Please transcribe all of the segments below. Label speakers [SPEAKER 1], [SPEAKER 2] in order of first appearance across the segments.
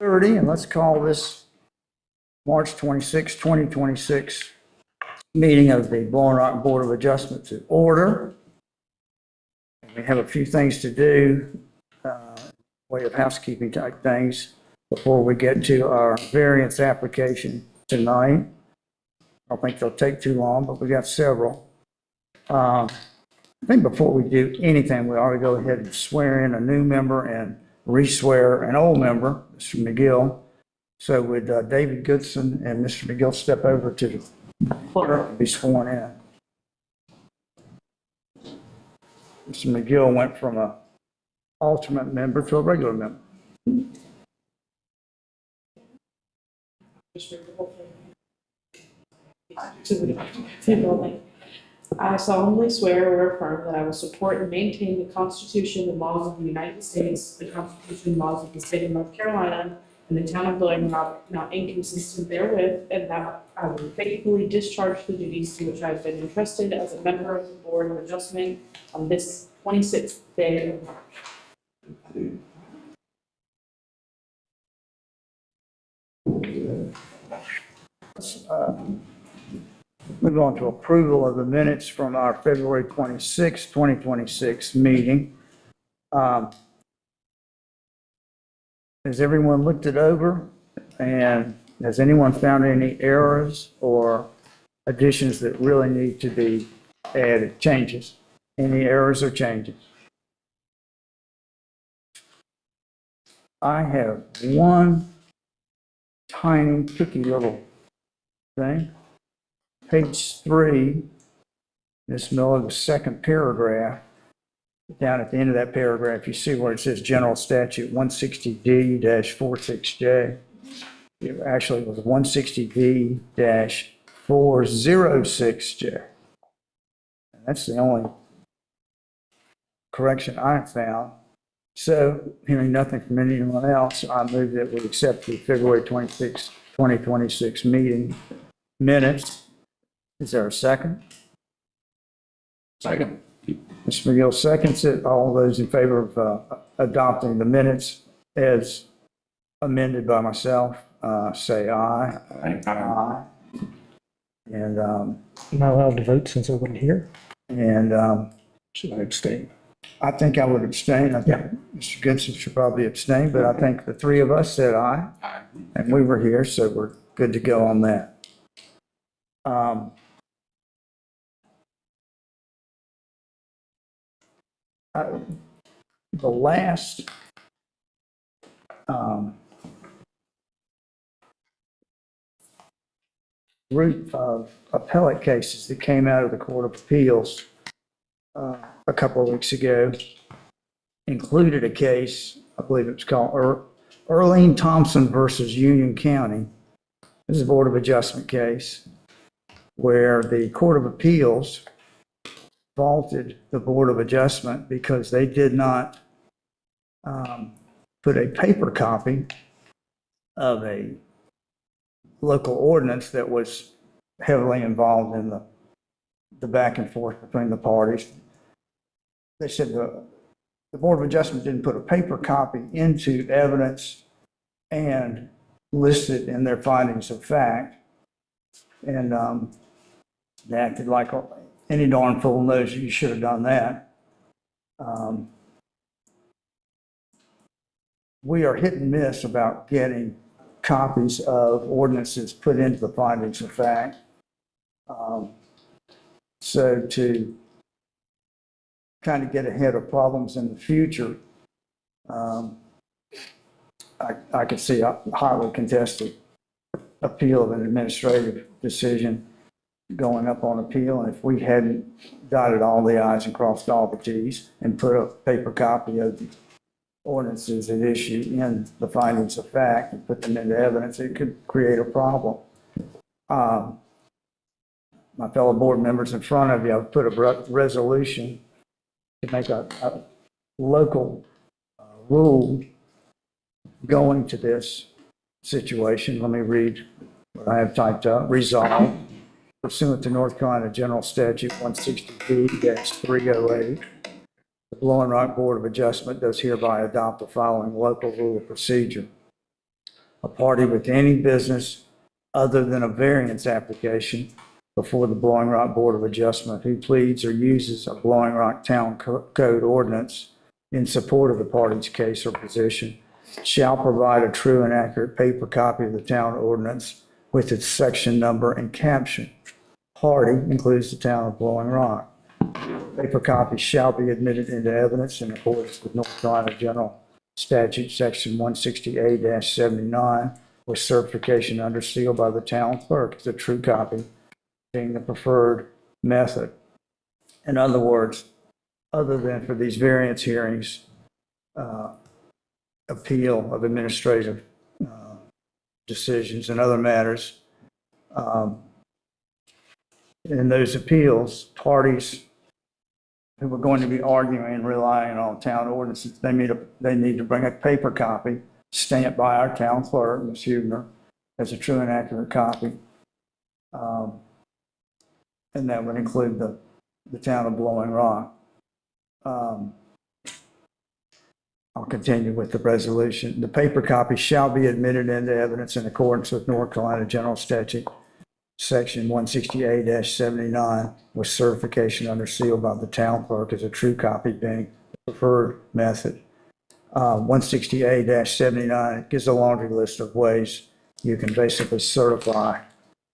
[SPEAKER 1] 6:30, and let's call this March 26, 2026 meeting of the Blowing Rock Board of Adjustment to order. We have a few things to do, way of housekeeping type things before we get to our variance application tonight. I don't think they'll take too long, but we got several. I think before we do anything, we ought to go ahead and swear in a new member and re-swear an old member, Mr. McGill. So would David Goodson and Mr. McGill step over to the clerk and be sworn in? Mr. McGill went from an alternate member to a regular member.
[SPEAKER 2] I solemnly swear or affirm that I will support and maintain the Constitution and laws of the United States, the Constitution and laws of the state of North Carolina, and the town of Blowing Rock, not inconsistent therewith, and that I will faithfully discharge the duties to which I have been entrusted as a member of the Board of Adjustment on this 26th day of March.
[SPEAKER 1] Move on to approval of the minutes from our February 26, 2026 meeting. Has everyone looked it over? And has anyone found any errors or additions that really need to be added, changes? Any errors or changes? I have one tiny, picky little thing. Page 3, Ms. Miller, the second paragraph, down at the end of that paragraph, you see where it says General Statute 160D-46J. It actually was 160D-406J. And that's the only correction I found. So, hearing nothing from anyone else, I move that we accept the February 26, 2026 meeting minutes. Is there a second?
[SPEAKER 3] Second.
[SPEAKER 1] Mr. McGill seconds it. All those in favor of adopting the minutes as amended by myself, say aye.
[SPEAKER 3] Aye.
[SPEAKER 1] Aye. And,
[SPEAKER 4] Am I allowed to vote since I wasn't here?
[SPEAKER 3] Should I abstain?
[SPEAKER 1] I think I would abstain. I think Mr. Goodson should probably abstain, but I think the three of us said aye.
[SPEAKER 3] Aye.
[SPEAKER 1] And we were here, so we're good to go on that. The last group of appellate cases that came out of the Court of Appeals a couple of weeks ago included a case, I believe it was called Earlene Thompson versus Union County. This is a Board of Adjustment case where the Court of Appeals faulted the Board of Adjustment because they did not put a paper copy of a local ordinance that was heavily involved in the back and forth between the parties. They said the Board of Adjustment didn't put a paper copy into evidence and list it in their findings of fact. And they acted like any darn fool knows you should have done that. We are hit and miss about getting copies of ordinances put into the findings of fact. So to kind of get ahead of problems in the future, I could see a highly contested appeal of an administrative decision going up on appeal, and if we hadn't dotted all the i's and crossed all the t's and put a paper copy of the ordinances at issue in the findings of fact and put them into evidence, it could create a problem. My fellow board members in front of you, I've put a resolution to make a local rule going to this situation. Let me read what I have typed up. Resolved, pursuant to North Carolina General Statute 160D-308, the Blowing Rock Board of Adjustment does hereby adopt the following local rule of procedure. a party with any business other than a variance application before the Blowing Rock Board of Adjustment who pleads or uses a Blowing Rock Town Code ordinance in support of the party's case or position shall provide a true and accurate paper copy of the town ordinance with its section number and caption. Party includes the town of Blowing Rock. Paper copies shall be admitted into evidence in accordance with North Carolina General Statute, Section 168-79, with certification under seal by the town clerk as a true copy, being the preferred method. In other words, other than for these variance hearings, appeal of administrative decisions and other matters, in those appeals, parties who are going to be arguing and relying on town ordinances, they need to bring a paper copy stamped by our town clerk, Ms. Huebner, as a true and accurate copy. And that would include the town of Blowing Rock. I'll continue with the resolution. The paper copy shall be admitted into evidence in accordance with North Carolina General Statute, Section 168-79, with certification under seal by the town clerk as a true copy being the preferred method. 168-79 gives a laundry list of ways you can basically certify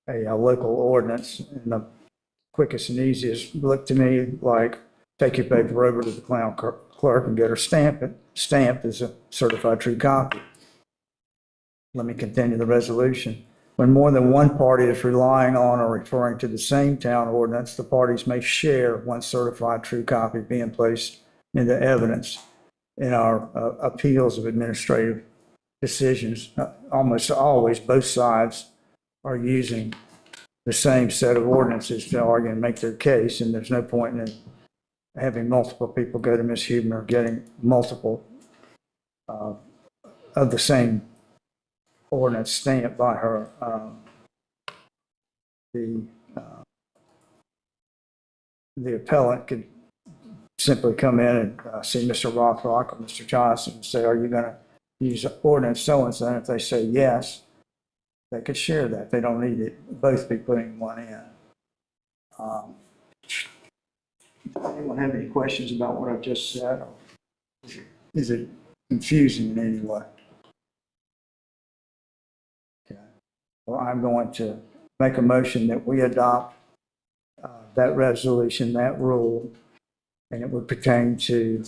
[SPEAKER 1] a local ordinance. And the quickest and easiest look to me like take your paper over to the town clerk and get her stamped as a certified true copy. Let me continue the resolution. When more than one party is relying on or referring to the same town ordinance, the parties may share one certified true copy being placed into evidence in our appeals of administrative decisions. Almost always, both sides are using the same set of ordinances to argue and make their case, and there's no point in having multiple people go to Ms. Huebner getting multiple of the same ordinance stamped by her. The appellant could simply come in and see Mr. Rothrock or Mr. Johnson and say, are you going to use ordinance so-and-so? And if they say yes, they could share that. They don't need it both be putting one in. Anyone have any questions about what I've just said? Or is it confusing in any way? Okay. Well, I'm going to make a motion that we adopt that resolution, that rule, and it would pertain to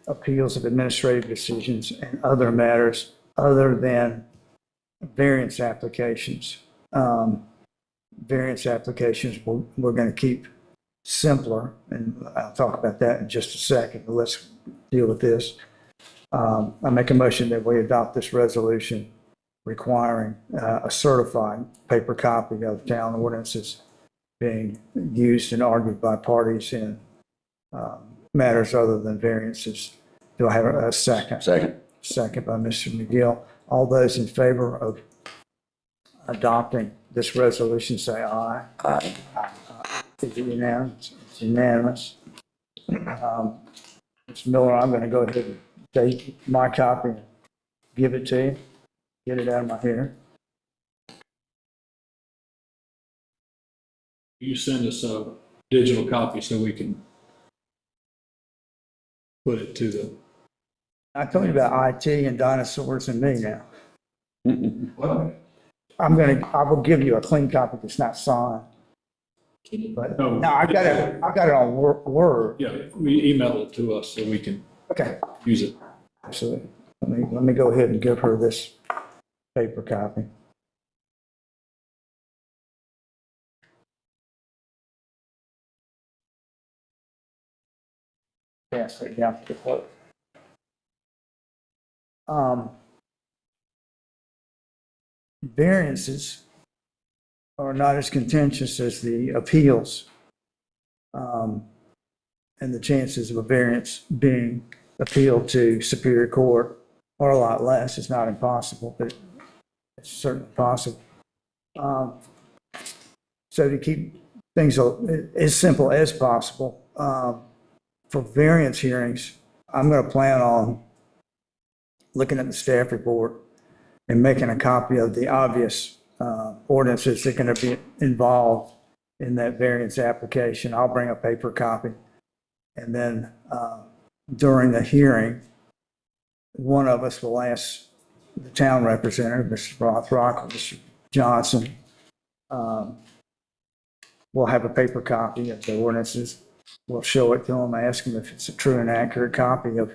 [SPEAKER 1] appeals of administrative decisions and other matters other than variance applications. Variance applications we're going to keep simpler, and I'll talk about that in just a second, but let's deal with this. I make a motion that we adopt this resolution requiring a certified paper copy of town ordinances being used and argued by parties in matters other than variances. Do I have a second?
[SPEAKER 3] Second.
[SPEAKER 1] Second by Mr. McGill. All those in favor of adopting this resolution say aye.
[SPEAKER 3] Aye.
[SPEAKER 1] Is it unanimous? It's unanimous. Mr. Miller, I'm going to go ahead and take my copy and give it to you. Get it out of my hair.
[SPEAKER 5] You send us a digital copy so we can put it to the.
[SPEAKER 1] I told you about IT and dinosaurs and me now.
[SPEAKER 5] Well,
[SPEAKER 1] I will give you a clean copy that's not signed. But
[SPEAKER 5] Oh.
[SPEAKER 1] no, I got it on Word.
[SPEAKER 5] yeah, we email it to us so we can
[SPEAKER 1] Okay.
[SPEAKER 5] use it.
[SPEAKER 1] Absolutely. Let me go ahead and give her this paper copy. Pass it down to the clerk. Variances are not as contentious as the appeals. And the chances of a variance being appealed to Superior Court are a lot less. It's not impossible, but it's certainly possible. So to keep things as simple as possible, for variance hearings, I'm going to plan on looking at the staff report and making a copy of the obvious ordinances that are going to be involved in that variance application. I'll bring a paper copy. And then during the hearing, one of us will ask the town representative, Mr. Rothrock or Mr. Johnson, we'll have a paper copy of the ordinances. We'll show it to them, ask them if it's a true and accurate copy of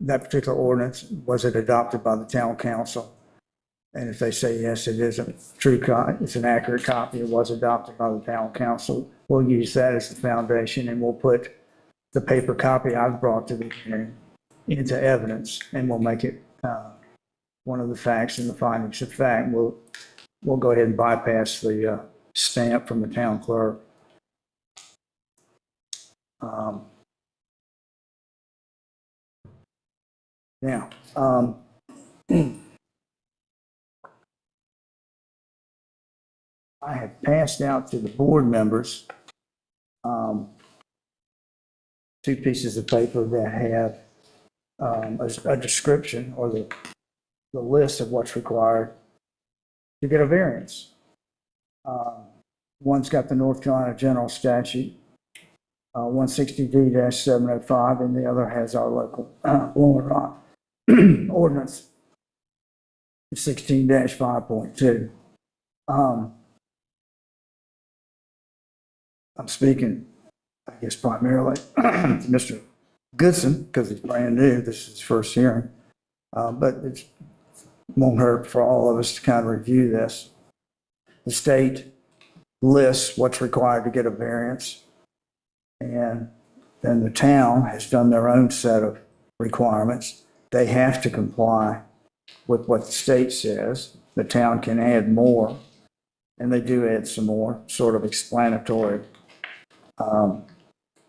[SPEAKER 1] that particular ordinance. Was it adopted by the town council? And if they say yes, it is a true copy, it's an accurate copy, it was adopted by the town council, we'll use that as the foundation, and we'll put the paper copy I've brought to the hearing into evidence, and we'll make it one of the facts and the findings of fact. We'll go ahead and bypass the stamp from the town clerk. Now, I have passed out to the board members two pieces of paper that have a description or the list of what's required to get a variance. One's got the North Carolina General Statute, 160D-705, and the other has our local Blowing Rock ordinance, 16-5.2. I'm speaking, I guess, primarily to Mr. Goodson because he's brand new. This is his first hearing, but it won't hurt for all of us to kind of review this. The state lists what's required to get a variance, and then the town has done their own set of requirements. They have to comply with what the state says. The town can add more, and they do add some more sort of explanatory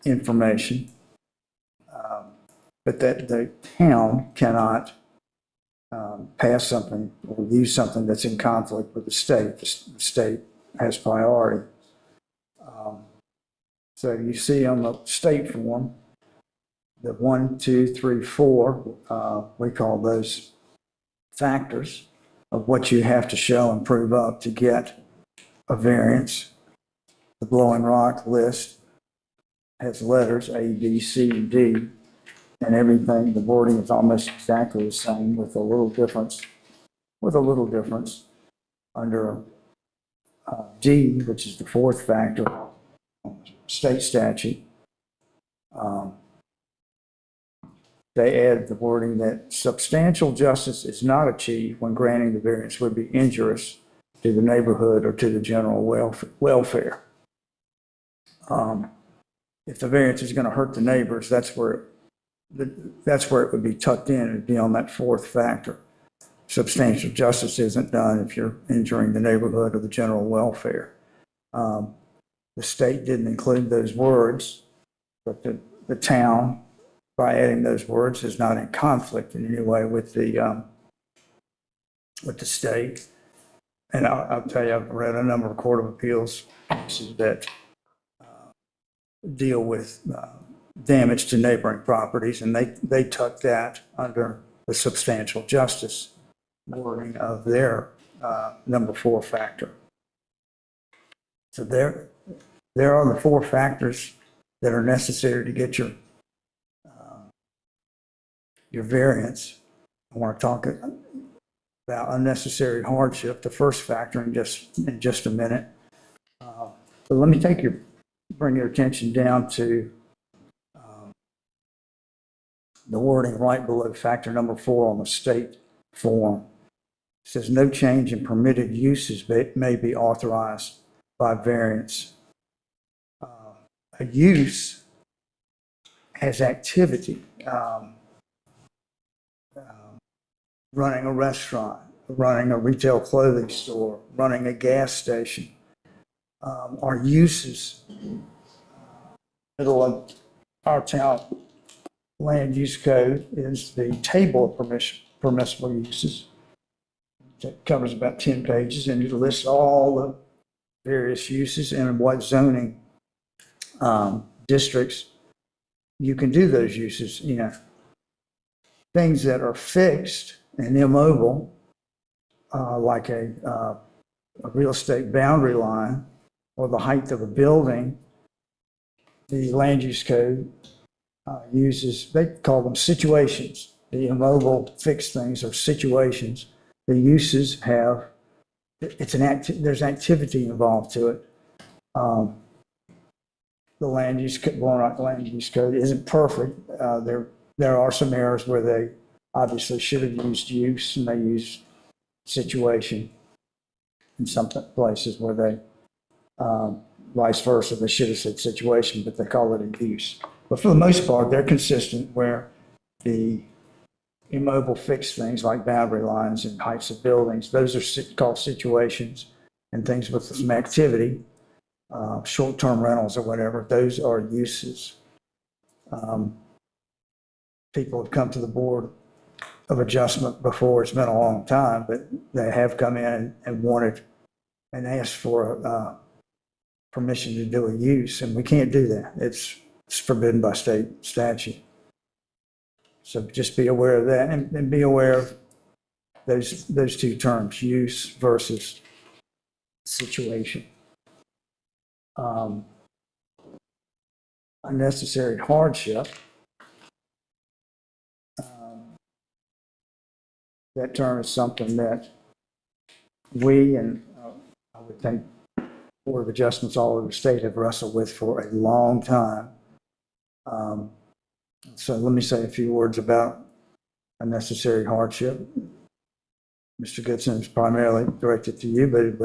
[SPEAKER 1] information, but that the town cannot pass something or use something that's in conflict with the state. The state has priority. So you see on the state form, the 1, 2, 3, 4, we call those factors of what you have to show and prove up to get a variance. The Blowing Rock list has letters A, B, C, and D, and everything. The wording is almost exactly the same with a little difference. Under D, which is the fourth factor, state statute. They add the wording that substantial justice is not achieved when granting the variance would be injurious to the neighborhood or to the general welfare. If the variance is going to hurt the neighbors, that's where it would be tucked in. It'd be on that fourth factor. Substantial justice isn't done if you're injuring the neighborhood or the general welfare. The state didn't include those words, but the town, by adding those words, is not in conflict in any way with the state. And I'll tell you, I've read a number of Court of Appeals cases that deal with damage to neighboring properties, and they tuck that under the substantial justice wording of their number 4 factor. So there are the 4 factors that are necessary to get your variance. I want to talk about unnecessary hardship, the first factor, in just a minute. But let me bring your attention down to the wording right below factor number 4 on the state form. It says no change in permitted uses may be authorized by variance. A use has activity. Running a restaurant, running a retail clothing store, running a gas station, are uses. Middle of our town land use code is the table of permissible uses. It covers about 10 pages, and it lists all the various uses and what zoning districts you can do those uses in. things that are fixed and immobile, like a real estate boundary line or the height of a building, the land use code uses, they call them situations. The immobile fixed things are situations. The uses have, there's activity involved to it. The land use code isn't perfect. There are some areas where they obviously should have used use and they used situation. In some places where they, vice versa, they should have said situation, but they call it a use. But for the most part, they're consistent where the immobile fixed things like boundary lines and heights of buildings, those are called situations, and things with some activity, short-term rentals or whatever, those are uses. People have come to the Board of Adjustment before. It's been a long time, but they have come in and wanted and asked for permission to do a use, and we can't do that. It's forbidden by state statute. So just be aware of that, and be aware of those two terms, use versus situation. Unnecessary hardship. That term is something that we and I would think Board of Adjustments all over the state have wrestled with for a long time. So let me say a few words about unnecessary hardship. Mr. Goodson is primarily directed to you, but it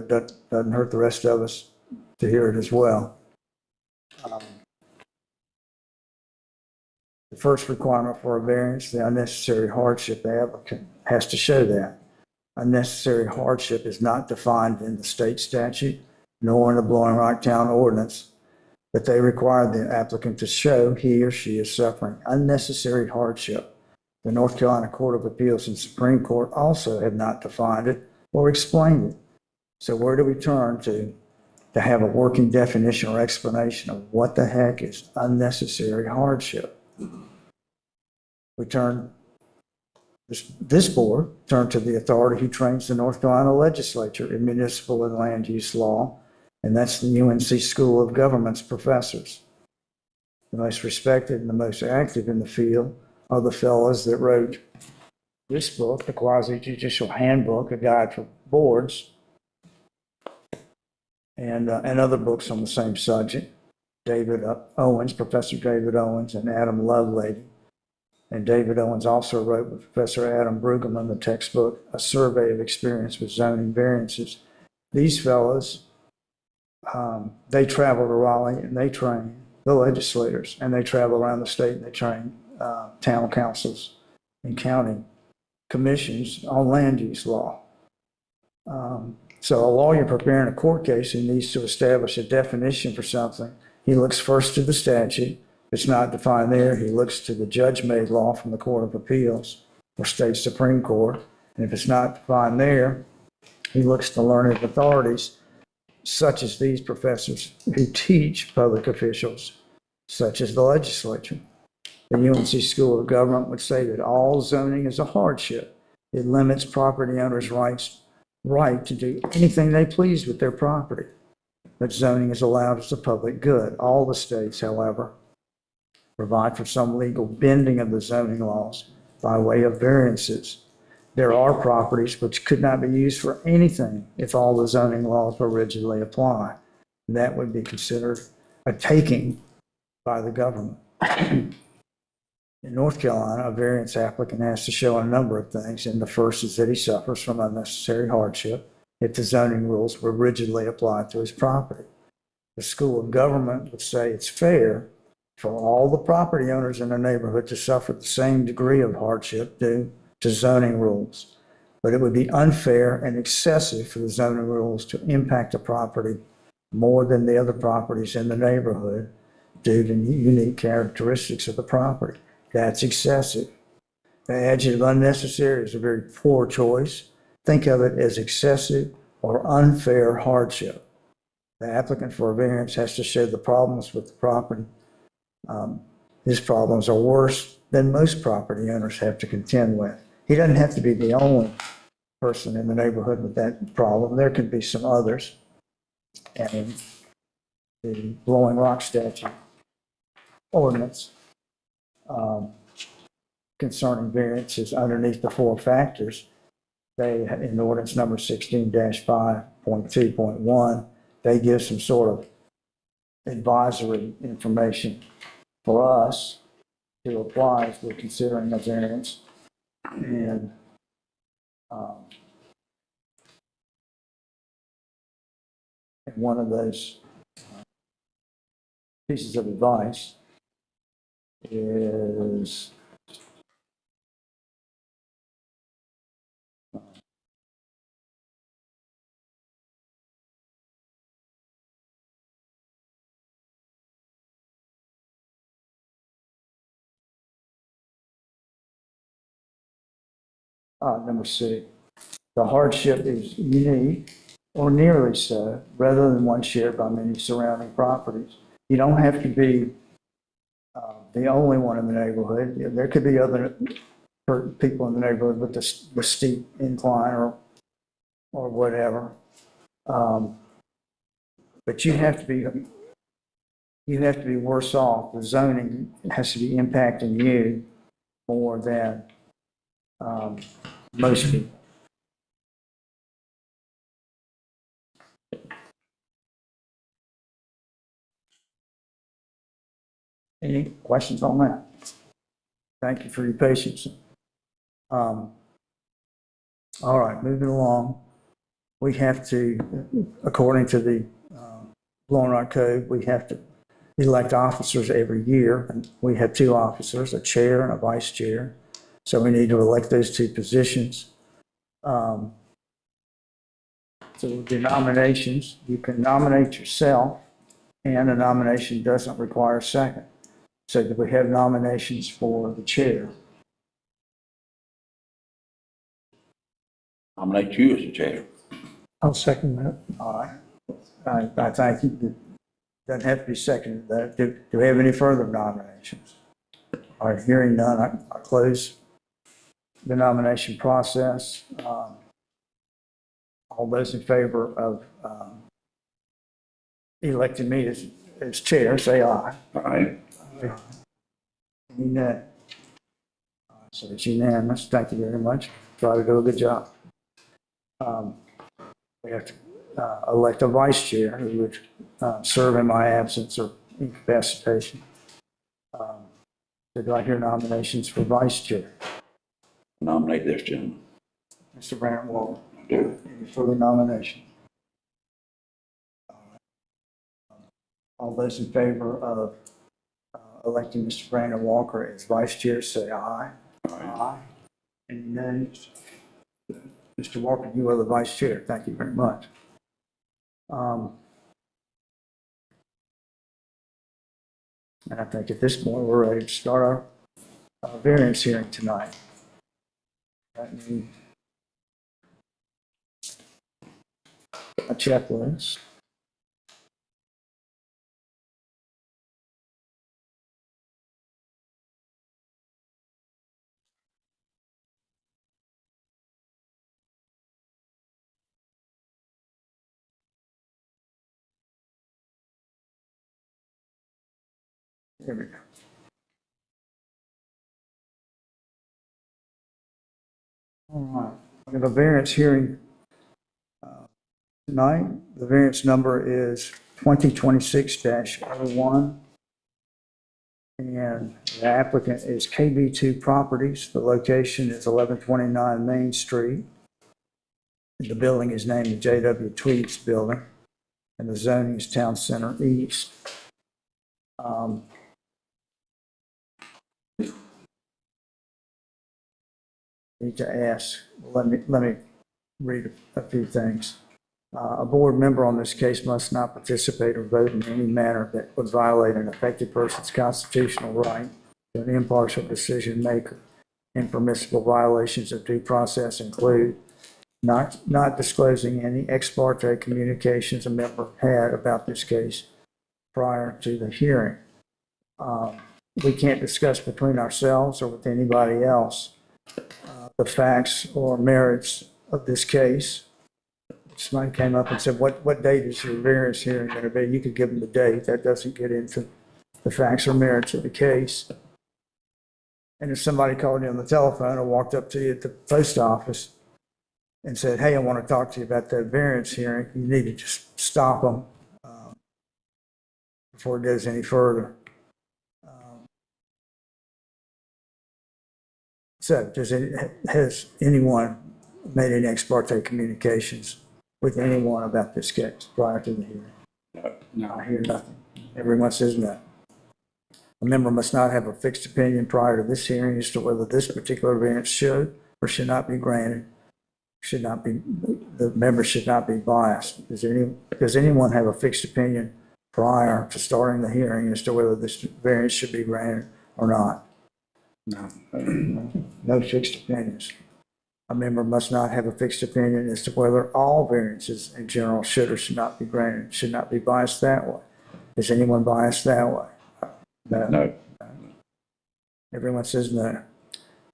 [SPEAKER 1] doesn't hurt the rest of us to hear it as well. The first requirement for a variance, the unnecessary hardship, the applicant has to show that. Unnecessary hardship is not defined in the state statute, nor in the Blowing Rock Town ordinance, but they require the applicant to show he or she is suffering unnecessary hardship. The North Carolina Court of Appeals and Supreme Court also have not defined it or explained it. So where do we turn to have a working definition or explanation of what the heck is unnecessary hardship? We turn, this board turned to the authority who trains the North Carolina legislature in municipal and land use law, and that's the UNC School of Government's professors. The most respected and the most active in the field are the fellows that wrote this book, the Quasi-Judicial Handbook, a guide for boards, and other books on the same subject. David Owens, Professor David Owens, and Adam Lovelady. And David Owens also wrote with Professor Adam Brueggemann the textbook, A Survey of Experience with Zoning Variances. These fellows, they travel to Raleigh and they train the legislators, and they travel around the state and they train town councils and county commissions on land use law. So a lawyer preparing a court case who needs to establish a definition for something, he looks first to the statute. If it's not defined there, he looks to the judge-made law from the Court of Appeals or State Supreme Court. And if it's not defined there, he looks to learned authorities, such as these professors who teach public officials, such as the legislature. The UNC School of Government would say that all zoning is a hardship. It limits property owners' right to do anything they please with their property. But zoning is allowed as a public good. All the states, however, provide for some legal bending of the zoning laws by way of variances. There are properties which could not be used for anything if all the zoning laws were rigidly applied. That would be considered a taking by the government. In North Carolina, a variance applicant has to show a number of things, and the first is that he suffers from unnecessary hardship if the zoning rules were rigidly applied to his property. The School of Government would say it's fair for all the property owners in the neighborhood to suffer the same degree of hardship due to zoning rules, but it would be unfair and excessive for the zoning rules to impact a property more than the other properties in the neighborhood due to unique characteristics of the property. That's excessive. The adjective unnecessary is a very poor choice. Think of it as excessive or unfair hardship. The applicant for a variance has to show the problems with the property his problems are worse than most property owners have to contend with. He doesn't have to be the only person in the neighborhood with that problem. There could be some others. And the blowing rock statute ordinance concerning variances underneath the 4 factors, they, in ordinance number 16-5.2.1, they give some sort of advisory information for us to apply as we're considering a variance. And one of those pieces of advice is number C. The hardship is unique or nearly so, rather than one shared by many surrounding properties. You don't have to be the only one in the neighborhood. There could be other people in the neighborhood with the steep incline or whatever. But you have to be worse off. The zoning has to be impacting you more than most people. Any questions on that? Thank you for your patience. All right, moving along. We have to, according to the Blowing Rock Code, we have to elect officers every year. And we have 2 officers, a chair and a vice chair. So we need to elect those 2 positions. So the nominations, you can nominate yourself, and a nomination doesn't require a second. So do we have nominations for the chair?
[SPEAKER 6] Nominate you as the chair.
[SPEAKER 4] I'll second that.
[SPEAKER 1] All right. I thank you. It doesn't have to be seconded. Do we have any further nominations? All right, hearing none, I close the nomination process. All those in favor of electing me as chair, say aye.
[SPEAKER 6] Aye.
[SPEAKER 1] Any nay? So it's unanimous. Thank you very much. Try to do a good job. We have to elect a vice chair who would serve in my absence or incapacitation. So do I hear nominations for vice chair?
[SPEAKER 6] Nominate this gentleman.
[SPEAKER 1] Mr. Brandon Walker.
[SPEAKER 6] Do.
[SPEAKER 1] Any further nomination? All those in favor of electing Mr. Brandon Walker as vice chair, say aye. Aye. Any nays? Mr. Walker, you are the vice chair. Thank you very much. And I think at this point, we're ready to start our variance hearing tonight. That needs a checklist. There we go. All right, we have a variance hearing tonight. The variance number is 2026-01. And the applicant is KB2 Properties. The location is 1129 Main Street. The building is named the J.W. Tweeds Building, and the zoning is Town Center East. Need to ask, let me read a few things. A board member on this case must not participate or vote in any manner that would violate an affected person's constitutional right to an impartial decision maker. Impermissible violations of due process include not disclosing any ex parte communications a member had about this case prior to the hearing. we can't discuss between ourselves or with anybody else the facts or merits of this case. Somebody came up and said, what date is your variance hearing going to be? You could give them the date. That doesn't get into the facts or merits of the case. And if somebody called you on the telephone or walked up to you at the post office and said, hey, I want to talk to you about that variance hearing, you need to just stop them before it goes any further. So has anyone made any ex parte communications with anyone about this case prior to the hearing?
[SPEAKER 6] No.
[SPEAKER 1] I hear nothing. Everyone says no. A member must not have a fixed opinion prior to this hearing as to whether this particular variance should or should not be granted. The member should not be biased. Does anyone have a fixed opinion prior to starting the hearing as to whether this variance should be granted or not?
[SPEAKER 6] No.
[SPEAKER 1] No fixed opinions. A member must not have a fixed opinion as to whether all variances in general should or should not be granted, should not be biased that way. Is anyone biased that way?
[SPEAKER 6] No.
[SPEAKER 1] Everyone says no.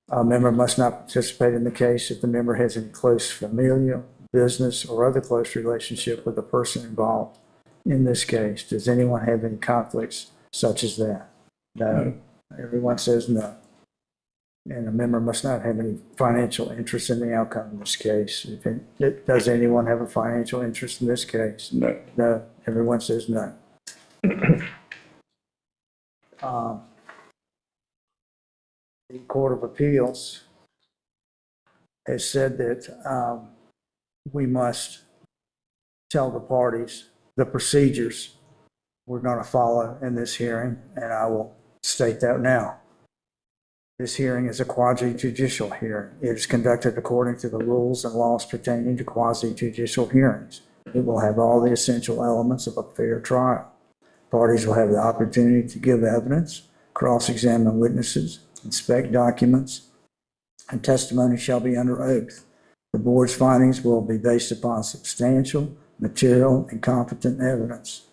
[SPEAKER 1] A member must not participate in the case if the member has any close familial, business, or other close relationship with the person involved in this case. Does anyone have any conflicts such as that? No. Everyone says no. And a member must not have any financial interest in the outcome of this case. Does anyone have a financial interest in this case?
[SPEAKER 6] No.
[SPEAKER 1] No. Everyone says no. The Court of Appeals has said that we must tell the parties the procedures we're going to follow in this hearing, and I will state that now. This hearing is a quasi-judicial hearing. It is conducted according to the rules and laws pertaining to quasi-judicial hearings. It will have all the essential elements of a fair trial. Parties will have the opportunity to give evidence, cross-examine witnesses, inspect documents, and testimony shall be under oath. The board's findings will be based upon substantial, material, and competent evidence.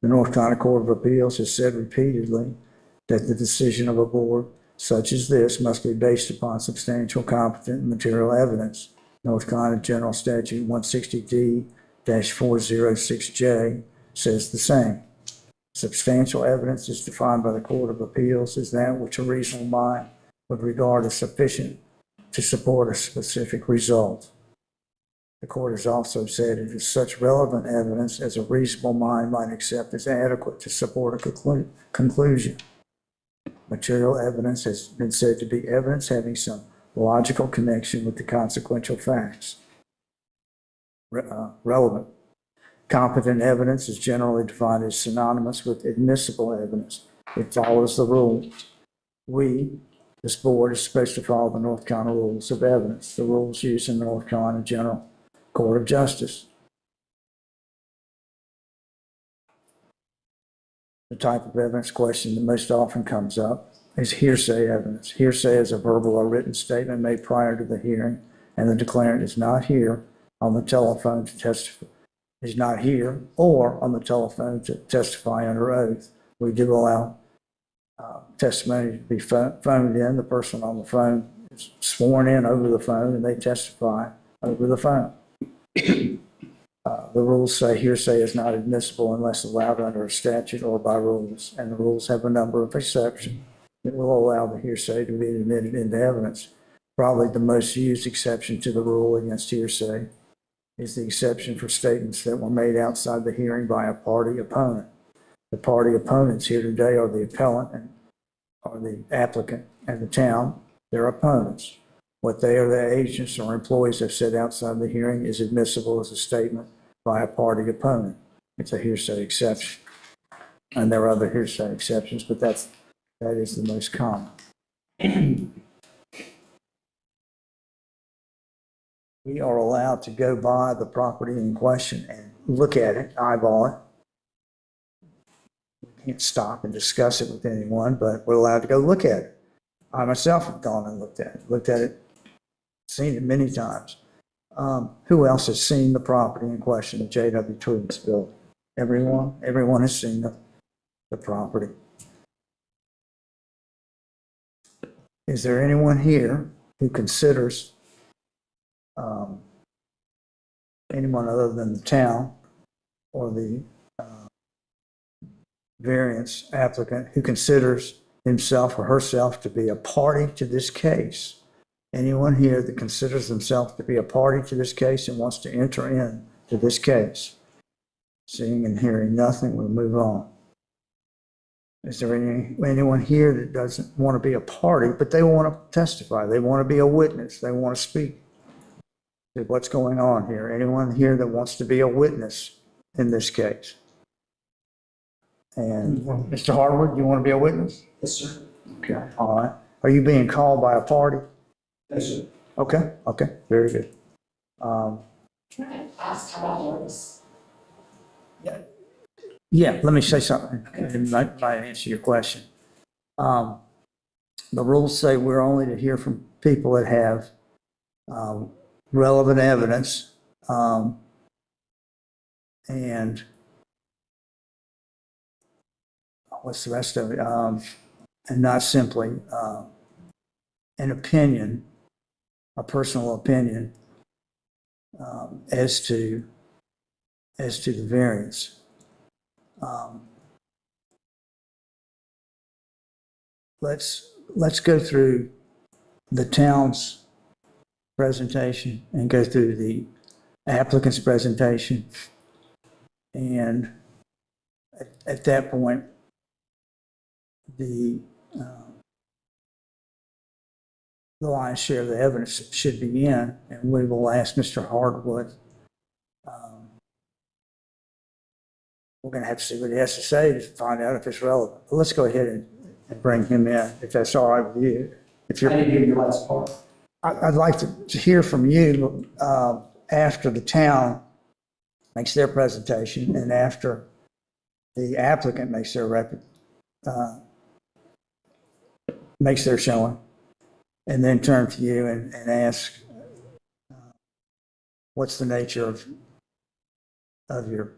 [SPEAKER 1] The North Carolina Court of Appeals has said repeatedly that the decision of a board such as this must be based upon substantial, competent, and material evidence. North Carolina General Statute 160D-406J says the same. Substantial evidence is defined by the Court of Appeals as that which a reasonable mind would regard as sufficient to support a specific result. The court has also said it is such relevant evidence as a reasonable mind might accept as adequate to support a conclusion. Material evidence has been said to be evidence having some logical connection with the consequential facts. Relevant. Competent evidence is generally defined as synonymous with admissible evidence. It follows the rule. This board, is supposed to follow the North Carolina Rules of Evidence, the rules used in the North Carolina General Court of Justice. The type of evidence question that most often comes up is hearsay evidence. Hearsay is a verbal or written statement made prior to the hearing, and the declarant is not here on the telephone to testify. Is not here or on the telephone to testify under oath. We do allow testimony to be phoned in. The person on the phone is sworn in over the phone and they testify over the phone. The rules say hearsay is not admissible unless allowed under a statute or by rules, and the rules have a number of exceptions that will allow the hearsay to be admitted into evidence. Probably the most used exception to the rule against hearsay is the exception for statements that were made outside the hearing by a party opponent. The party opponents here today are the appellant and are the applicant and the town, their opponents. What they or their agents or employees have said outside the hearing is admissible as a statement by a party opponent. It's a hearsay exception. And there are other hearsay exceptions, but that is the most common. We are allowed to go by the property in question and look at it, eyeball it. We can't stop and discuss it with anyone, but we're allowed to go look at it. I myself have gone and looked at it, seen it many times. Who else has seen the property in question, the J.W. Toots building? Everyone? Everyone has seen the property. is there anyone here who considers anyone other than the town or the variance applicant who considers himself or herself to be a party to this case? Anyone here that considers themselves to be a party to this case and wants to enter into this case? Seeing and hearing nothing, we'll move on. Is there anyone here that doesn't want to be a party, but they want to testify? They want to be a witness. They want to speak to what's going on here. Anyone here that wants to be a witness in this case? And Mr. Harwood, you want to be a witness?
[SPEAKER 7] Yes, sir.
[SPEAKER 1] Okay, all right. Are you being called by a party?
[SPEAKER 7] Yes, sir.
[SPEAKER 1] Okay, very good.
[SPEAKER 2] Can I ask how that works?
[SPEAKER 1] Yeah, let me say something. It might answer your question. The rules say we're only to hear from people that have relevant evidence and what's the rest of it? And not simply an opinion, a personal opinion as to the variance. Let's go through the town's presentation and go through the applicant's presentation. And at that point, the lion's share of the evidence should be in, and we will ask Mr. Hardwood. We're going to have to see what he has to say to find out if it's relevant. But let's go ahead and bring him in, if that's all right with you. If you're,
[SPEAKER 7] I didn't hear your last part.
[SPEAKER 1] I'd like to hear from you after the town makes their presentation and after the applicant makes their showing, and then turn to you and ask what's the nature of your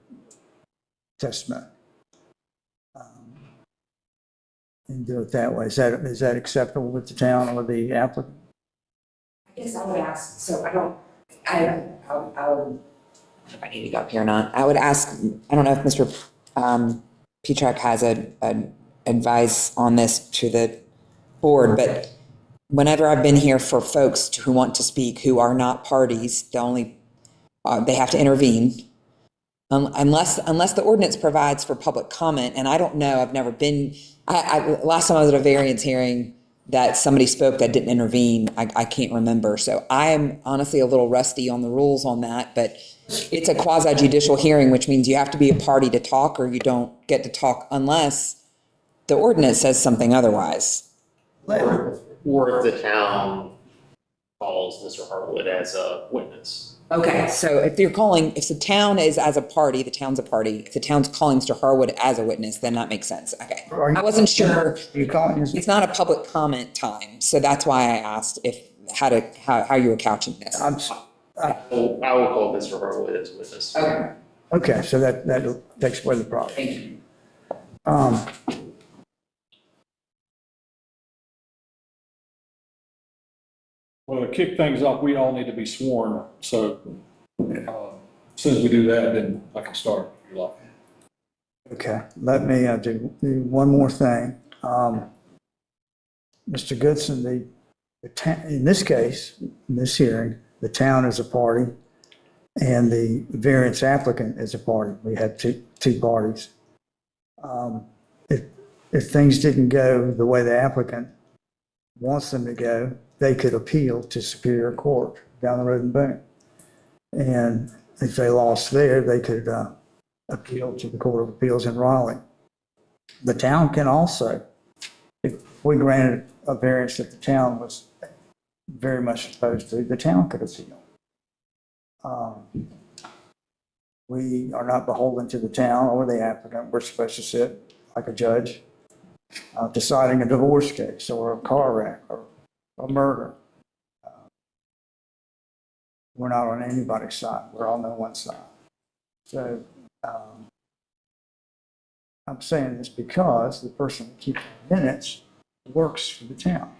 [SPEAKER 1] testimony, and do it that way. Is that acceptable with the town or the applicant?
[SPEAKER 8] I guess I would ask, so I if I need to go up here or not, I would ask, I don't know if Mr. Petrak has an advice on this to the board, but whenever I've been here for folks who want to speak who are not parties, they have to intervene. Unless the ordinance provides for public comment, and I don't know, I've never been, last time I was at a variance hearing that somebody spoke that didn't intervene, I can't remember. So I'm honestly a little rusty on the rules on that, but it's a quasi judicial hearing, which means you have to be a party to talk or you don't get to talk unless the ordinance says something otherwise.
[SPEAKER 9] Or if the town calls Mr. Harwood as a witness.
[SPEAKER 8] Okay, so if the town is as a party, the town's a party, if the town's calling Mr. Harwood as a witness, then that makes sense. Okay. I wasn't sure.
[SPEAKER 1] Are you calling his?
[SPEAKER 8] It's not a public comment time, so that's why I asked how you were couching this.
[SPEAKER 9] I will call Mr. Harwood as a witness.
[SPEAKER 8] Okay,
[SPEAKER 1] Okay, so that takes away the problem.
[SPEAKER 8] thank you.
[SPEAKER 5] Well, to kick things off, we all need to be sworn, so as soon as we do that, then I can start, if you like.
[SPEAKER 1] Okay, let me do one more thing. Mr. Goodson, in this case, in this hearing, the town is a party and the variance applicant is a party. We have two parties. If things didn't go the way the applicant wants them to go, they could appeal to Superior Court down the road in Boone. And if they lost there, they could appeal to the Court of Appeals in Raleigh. The town can also, if we granted a variance that the town was very much opposed to, the town could appeal. We are not beholden to the town or the applicant. We're supposed to sit like a judge deciding a divorce case or a car wreck or a murder. We're not on anybody's side. We're on no one's side. So I'm saying this because the person who keeps the minutes works for the town.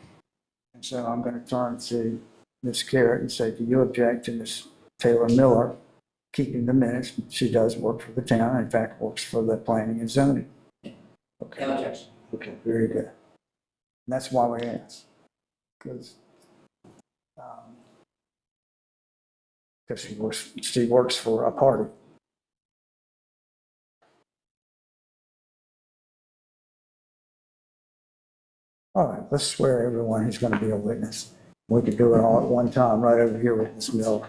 [SPEAKER 1] So I'm going to turn to Ms. Garrett and say, do you object to Ms. Taylor Miller keeping the minutes? She does work for the town, in fact, works for the planning and zoning. Okay.
[SPEAKER 8] No objection.
[SPEAKER 1] Okay, very good. And that's why we asked, because she works for a party. All right, let's swear everyone who's going to be a witness. We could do it all at one time, right over here with Ms. Miller.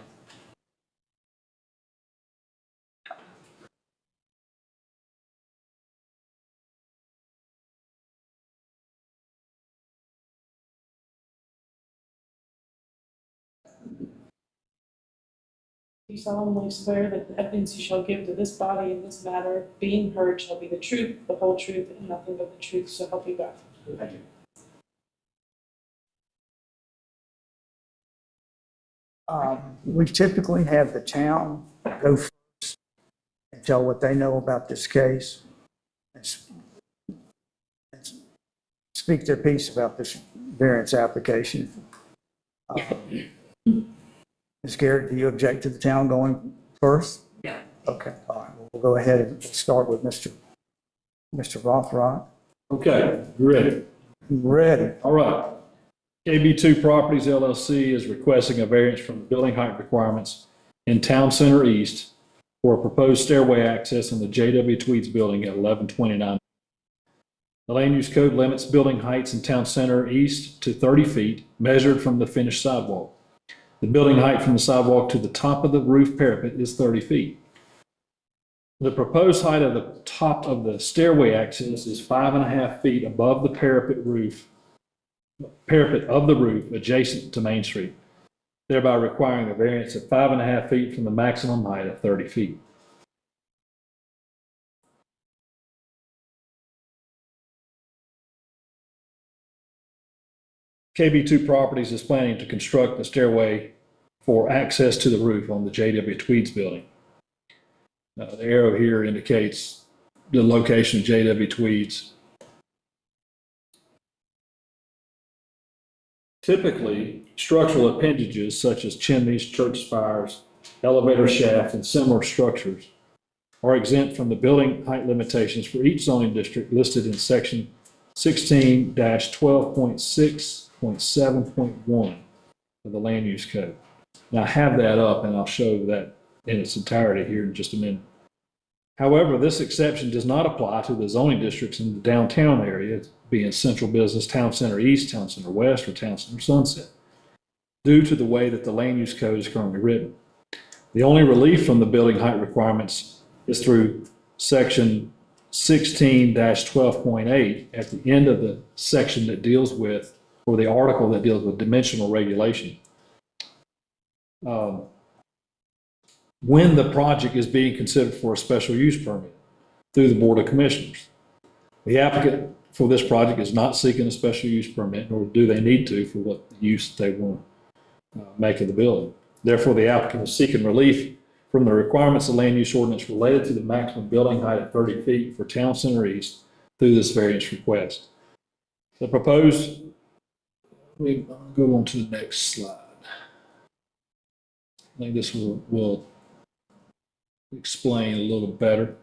[SPEAKER 2] You solemnly swear that the evidence you shall give to this body in this matter, being heard, shall be the truth, the whole truth, and nothing but the truth, so help you God.
[SPEAKER 9] I do.
[SPEAKER 1] We typically have the town go first and tell what they know about this case and speak their piece about this variance application. Ms. Garrett, do you object to the town going first?
[SPEAKER 8] No.
[SPEAKER 1] Okay, all right, we'll go ahead and start with Mr. Rothrock.
[SPEAKER 5] Okay, you ready?
[SPEAKER 1] Ready.
[SPEAKER 5] All right. KB2 Properties LLC is requesting a variance from the building height requirements in Town Center East for a proposed stairway access in the J.W. Tweeds building at 1129. The land use code limits building heights in Town Center East to 30 feet, measured from the finished sidewalk. The building height from the sidewalk to the top of the roof parapet is 30 feet. The proposed height of the top of the stairway access is 5.5 feet above the parapet of the roof adjacent to Main Street, thereby requiring a variance of 5.5 feet from the maximum height of 30 feet. KB2 Properties is planning to construct the stairway for access to the roof on the J.W. Tweeds building. The arrow here indicates the location of J.W. Tweeds. Typically, structural appendages such as chimneys, church spires, elevator shafts, and similar structures are exempt from the building height limitations for each zoning district listed in section 16-12.6.7.1 of the land use code. Now I have that up and I'll show that in its entirety here in just a minute. However, this exception does not apply to the zoning districts in the downtown area, being Central Business, Town Center East, Town Center West, or Town Center Sunset, due to the way that the land use code is currently written. The only relief from the building height requirements is through section 16-12.8 at the end of the section that deals with, or the article that deals with dimensional regulation. When the project is being considered for a special use permit through the Board of Commissioners. The applicant for this project is not seeking a special use permit, nor do they need to for what use they want to make of the building. Therefore, the applicant is seeking relief from the requirements of land use ordinance related to the maximum building height of 30 feet for Town Center East through this variance request. The proposed, we go on to the next slide. I think this will explain a little better.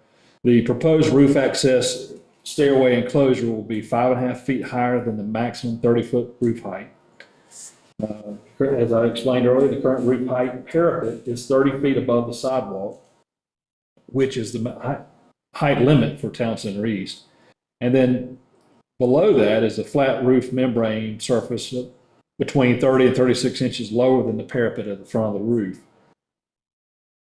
[SPEAKER 5] The proposed roof access stairway enclosure will be 5.5 feet higher than the maximum 30-foot roof height. As I explained earlier, the current roof height parapet is 30 feet above the sidewalk, which is the height limit for Town Center East. And then below that is a flat roof membrane surface between 30 and 36 inches lower than the parapet at the front of the roof.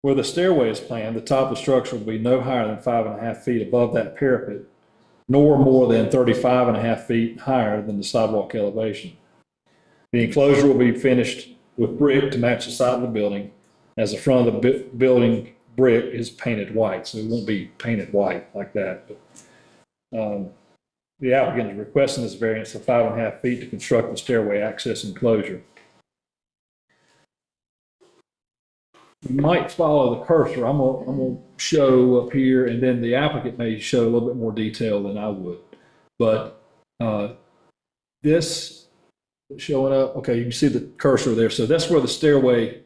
[SPEAKER 5] Where the stairway is planned, the top of the structure will be no higher than 5.5 feet above that parapet, nor more than 35.5 feet higher than the sidewalk elevation. The enclosure will be finished with brick to match the side of the building, as the front of the building brick is painted white, so it won't be painted white like that. But, the applicant is requesting this variance of 5.5 feet to construct the stairway access enclosure. You might follow the cursor. I'm gonna show up here, and then the applicant may show a little bit more detail than I would. But this showing up. Okay, you can see the cursor there. So that's where the stairway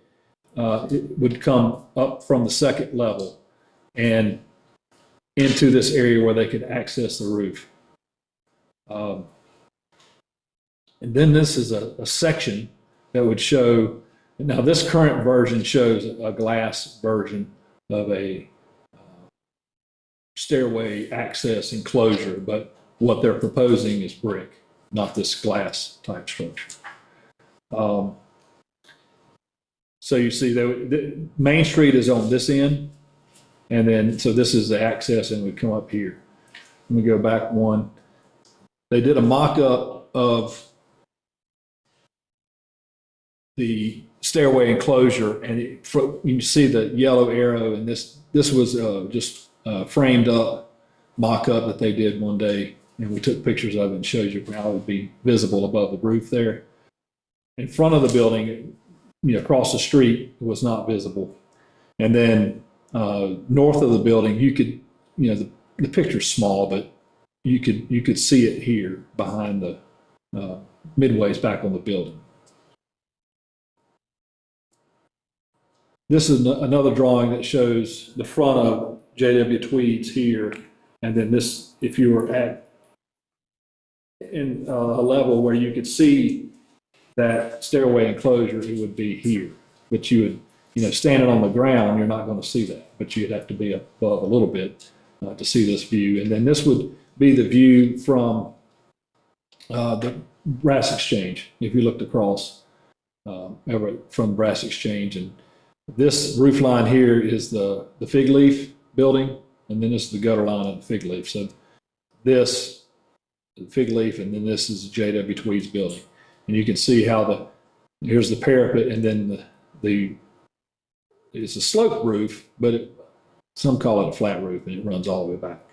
[SPEAKER 5] it would come up from the second level and into this area where they could access the roof. And then this is a section that would show, now this current version shows a glass version of a stairway access enclosure, but what they're proposing is brick, not this glass type structure. So you see the Main Street is on this end, and then, so this is the access and we come up here. Let me go back one. They did a mock-up of the stairway enclosure, and you can see the yellow arrow, and this was just framed up mock-up that they did one day, and we took pictures of it and showed you how it would be visible above the roof there. In front of the building, across the street, it was not visible. And then north of the building, you could, the picture's small, but you could see it here behind the midways back on the building. This is another drawing that shows the front of J.W. Tweed's here, and then this, if you were in a level where you could see that stairway enclosure, it would be here. But you would, standing on the ground, you're not going to see that, but you'd have to be above a little bit to see this view. And then this would be the view from the Brass Exchange, if you looked across from Brass Exchange. And this roof line here is the Fig Leaf building, and then this is the gutter line of the Fig Leaf. So this, the Fig Leaf, and then this is J.W. Tweed's building. And you can see how here's the parapet, and then it's a sloped roof, but some call it a flat roof, and it runs all the way back.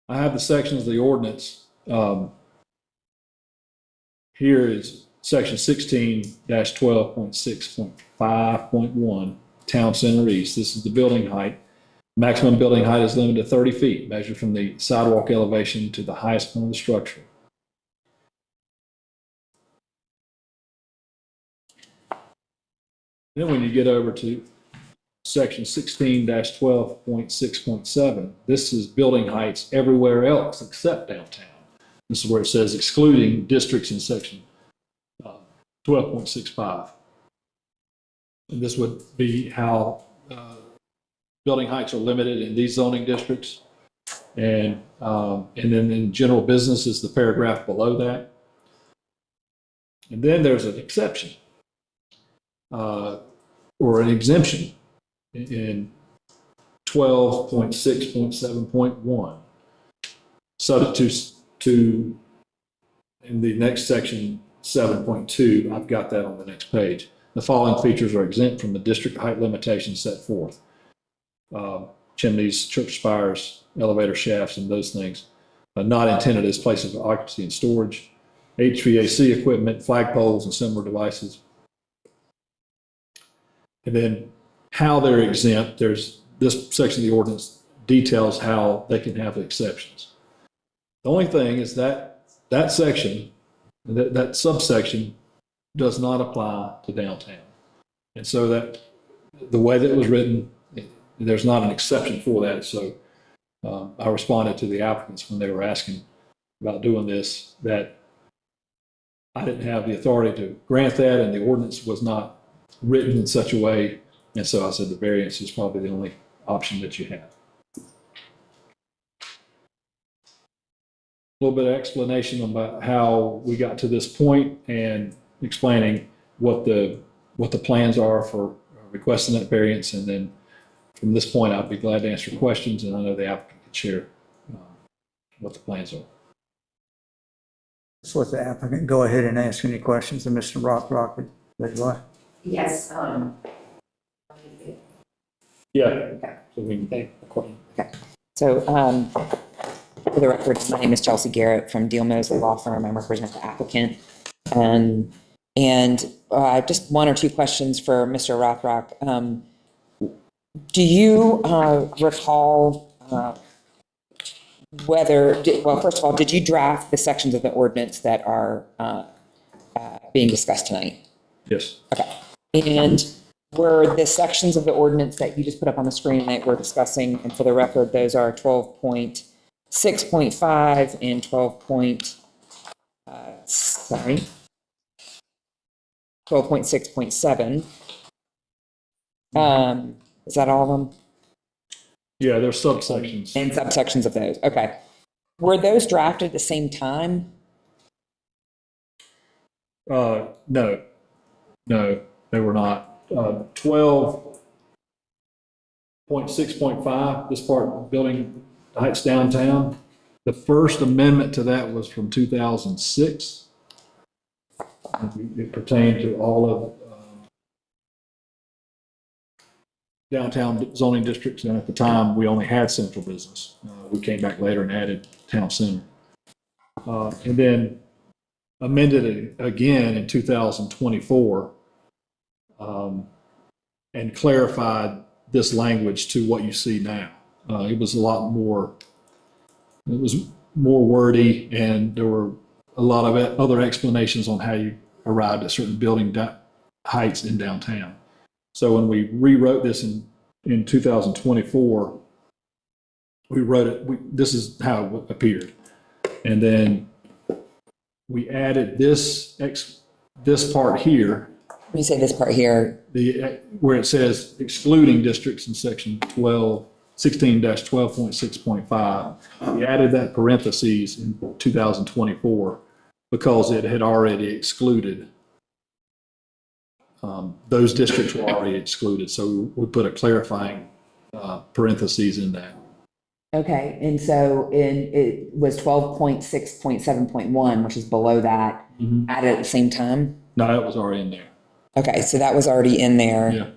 [SPEAKER 5] I have the sections of the ordinance. Here is section 16-12.6.5.1, Town Center East. This is the building height. Maximum building height is limited to 30 feet, measured from the sidewalk elevation to the highest point of the structure. Then when you get over to section 16-12.6.7, this is building heights everywhere else except downtown. This is where it says excluding districts in section 12.65. And this would be how building heights are limited in these zoning districts. And then in general business is the paragraph below that. And then there's an exception or an exemption in 12.6.7.1. Subject to in the next section 7.2, I've got that on the next page. The following features are exempt from the district height limitations set forth. Chimneys, church spires, elevator shafts, and those things not intended as places of occupancy and storage, HVAC equipment, flagpoles, and similar devices. And then how they're exempt, there's this section of the ordinance details how they can have exceptions. The only thing is that section, that subsection does not apply to downtown. And so that the way that it was written, there's not an exception for that. So I responded to the applicants when they were asking about doing this, that I didn't have the authority to grant that, and the ordinance was not written in such a way. And so I said the variance is probably the only option that you have. A little bit of explanation about how we got to this point and explaining what the plans are for requesting that variance. And then from this point, I'd be glad to answer questions, and I know the applicant can share what the plans are.
[SPEAKER 1] Let's let the applicant go ahead and ask any questions of Mr. Rothrock.
[SPEAKER 8] Yes.
[SPEAKER 5] Yeah.
[SPEAKER 8] Okay.
[SPEAKER 5] So we can
[SPEAKER 8] Okay. So for the record, my name is Chelsea Garrett from Deal Mosley Law Firm. I represent the applicant. And just one or two questions for Mr. Rothrock. Do you recall whether, well, first of all, did you draft the sections of the ordinance that are being discussed tonight?
[SPEAKER 5] Yes.
[SPEAKER 8] Okay. And were the sections of the ordinance that you just put up on the screen that we're discussing, and for the record, those are 12.6.5 and 12.6.7. Is that all of them?
[SPEAKER 5] Yeah, there's subsections.
[SPEAKER 8] And subsections of those, okay. Were those drafted at the same time?
[SPEAKER 5] No, they were not. 12.6.5, this part, building heights downtown. The first amendment to that was from 2006. It pertained to all of downtown zoning districts, and at the time, we only had central business. We came back later and added town center. And then amended it again in 2024 and clarified this language to what you see now. It was a lot more, it was more wordy, and there were a lot of other explanations on how you arrived at certain building heights in downtown. So when we rewrote this in 2024, we wrote it, this is how it appeared. And then we added this part here,
[SPEAKER 8] When you say this part here,
[SPEAKER 5] where it says excluding districts in section 16-12.6.5. We added that parentheses in 2024 because it had already excluded, those districts were already excluded. So we put a clarifying parentheses in that.
[SPEAKER 8] okay, and so it was 12.6.7.1, which is below that, added at the same time?
[SPEAKER 5] No, that was already in there.
[SPEAKER 8] Okay, so that was already in there.
[SPEAKER 5] Yeah.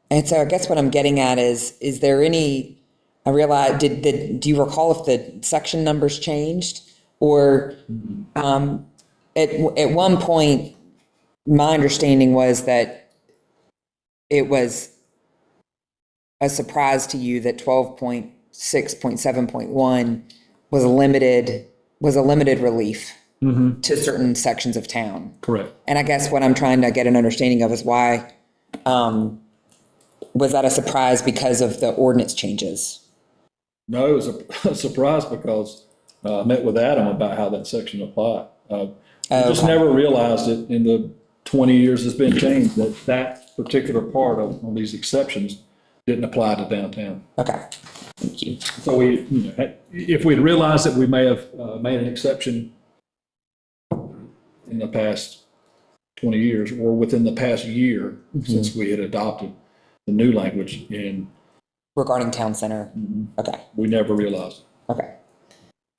[SPEAKER 8] And so I guess what I'm getting at is there any, I realize, do you recall if the section numbers changed? Or at one point, my understanding was that it was a surprise to you that 12.6.7.1 was a limited relief to certain sections of town.
[SPEAKER 5] Correct.
[SPEAKER 8] And I guess what I'm trying to get an understanding of is why, was that a surprise because of the ordinance changes?
[SPEAKER 5] No, it was a surprise because I met with Adam about how that section applied. I just never realized it in the 20 years it's been changed, that particular part on these exceptions didn't apply to downtown.
[SPEAKER 8] Okay, thank you.
[SPEAKER 5] So if we'd realized it, we may have made an exception in the past 20 years or within the past year since we had adopted the new language, and
[SPEAKER 8] Regarding town center? Okay,
[SPEAKER 5] we never realized it.
[SPEAKER 8] okay.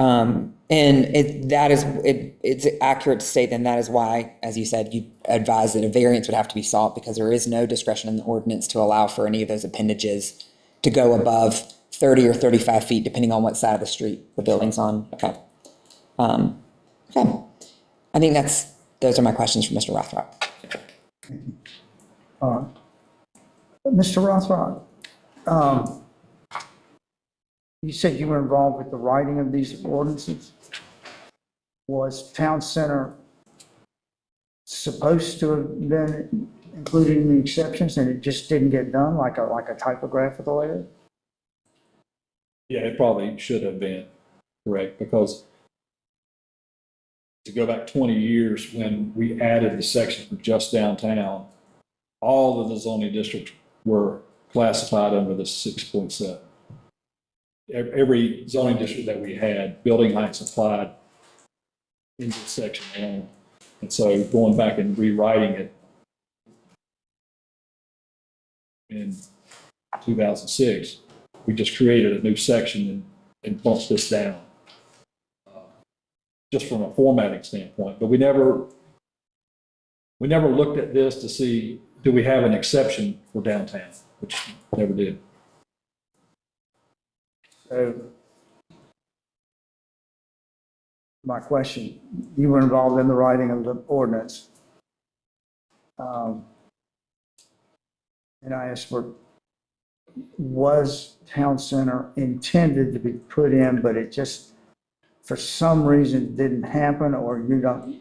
[SPEAKER 8] And it's accurate to say then that is why, as you said, you advised that a variance would have to be sought because there is no discretion in the ordinance to allow for any of those appendages to go above 30 or 35 feet, depending on what side of the street the building's on. Okay. Okay. I think those are my questions for Mr. Rothrock.
[SPEAKER 1] Mr. Rothrock, you said you were involved with the writing of these ordinances. Was town center supposed to have been included in the exceptions and it just didn't get done, like a typographical error?
[SPEAKER 5] Yeah, it probably should have been correct, because to go back 20 years when we added the section for just downtown, all of the zoning districts were classified under the 6.7. Every zoning district that we had, building heights applied in this section alone. And so going back and rewriting it in 2006, we just created a new section and bumped this down, just from a formatting standpoint. But we never looked at this to see, do we have an exception for downtown, which never did.
[SPEAKER 1] So my question, you were involved in the writing of the ordinance. And I asked for was town center intended to be put in, but it just, for some reason, didn't happen, or you don't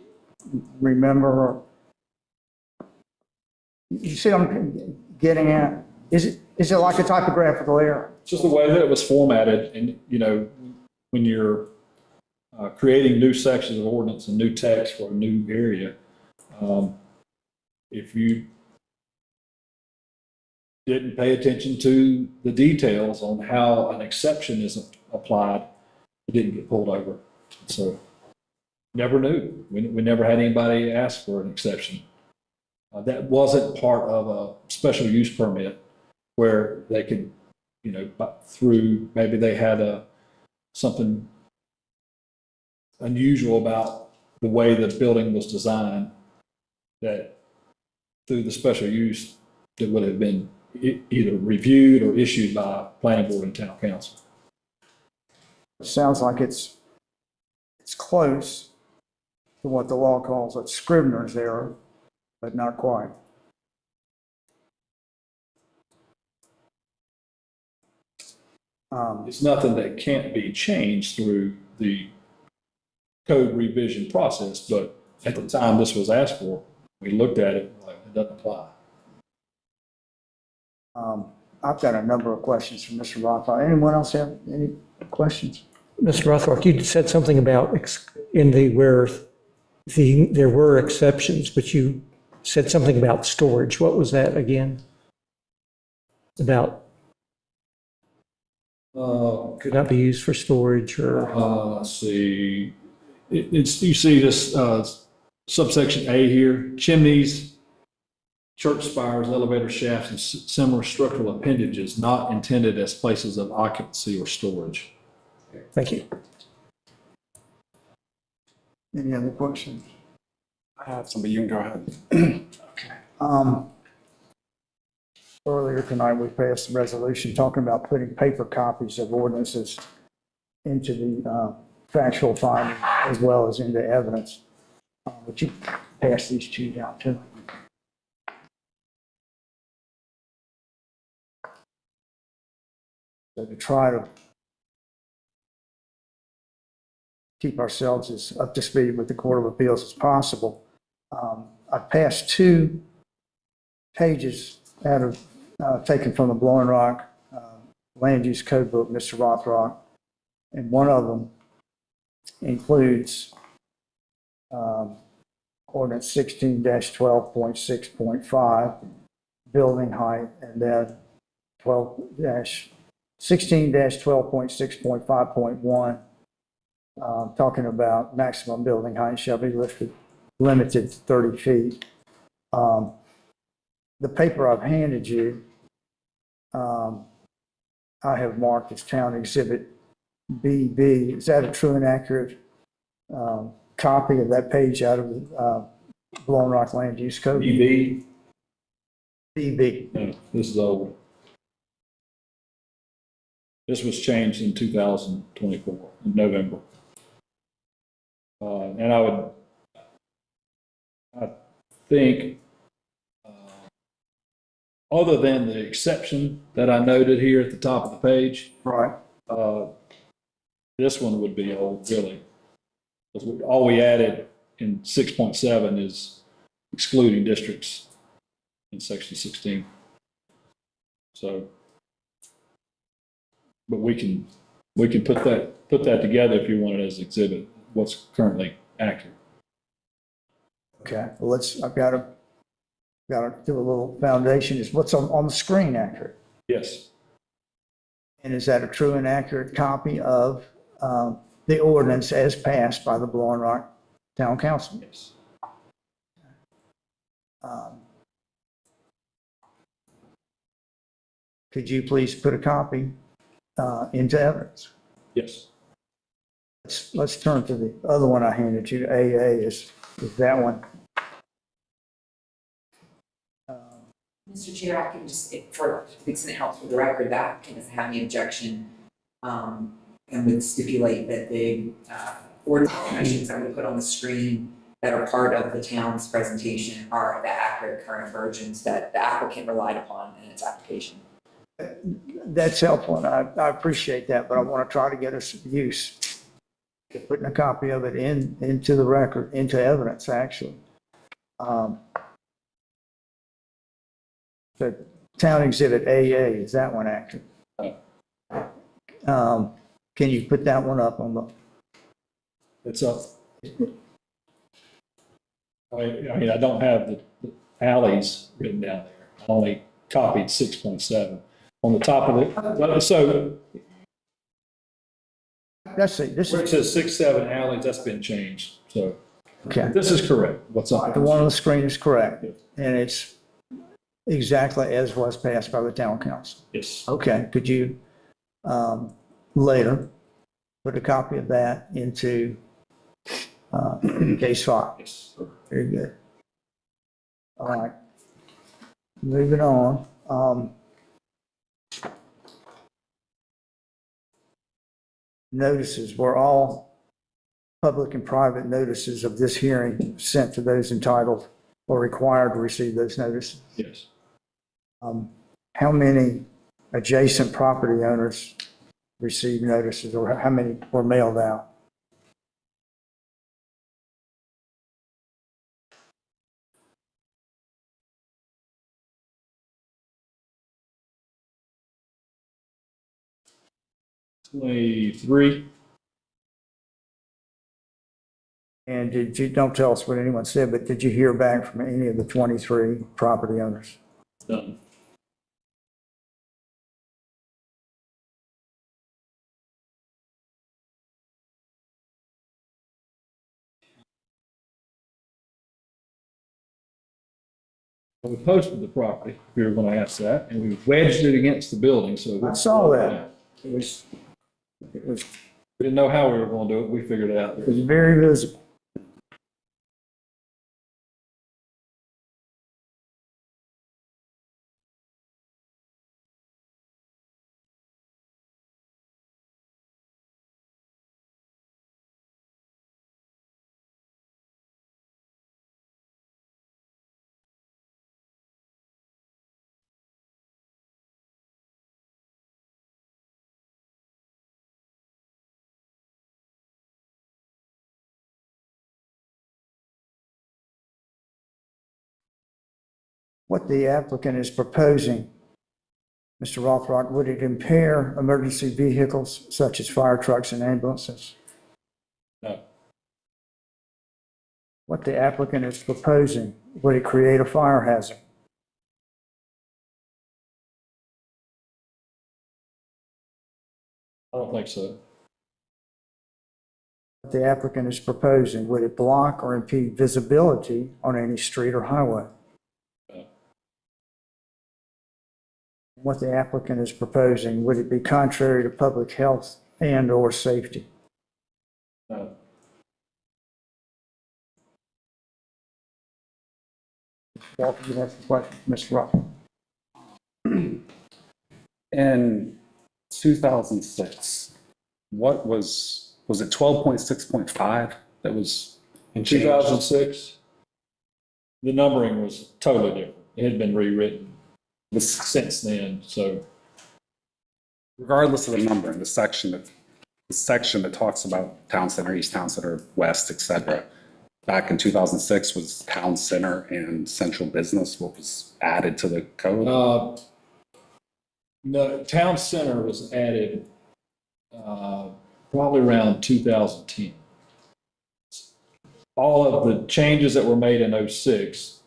[SPEAKER 1] remember, or you see what I'm getting at? Is it like a typographical error?
[SPEAKER 5] It's just the way that it was formatted, and, you know, when you're creating new sections of ordinance and new text for a new area, if you didn't pay attention to the details on how an exception is applied, it didn't get pulled over. So never knew. We never had anybody ask for an exception. That wasn't part of a special use permit where they could, you know, through, maybe they had something unusual about the way the building was designed, that through the special use, that would have been either reviewed or issued by planning board and town council.
[SPEAKER 1] It sounds like it's close to what the law calls a Scrivener's error, but not quite.
[SPEAKER 5] It's nothing that can't be changed through the code revision process, but at the time this was asked for, we looked at it, like, it doesn't apply.
[SPEAKER 1] I've got a number of questions for Mr. Rothrock. Anyone else have any questions?
[SPEAKER 4] Mr. Rothrock, you said something about there were exceptions, but you said something about storage. What was that again? About could not be used for storage or?
[SPEAKER 5] Let's see, it's, you see this subsection A here, chimneys, church spires, elevator shafts, and similar structural appendages not intended as places of occupancy or storage.
[SPEAKER 4] Thank you.
[SPEAKER 1] Any other questions?
[SPEAKER 6] I have some, but you can go ahead.
[SPEAKER 1] Earlier tonight, we passed a resolution talking about putting paper copies of ordinances into the factual finding as well as into evidence. Would you pass these two down too? So to try to keep ourselves as up to speed with the Court of Appeals as possible, I passed 2 pages out of taken from the Blowing Rock Land Use Code Book, Mr. Rothrock, and one of them includes Ordinance 16-12.6.5, building height, and then 16-12.6.5.1, talking about maximum building height shall be limited to 30 feet. The paper I've handed you, I have marked as Town Exhibit BB. Is that a true and accurate copy of that page out of the Blowing Rock Land Use Code?
[SPEAKER 5] BB?
[SPEAKER 1] BB.
[SPEAKER 5] No, this is old. This was changed in 2024, in November. And I think, other than the exception that I noted here at the top of the page,
[SPEAKER 1] Right.
[SPEAKER 5] this one would be old, really. Because all we added in 6.7 is excluding districts in section 16. So, but we can put that together if you want it as exhibit, what's currently accurate.
[SPEAKER 1] Okay. Well, I've got to do a little foundation. Is what's on the screen accurate?
[SPEAKER 5] Yes.
[SPEAKER 1] And is that a true and accurate copy of the ordinance as passed by the Blowing Rock Town Council?
[SPEAKER 5] Yes.
[SPEAKER 1] Could you please put a copy into evidence?
[SPEAKER 5] Yes.
[SPEAKER 1] Let's turn to the other one I handed you. AA is that one.
[SPEAKER 8] Mr. Chair, I can just, for the extent it helps with the record, the applicant doesn't have any objection, and would stipulate that the ordinance definitions I'm going to put on the screen that are part of the town's presentation are the accurate current versions that the applicant relied upon in its application.
[SPEAKER 1] That's helpful, and I appreciate that, but I want to try to get us use. Putting a copy of it into the record, into evidence, actually. The town exhibit AA, is that one active? Can you put that one up on the,
[SPEAKER 5] It's up. I I don't have the alleys written down there. I only copied 6.7 on the top of it. So
[SPEAKER 1] let's see, this
[SPEAKER 5] where it
[SPEAKER 1] is,
[SPEAKER 5] says 6, 7 alleys, that's been changed. So
[SPEAKER 1] okay,
[SPEAKER 5] this is correct. What's up?
[SPEAKER 1] the one on the screen is correct, and it's exactly as was passed by the town council.
[SPEAKER 5] Yes.
[SPEAKER 1] Okay, could you, later, put a copy of that into, case file?
[SPEAKER 5] Yes.
[SPEAKER 1] Very good. All right. Moving on. Notices, were all public and private notices of this hearing sent to those entitled or required to receive those notices?
[SPEAKER 5] Yes.
[SPEAKER 1] How many adjacent property owners received notices, or how many were mailed out?
[SPEAKER 5] Three.
[SPEAKER 1] And did you, don't tell us what anyone said, but did you hear back from any of the 23 property owners?
[SPEAKER 5] Done. We posted the property, if you were going to ask that, and we wedged it against the building, so.
[SPEAKER 1] I saw that.
[SPEAKER 5] It was, we didn't know how we were going to do it. We figured it out.
[SPEAKER 1] It was very visible. What the applicant is proposing, Mr. Rothrock, would it impair emergency vehicles such as fire trucks and ambulances?
[SPEAKER 5] No.
[SPEAKER 1] What the applicant is proposing, would it create a fire hazard?
[SPEAKER 5] I don't think so.
[SPEAKER 1] What the applicant is proposing, would it block or impede visibility on any street or highway?
[SPEAKER 5] No.
[SPEAKER 1] What the applicant is proposing, would it be contrary to public health and or safety?
[SPEAKER 5] No.
[SPEAKER 1] Walter, you have the question, Mr. Rothrock.
[SPEAKER 6] In 2006, what was it 12.6.5 that was
[SPEAKER 5] In
[SPEAKER 6] changed?
[SPEAKER 5] 2006, the numbering was totally different. It had been rewritten
[SPEAKER 6] Was,
[SPEAKER 5] since then, so.
[SPEAKER 6] regardless of the numbering, the section that talks about town center, east town center, west, et cetera, back in 2006 was town center and central business, what was added to the code?
[SPEAKER 5] No, town center was added probably around 2010. All of the changes that were made in 06,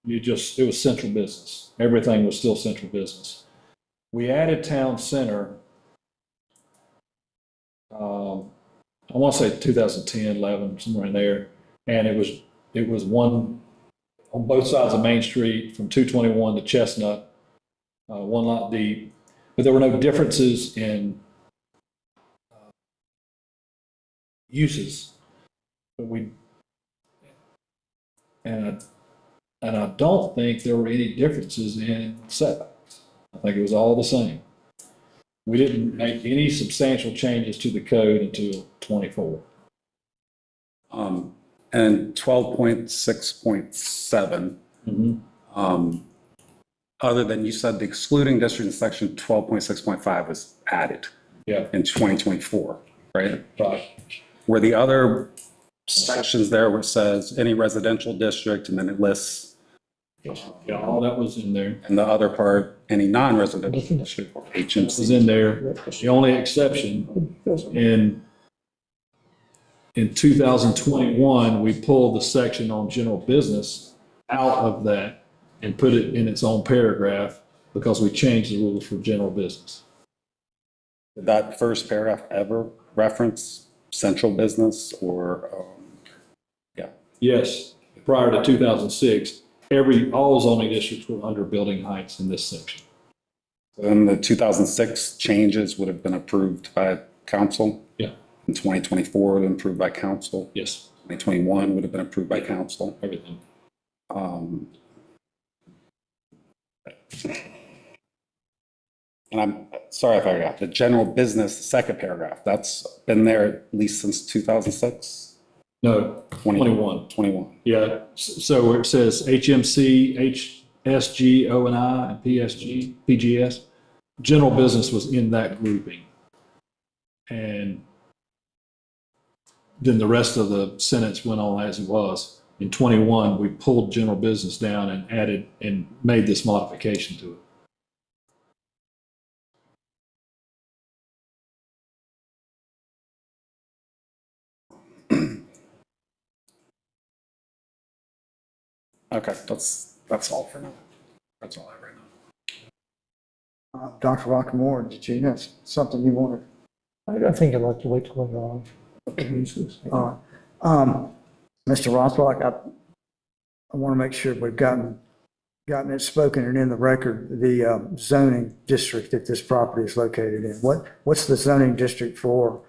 [SPEAKER 5] it was central business. Everything was still central business. We added town center, I want to say 2010, 11, somewhere in there. And it was one on both sides of Main Street from 221 to Chestnut, one lot deep. But there were no differences in uses. But I don't think there were any differences in setbacks. I think it was all the same. We didn't make any substantial changes to the code until 24.
[SPEAKER 6] And 12.6.7, other than you said the excluding district in section 12.6.5 was added
[SPEAKER 5] Yeah,
[SPEAKER 6] in 2024, right?
[SPEAKER 5] right.
[SPEAKER 6] Were the other sections there where it says any residential district and then it lists,
[SPEAKER 5] Yeah, all that was in there.
[SPEAKER 6] and the other part, any non-residential district or
[SPEAKER 5] This was
[SPEAKER 6] HMC?
[SPEAKER 5] in there. The only exception in 2021, we pulled the section on general business out of that and put it in its own paragraph because we changed the rules for general business.
[SPEAKER 6] Did that first paragraph ever reference central business or, yeah?
[SPEAKER 5] Yes, prior to 2006, all zoning districts were under building heights in this section.
[SPEAKER 6] Then the 2006 changes would have been approved by council?
[SPEAKER 5] Yeah.
[SPEAKER 6] In 2024 would have been approved by council?
[SPEAKER 5] Yes,
[SPEAKER 6] 2021 would have been approved by council?
[SPEAKER 5] everything.
[SPEAKER 6] And I'm sorry if I got the general business, the second paragraph, that's been there at least since 2006?
[SPEAKER 5] No, 21.
[SPEAKER 6] 21.
[SPEAKER 5] Yeah, so where it says HMC, HSG, O&I, and PSG, PGS, general business was in that grouping. And then the rest of the sentence went on as it was. In 21, we pulled general business down and added and made this modification to it.
[SPEAKER 6] Okay, that's all for now. That's all I have right now.
[SPEAKER 1] Dr. Rockmore, did you have something you wanted?
[SPEAKER 4] I think I'd like to wait till later on.
[SPEAKER 1] All right. Mr. Rothrock, I want to make sure we've gotten it spoken and in the record, the zoning district that this property is located in. What's the zoning district for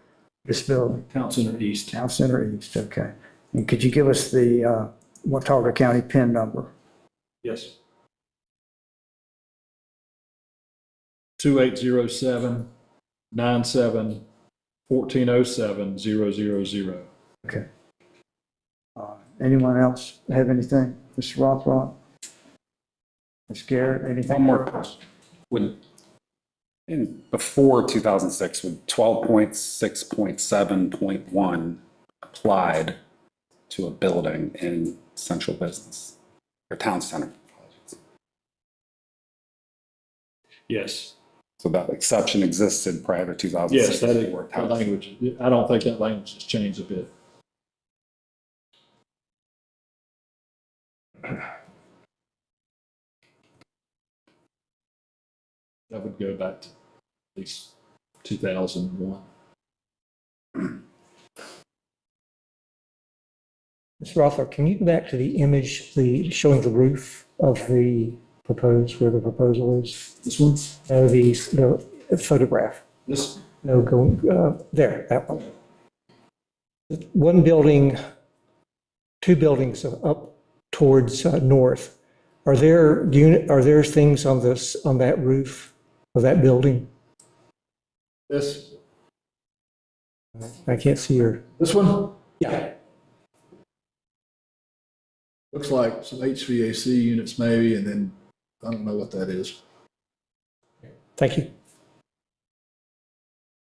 [SPEAKER 1] this building?
[SPEAKER 5] Town Center East.
[SPEAKER 1] Town Center East, okay. And could you give us the Watauga County PIN number?
[SPEAKER 5] Yes. 2807 97 1407 000.
[SPEAKER 1] Okay. Anyone else have anything? Mr. Rothrock? Ms. Garrett, anything?
[SPEAKER 6] One more question. Before 2006, would 12.6.7.1 applied to a building in central business or town center?
[SPEAKER 5] Yes.
[SPEAKER 6] So that exception existed prior to 2006?
[SPEAKER 5] Yes, that language, I don't think that language has changed a bit. That would go back to at least 2001.
[SPEAKER 4] Mr. Rothrock, can you go back to the image, showing the roof of the proposed, where the proposal is?
[SPEAKER 5] This one?
[SPEAKER 4] No, the photograph.
[SPEAKER 5] This?
[SPEAKER 4] No, going, there, that one. One building, two buildings up towards north. Are there things on that roof of that building?
[SPEAKER 5] This?
[SPEAKER 4] I can't see your,
[SPEAKER 5] This one?
[SPEAKER 4] yeah.
[SPEAKER 5] Looks like some HVAC units maybe, and then I don't know what that is.
[SPEAKER 4] Thank you.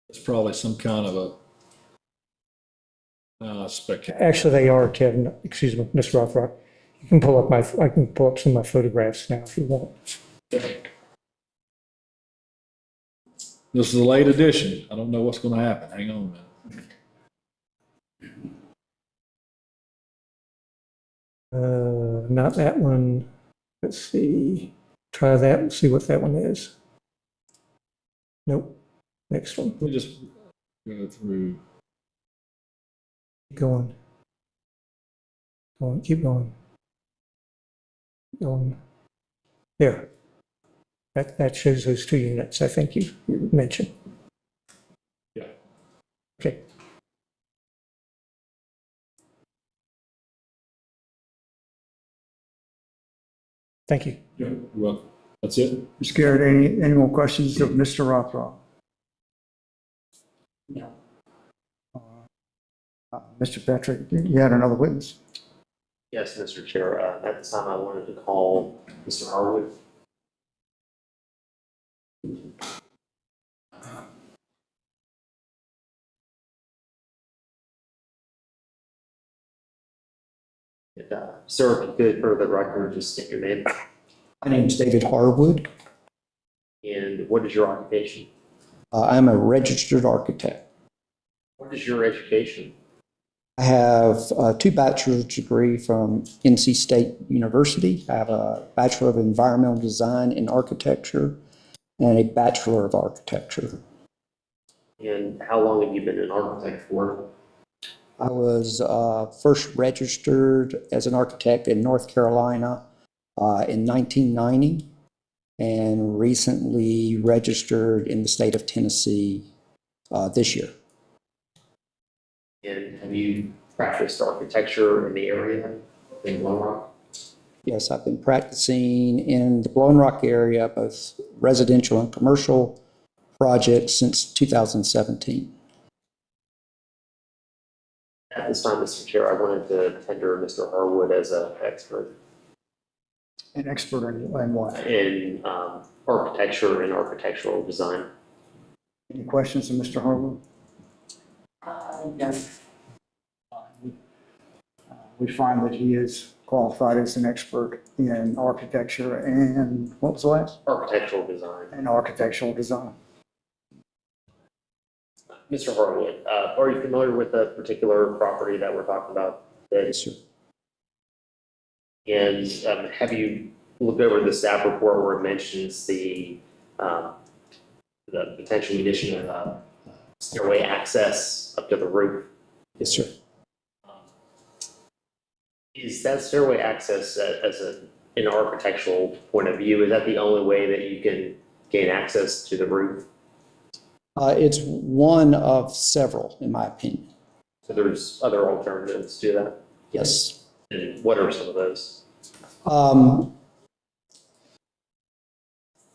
[SPEAKER 5] It's probably some kind of a spec.
[SPEAKER 4] Actually, they are, Kevin, excuse me, Mr. Rothrock. You can pull up I can pull up some of my photographs now if you want.
[SPEAKER 5] This is a late edition. I don't know what's going to happen. Hang on a minute.
[SPEAKER 4] Not that one. Let's see. Try that and see what that one is. Nope. Next one.
[SPEAKER 5] Let me just go through.
[SPEAKER 4] Keep going. Go on, keep going. Keep going. There. That shows those two units I think you mentioned.
[SPEAKER 5] Yeah.
[SPEAKER 4] Okay. Thank you.
[SPEAKER 5] Yeah, you're welcome. That's it.
[SPEAKER 1] Ms. Garrett, any more questions of Mr. Rothrock? No. Mr. Patrick, you had another witness?
[SPEAKER 9] Yes, Mr. Chair, at this time I wanted to call Mr. Harwood. Sir, if you could, for the record, just state your name
[SPEAKER 10] My name is David Harwood.
[SPEAKER 9] and what is your occupation?
[SPEAKER 10] I'm a registered architect.
[SPEAKER 9] What is your education?
[SPEAKER 10] I have a 2 bachelor's degree from NC State University. I have a Bachelor of Environmental Design in Architecture and a Bachelor of Architecture.
[SPEAKER 9] And how long have you been an architect for?
[SPEAKER 10] I was first registered as an architect in North Carolina in 1990 and recently registered in the state of Tennessee this year.
[SPEAKER 9] And have you practiced architecture in the area in Lone Rock?
[SPEAKER 10] Yes, I've been practicing in the Blowing Rock area, both residential and commercial projects since 2017.
[SPEAKER 9] At this time, Mr. Chair, I wanted to tender Mr. Harwood as an expert
[SPEAKER 1] An expert in what?
[SPEAKER 9] in architecture and architectural design.
[SPEAKER 1] Any questions of Mr. Harwood?
[SPEAKER 8] No.
[SPEAKER 1] We find that he is qualified as an expert in architecture and, what was the last?
[SPEAKER 9] Architectural design.
[SPEAKER 1] And architectural design.
[SPEAKER 9] Mr. Harwood, are you familiar with the particular property that we're talking about today?
[SPEAKER 10] Yes, sir.
[SPEAKER 9] And have you looked over the staff report where it mentions the potential addition of stairway access up to the roof?
[SPEAKER 10] Yes, sir.
[SPEAKER 9] Is that stairway access as an architectural point of view, is that the only way that you can gain access to the roof?
[SPEAKER 10] It's one of several, in my opinion.
[SPEAKER 9] So there's other alternatives to that?
[SPEAKER 10] Yes.
[SPEAKER 9] And what are some of those?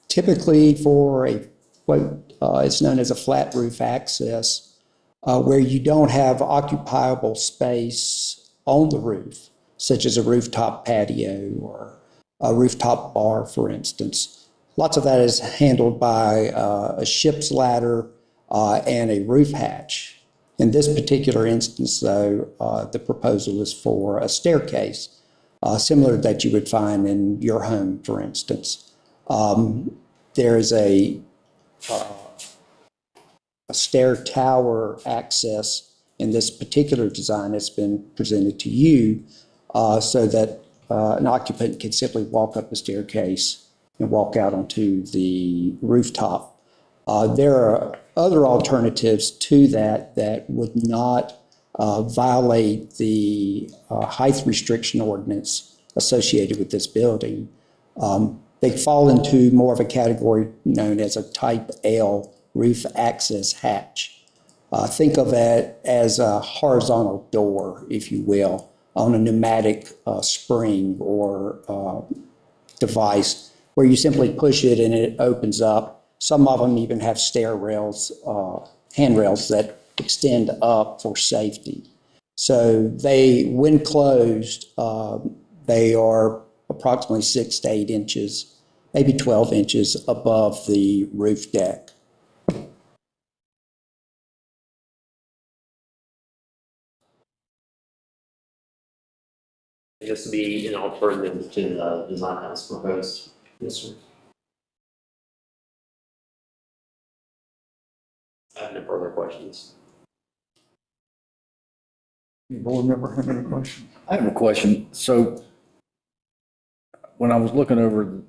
[SPEAKER 10] Typically for what is known as a flat roof access, where you don't have occupiable space on the roof, such as a rooftop patio or a rooftop bar, for instance. Lots of that is handled by a ship's ladder and a roof hatch. In this particular instance, though, the proposal is for a staircase, similar that you would find in your home, for instance. There is a stair tower access in this particular design that's been presented to you so that an occupant can simply walk up the staircase and walk out onto the rooftop. There are other alternatives to that that would not violate the height restriction ordinance associated with this building. They fall into more of a category known as a type L roof access hatch. Think of it as a horizontal door, if you will, on a pneumatic spring or device where you simply push it and it opens up. Some of them even have stair rails, handrails that extend up for safety. So they, when closed, they are approximately 6 to 8 inches, maybe 12 inches above the roof deck.
[SPEAKER 9] This would be an alternative to the design as proposed.
[SPEAKER 10] Yes, sir.
[SPEAKER 9] I have no further questions.
[SPEAKER 1] Any board member have any questions?
[SPEAKER 5] I have a question. So when I was looking over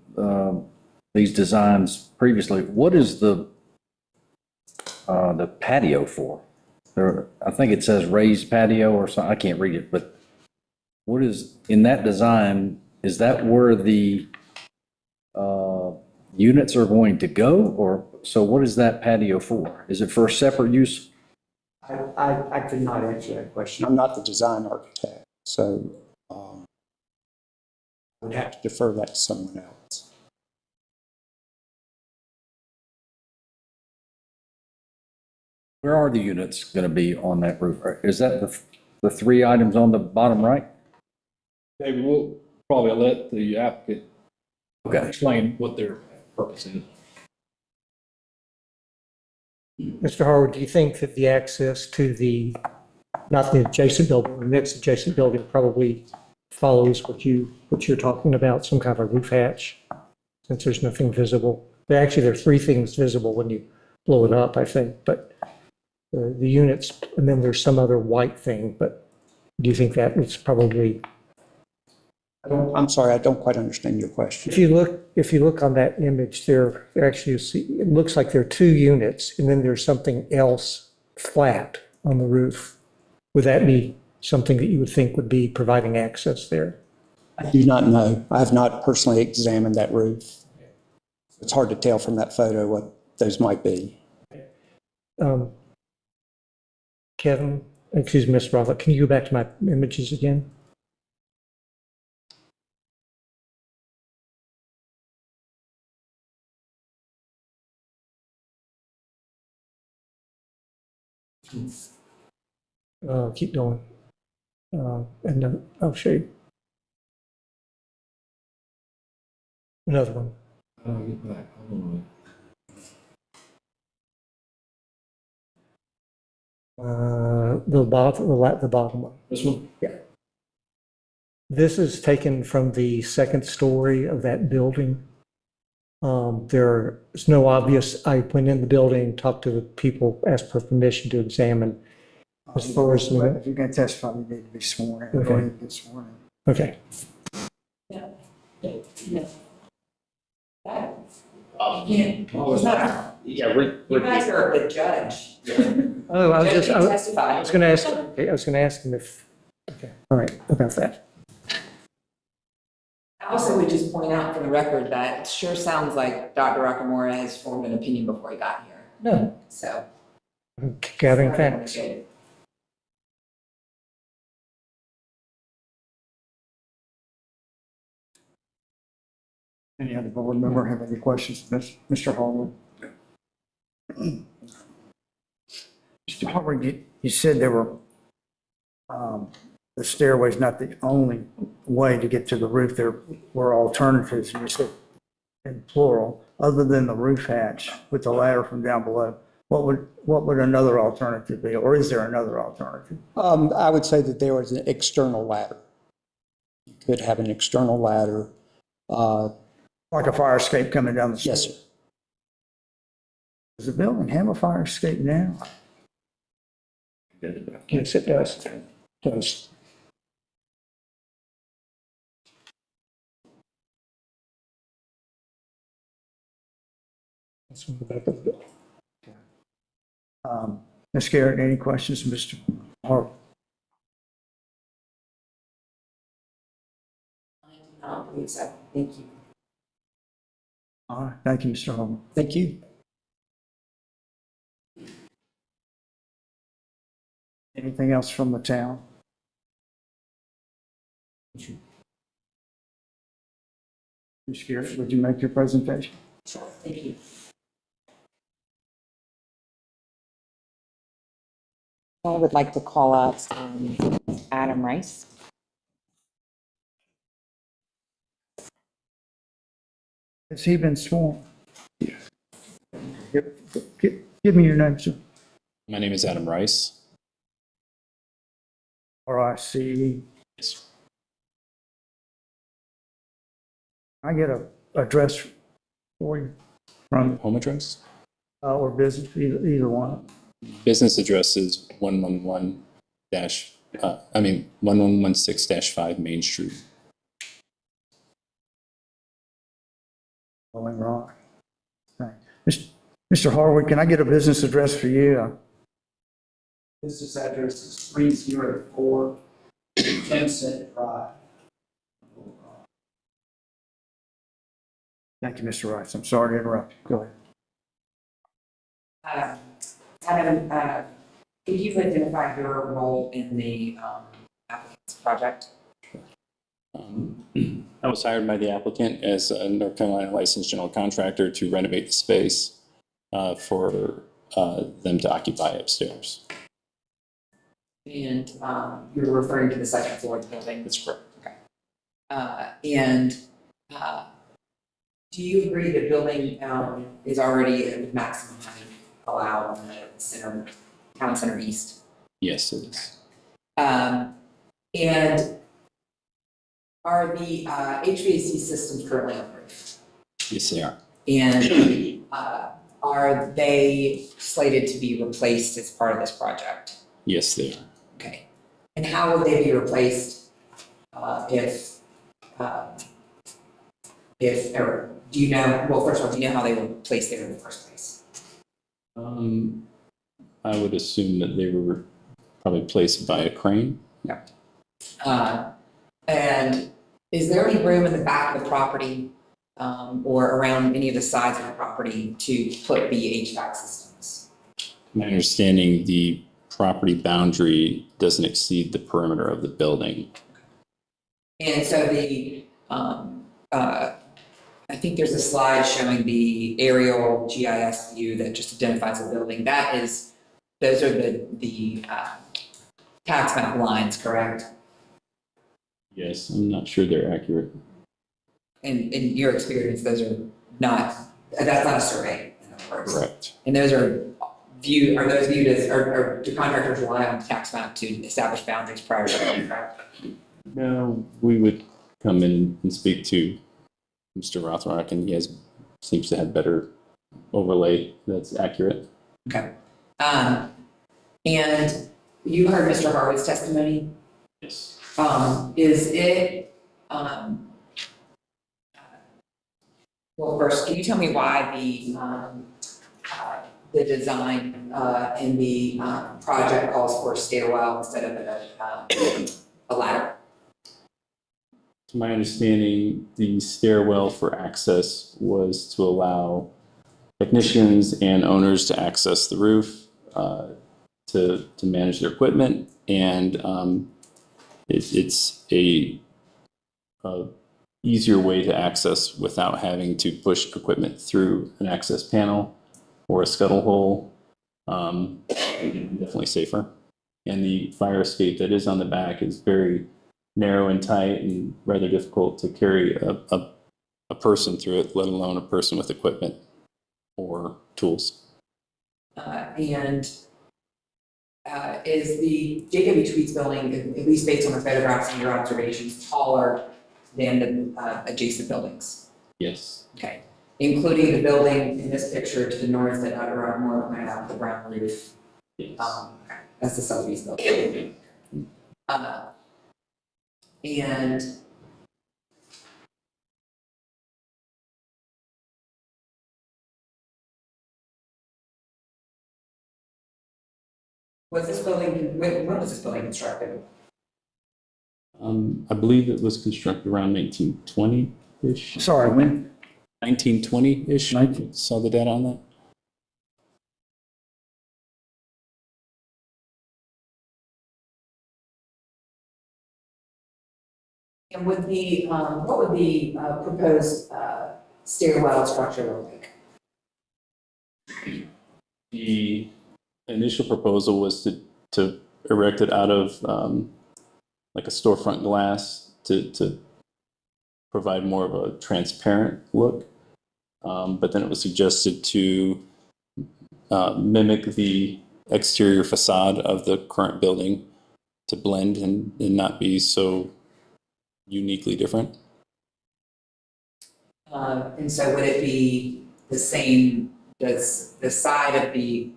[SPEAKER 5] these designs previously, what is the patio for? I think it says raised patio or something. I can't read it, but what is, in that design, is that where the units are going to go? Or, so what is that patio for? Is it for separate use?
[SPEAKER 10] I could not answer that question. I'm not the design architect, so I would have to defer that to someone else.
[SPEAKER 5] Where are the units going to be on that roof? Is that the 3 items on the bottom right?
[SPEAKER 3] David, we'll probably let the applicant
[SPEAKER 5] Okay.
[SPEAKER 3] explain what their purpose is.
[SPEAKER 4] Mr. Harwood, do you think that the access to the, not the adjacent building, the next adjacent building probably follows what you're talking about, some kind of a roof hatch, since there's nothing visible? Actually, there are three things visible when you blow it up, I think, but the units, and then there's some other white thing, but do you think that it's probably,
[SPEAKER 10] I'm sorry, I don't quite understand your question.
[SPEAKER 4] if you look on that image, there actually, you see, it looks like there are two units, and then there's something else flat on the roof. Would that be something that you would think would be providing access there?
[SPEAKER 10] I do not know. I have not personally examined that roof. It's hard to tell from that photo what those might be.
[SPEAKER 4] Kevin, excuse me, Ms. Bravo, can you go back to my images again? Keep going. And then I'll show you. Another one.
[SPEAKER 5] How do I get back? Hold on a minute.
[SPEAKER 4] The bottom one.
[SPEAKER 5] This one?
[SPEAKER 4] This is taken from the second story of that building. There's no obvious, I went in the building, talked to the people, asked for permission to examine. As far as,
[SPEAKER 1] If you're going to testify, you need to be sworn in. Go
[SPEAKER 4] Okay.
[SPEAKER 1] ahead and get sworn in.
[SPEAKER 4] okay.
[SPEAKER 9] Yeah,
[SPEAKER 8] You guys are the judge.
[SPEAKER 4] Oh, I was
[SPEAKER 8] Judge
[SPEAKER 4] just,
[SPEAKER 8] can
[SPEAKER 4] I
[SPEAKER 8] testify.
[SPEAKER 4] was going to ask, okay, I was going to ask him if, okay, all right, about that.
[SPEAKER 8] I also would just point out for the record that it sure sounds like Dr. Rockamora has formed an opinion before he got here.
[SPEAKER 4] No,
[SPEAKER 8] So.
[SPEAKER 4] I'm gathering facts.
[SPEAKER 1] Any other board member have any questions, Mr. Harwood? Mr. Harwood, you said there were, the stairway's not the only way to get to the roof. There were alternatives, and you said in plural, other than the roof hatch with the ladder from down below. What would another alternative be, or is there another alternative?
[SPEAKER 10] I would say that there was an external ladder. You could have an external ladder.
[SPEAKER 1] Like a fire escape coming down the street?
[SPEAKER 10] Yes, sir.
[SPEAKER 1] Does the building have a fire escape now?
[SPEAKER 4] Yes, it does. Does. That's on the back of the building.
[SPEAKER 1] Ms. Garrett, any questions, Mr. Harwood?
[SPEAKER 8] I do not believe so. Thank you.
[SPEAKER 1] All right, thank you, Mr. Harwood.
[SPEAKER 10] Thank you.
[SPEAKER 1] Anything else from the town? Ms. Garrett, would you make your presentation?
[SPEAKER 8] Sure. Thank you. I would like to call up Adam Rice.
[SPEAKER 1] Has he been sworn? Give me your name, sir.
[SPEAKER 11] My name is Adam Rice.
[SPEAKER 1] R-I-C-E.
[SPEAKER 11] Yes.
[SPEAKER 1] I get a address for you from,
[SPEAKER 11] Home address?
[SPEAKER 1] or business, either one.
[SPEAKER 11] Business address is 1116-5 Main Street.
[SPEAKER 1] Rolling Rock. Thanks. Mr. Harwood, can I get a business address for you?
[SPEAKER 7] Business address is 304 10 Cent Drive.
[SPEAKER 1] Thank you, Mr. Rice. I'm sorry to interrupt you. Go ahead.
[SPEAKER 8] Adam, could you identify your role in the applicant's project?
[SPEAKER 11] I was hired by the applicant as a North Carolina licensed general contractor to renovate the space for them to occupy upstairs.
[SPEAKER 8] And you're referring to the second floor of the building?
[SPEAKER 11] That's correct.
[SPEAKER 8] Okay. Do you agree the building is already at maximum height? allowed on the center, town center east.
[SPEAKER 11] Yes, it is.
[SPEAKER 8] And are the HVAC systems currently on the roof?
[SPEAKER 11] Yes, they are.
[SPEAKER 8] And are they slated to be replaced as part of this project?
[SPEAKER 11] Yes, they are.
[SPEAKER 8] Okay. And how will they be replaced or do you know, well, first of all, do you know how they were placed there in the first place?
[SPEAKER 11] I would assume that they were probably placed by a crane.
[SPEAKER 8] And is there any room in the back of the property or around any of the sides of the property to put the HVAC systems?
[SPEAKER 11] My understanding, the property boundary doesn't exceed the perimeter of the building.
[SPEAKER 8] And so I think there's a slide showing the aerial GIS view that just identifies the building. Those are the tax map lines, correct?
[SPEAKER 11] Yes, I'm not sure they're accurate.
[SPEAKER 8] In your experience, those are not, that's not a survey, in other words.
[SPEAKER 11] Correct.
[SPEAKER 8] And those are viewed as, or do contractors rely on the tax map to establish boundaries prior to the contract?
[SPEAKER 11] No, we would come in and speak to Mr. Rothrock, and he seems to have better overlay that's accurate.
[SPEAKER 8] Okay. And you heard Mr. Harwood's testimony?
[SPEAKER 11] Yes.
[SPEAKER 8] Is it, well, first, can you tell me why the design in the project calls for a stairwell instead of a ladder?
[SPEAKER 11] To my understanding, the stairwell for access was to allow technicians and owners to access the roof, to manage their equipment, and it's a easier way to access without having to push equipment through an access panel or a scuttle hole. Definitely safer. And the fire escape that is on the back is very narrow and tight and rather difficult to carry a person through it, let alone a person with equipment or tools.
[SPEAKER 8] Is the J.W. Tweeds building, at least based on the photographs and your observations, taller than the adjacent buildings?
[SPEAKER 11] Yes.
[SPEAKER 8] Okay, including the building in this picture to the north that Rob Moore pointed out, the brown roof.
[SPEAKER 11] Yes.
[SPEAKER 8] Okay, that's the Sotheby's building. And was this building, when was this building constructed?
[SPEAKER 11] I believe it was constructed around 1920-ish.
[SPEAKER 1] Sorry, when?
[SPEAKER 11] 1920-ish.
[SPEAKER 1] 19.
[SPEAKER 11] Saw the data on that?
[SPEAKER 8] And would what would the proposed stairwell structure look like?
[SPEAKER 11] The initial proposal was to erect it out of like a storefront glass to provide more of a transparent look. But then it was suggested to mimic the exterior facade of the current building to blend and not be so uniquely different.
[SPEAKER 8] And so would it be the same, does the side of the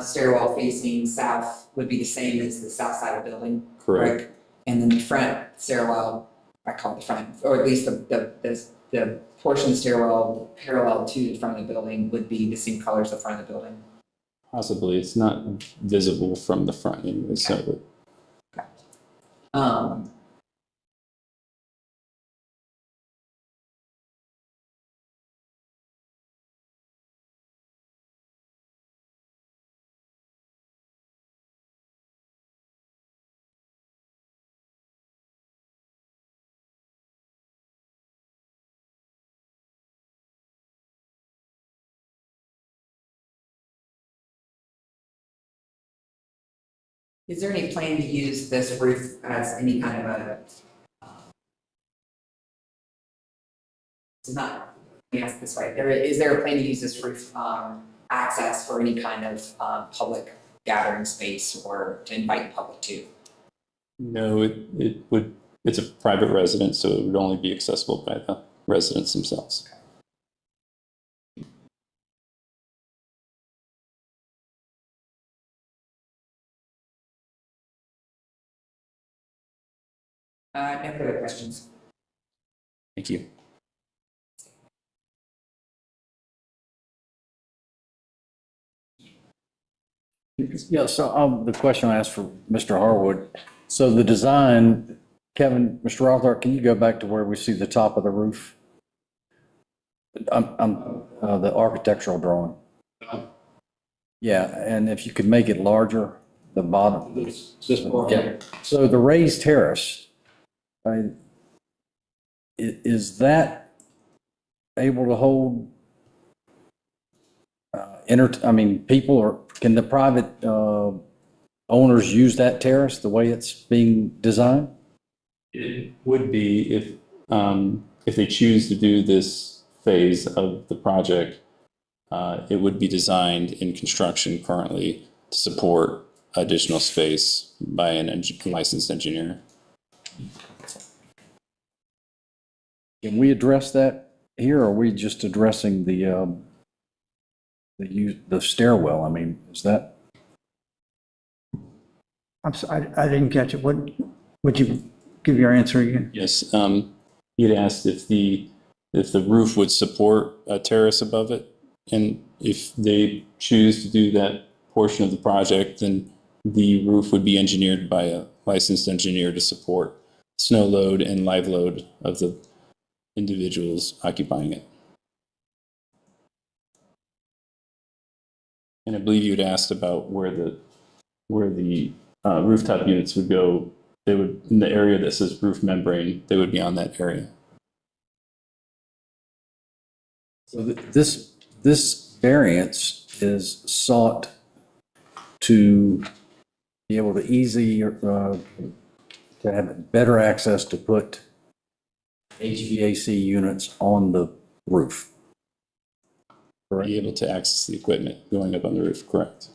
[SPEAKER 8] stairwell facing south would be the same as the south side of the building?
[SPEAKER 11] Correct.
[SPEAKER 8] And then the front stairwell, I call it the front, or at least the portion of the stairwell parallel to the front of the building would be the same color as the front of the building?
[SPEAKER 11] Possibly. It's not visible from the front anyway, so.
[SPEAKER 8] Okay. Is there any plan to use this roof as any kind of a, it's not, let me ask this right, is there a plan to use this roof access for any kind of public gathering space or to invite the public to?
[SPEAKER 11] No, it's a private residence, so it would only be accessible by the residents themselves.
[SPEAKER 8] No further questions.
[SPEAKER 11] Thank you.
[SPEAKER 3] Yeah, so the question I asked for Mr. Harwood, so the design, Kevin, Mr. Arthur, can you go back to where we see the top of the roof? The architectural drawing. Yeah, and if you could make it larger, the bottom.
[SPEAKER 5] This part.
[SPEAKER 3] Yeah. So the raised terrace, is that able to hold people, or can the private owners use that terrace the way it's being designed?
[SPEAKER 11] It would be if they choose to do this phase of the project, it would be designed in construction currently to support additional space by a licensed engineer.
[SPEAKER 3] Can we address that here, or are we just addressing the stairwell? I mean, is that?
[SPEAKER 1] I'm sorry, I didn't catch it. What, would you give your answer again?
[SPEAKER 11] Yes, he had asked if the roof would support a terrace above it, and if they choose to do that portion of the project, then the roof would be engineered by a licensed engineer to support snow load and live load of the individuals occupying it. And I believe you had asked about where the rooftop units would go. They would, in the area that says roof membrane, they would be on that area.
[SPEAKER 3] So this variance is sought to be able to to have better access to put HVAC units on the roof.
[SPEAKER 11] Be able to access the equipment going up on the roof, correct?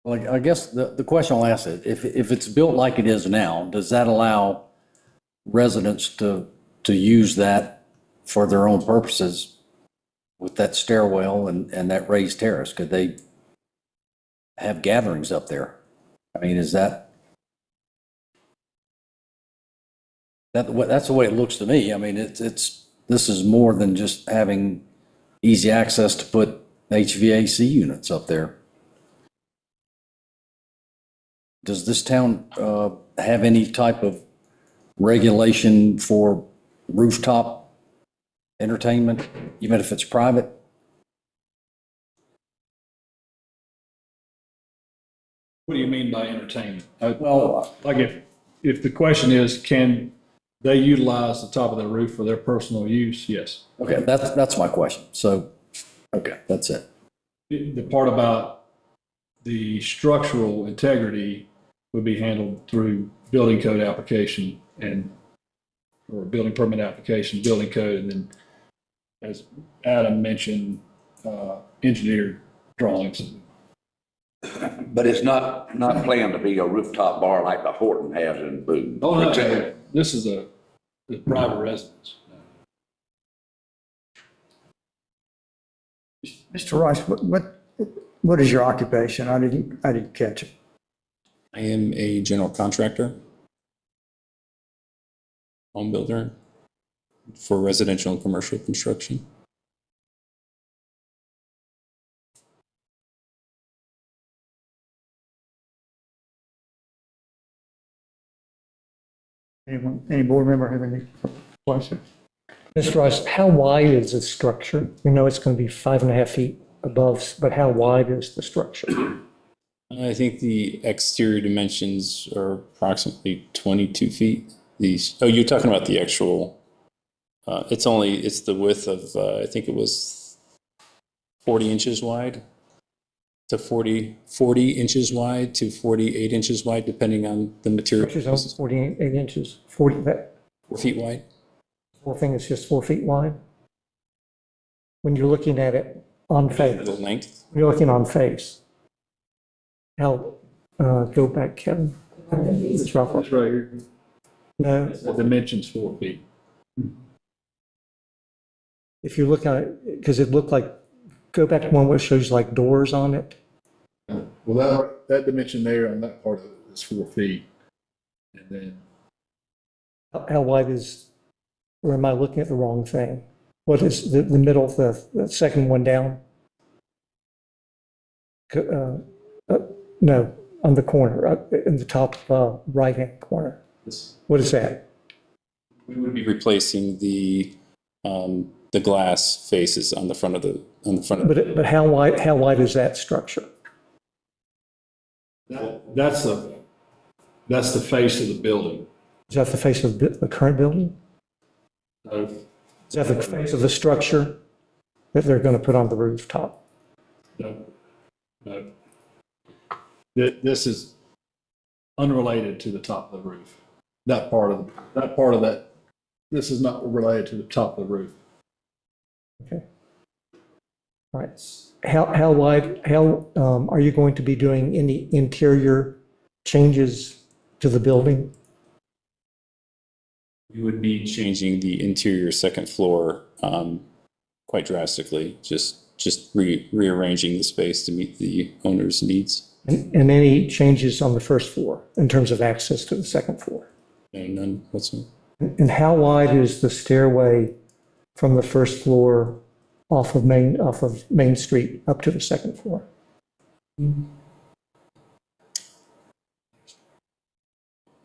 [SPEAKER 3] Well, I guess the question I'll ask is, if it's built like it is now, does that allow residents to use that for their own purposes with that stairwell and that raised terrace? Could they have gatherings up there? I mean, is that's the way it looks to me. I mean, this is more than just having easy access to put HVAC units up there. Does this town have any type of regulation for rooftop entertainment, even if it's private?
[SPEAKER 5] What do you mean by entertainment?
[SPEAKER 3] Well,
[SPEAKER 5] Like if the question is, can they utilize the top of their roof for their personal use? Yes.
[SPEAKER 3] okay, that's my question. So, okay, that's it.
[SPEAKER 5] The part about the structural integrity would be handled through building code application or building permit application, building code, and then, as Adam mentioned, engineered drawings.
[SPEAKER 12] But it's not planned to be a rooftop bar like the Horton has in Boone.
[SPEAKER 5] Oh, no, this is a private residence.
[SPEAKER 1] Mr. Rice, what is your occupation? I didn't catch it.
[SPEAKER 11] I am a general contractor, home builder for residential and commercial construction.
[SPEAKER 1] Any board member have any questions?
[SPEAKER 4] Mr. Rice, how wide is the structure? We know it's going to be 5.5 feet above, but how wide is the structure?
[SPEAKER 11] I think the exterior dimensions are approximately 22 feet. You're talking about the actual, it's the width of, I think it was 40 inches wide. to 40 inches wide to 48 inches wide, depending on the material.
[SPEAKER 4] Structure's only 48 inches, 40, that
[SPEAKER 11] 4 feet wide.
[SPEAKER 4] whole thing is just 4 feet wide? When you're looking at it on face,
[SPEAKER 11] The length.
[SPEAKER 4] when you're looking on face. How, go back, Kevin. It's rough.
[SPEAKER 5] It's right here.
[SPEAKER 4] No,
[SPEAKER 5] The dimension's 4 feet.
[SPEAKER 4] if you look at it, because it looked like, go back to one where it shows like doors on it.
[SPEAKER 5] Well, that dimension there on that part of it is 4 feet. And then
[SPEAKER 4] How wide is, or am I looking at the wrong thing? What is the middle, the second one down? No, on the corner, in the top right-hand corner. What is that?
[SPEAKER 11] We would be replacing the glass faces on the front of the,
[SPEAKER 4] But how wide is that structure?
[SPEAKER 5] that's the face of the building.
[SPEAKER 4] Is that the face of the current building?
[SPEAKER 5] So
[SPEAKER 4] Is that the face of the structure that they're going to put on the rooftop?
[SPEAKER 5] No, no. This is unrelated to the top of the roof. That part of that, this is not related to the top of the roof.
[SPEAKER 4] Okay. All right. How wide, are you going to be doing any interior changes to the building?
[SPEAKER 11] we would be changing the interior second floor quite drastically, just rearranging the space to meet the owner's needs.
[SPEAKER 4] And any changes on the first floor in terms of access to the second floor?
[SPEAKER 11] And none whatsoever.
[SPEAKER 4] And how wide is the stairway from the first floor off of Main Street up to the second floor?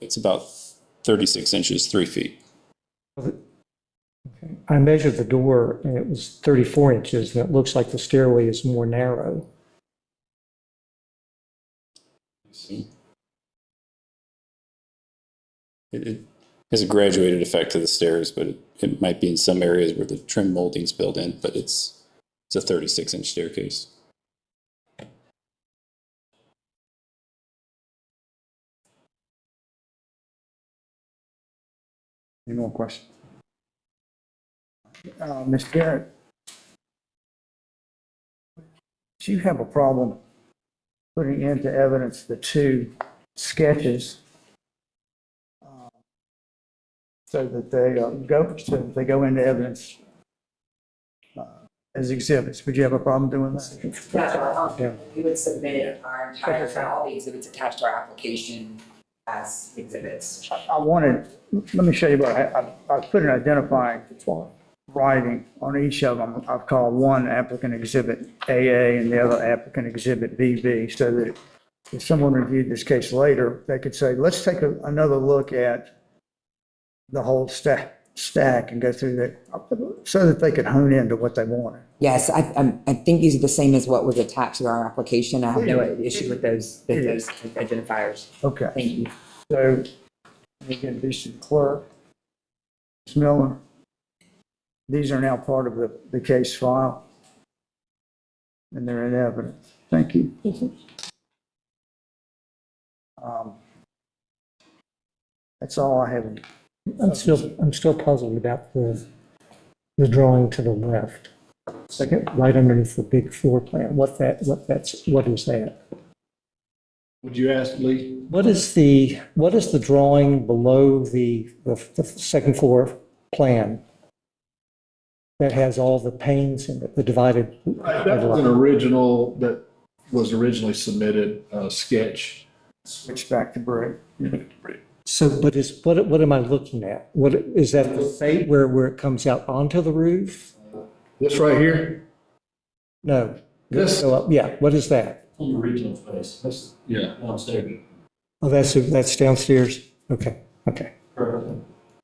[SPEAKER 11] It's about 36 inches, 3 feet.
[SPEAKER 4] Okay. I measured the door and it was 34 inches, and it looks like the stairway is more narrow.
[SPEAKER 11] See? It has a graduated effect to the stairs, but it might be in some areas where the trim molding's built in, but it's a 36-inch staircase.
[SPEAKER 1] Any more questions? Ms. Garrett, do you have a problem putting into evidence the two sketches so that they go into evidence as exhibits? Would you have a problem doing that?
[SPEAKER 8] Yeah, we would submit our entire, all the exhibits attached to our application as exhibits.
[SPEAKER 1] I wanted, let me show you what I put an identifying writing on each of them. I've called one applicant exhibit AA and the other applicant exhibit BB, so that if someone reviewed this case later, they could say, let's take another look at the whole stack and go through that, so that they could hone into what they wanted.
[SPEAKER 8] Yes, I think these are the same as what was attached to our application. I have no issue with those identifiers.
[SPEAKER 1] Okay.
[SPEAKER 8] Thank you.
[SPEAKER 1] So, again, these to the clerk. Ms. Miller, these are now part of the case file, and they're in evidence. Thank you. That's all I have.
[SPEAKER 4] I'm still puzzled about the drawing to the left. Second, right underneath the big floor plan. What is that?
[SPEAKER 5] Would you ask Lee?
[SPEAKER 4] What is the drawing below the second floor plan that has all the panes in it, the divided?
[SPEAKER 5] That was an original, that was originally submitted, sketch.
[SPEAKER 1] Switch back to brick.
[SPEAKER 4] So, but what am I looking at? What, is that the fate where it comes out onto the roof?
[SPEAKER 5] This right here?
[SPEAKER 4] No.
[SPEAKER 5] This?
[SPEAKER 4] Go up. Yeah, what is that?
[SPEAKER 5] On the original space. Yeah. Downstairs.
[SPEAKER 4] Oh, that's downstairs? Okay, okay.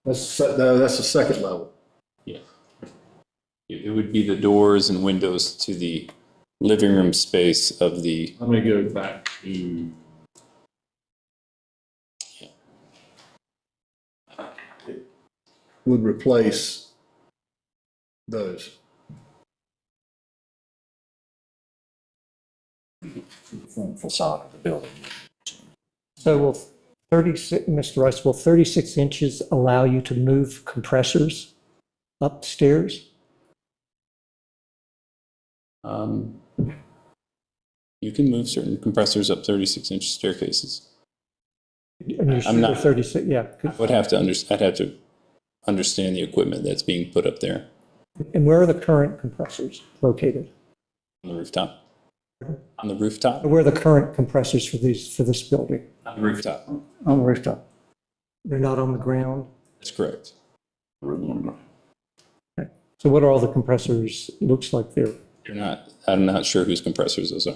[SPEAKER 5] That's the second level.
[SPEAKER 11] Yeah. It would be the doors and windows to the living room space of the.
[SPEAKER 5] Let me go back to. Would replace those.
[SPEAKER 1] from facade of the building.
[SPEAKER 4] So will 36, Mr. Rice, will 36 inches allow you to move compressors upstairs?
[SPEAKER 11] You can move certain compressors up 36-inch staircases.
[SPEAKER 4] And you're
[SPEAKER 11] I'm not-
[SPEAKER 4] sure 36, yeah.
[SPEAKER 11] I'd have to understand the equipment that's being put up there
[SPEAKER 4] And where are the current compressors located?
[SPEAKER 11] on the rooftop. On the rooftop?
[SPEAKER 4] Where are the current compressors for this building?
[SPEAKER 11] On the rooftop.
[SPEAKER 1] On the rooftop.
[SPEAKER 4] They're not on the ground?
[SPEAKER 11] That's correct.
[SPEAKER 4] So what are all the compressors, looks like they're,
[SPEAKER 11] I'm not sure whose compressors those are.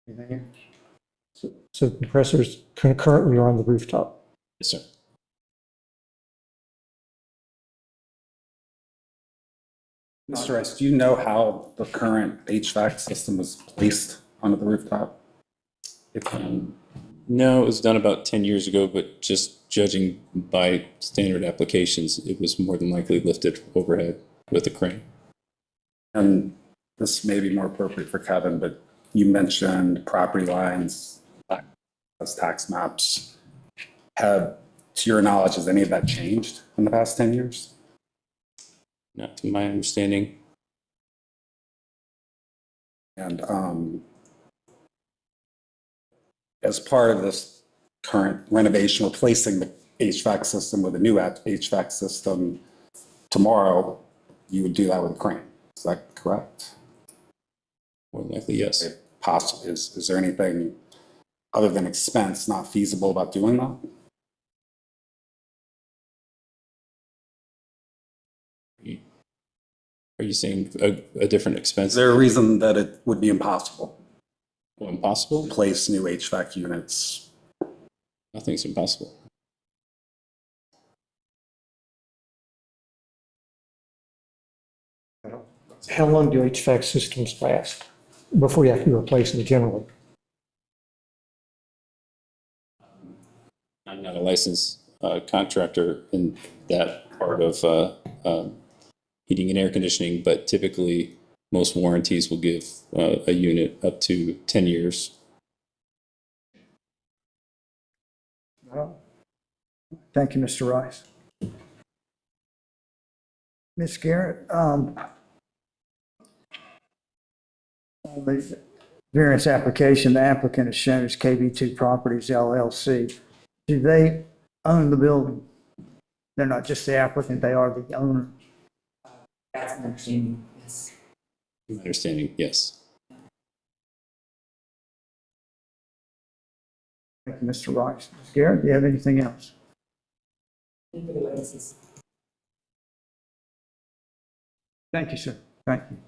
[SPEAKER 1] Anything else?
[SPEAKER 4] so compressors currently are on the rooftop?
[SPEAKER 11] Yes, sir.
[SPEAKER 6] Mr. Rice, do you know how the current HVAC system was placed onto the rooftop?
[SPEAKER 11] No, it was done about 10 years ago, but just judging by standard applications, it was more than likely lifted overhead with a crane.
[SPEAKER 6] And this may be more appropriate for Kevin, but you mentioned property lines as tax maps. To your knowledge, has any of that changed in the past 10 years?
[SPEAKER 11] Not to my understanding.
[SPEAKER 6] And as part of this current renovation, replacing the HVAC system with a new HVAC system tomorrow, you would do that with a crane. Is that correct?
[SPEAKER 11] More than likely, yes.
[SPEAKER 6] Possibly. Is there anything other than expense not feasible about doing that?
[SPEAKER 11] Are you saying a different expense?
[SPEAKER 6] Is there a reason that it would be impossible?
[SPEAKER 11] Well, impossible?
[SPEAKER 6] Place new HVAC units?
[SPEAKER 11] Nothing's impossible.
[SPEAKER 4] How long do HVAC systems last before you have to replace them generally?
[SPEAKER 11] I'm not a licensed contractor in that part of heating and air conditioning, but typically most warranties will give a unit up to 10 years.
[SPEAKER 1] Thank you, Mr. Rice. Ms. Garrett, on the variance application, the applicant is shown as KB2 Properties LLC. Do they own the building? They're not just the applicant, they are the owner.
[SPEAKER 8] That's my understanding, yes.
[SPEAKER 11] My understanding, yes.
[SPEAKER 1] Thank you, Mr. Rice. Ms. Garrett, do you have anything else? Thank you, sir. Thank you.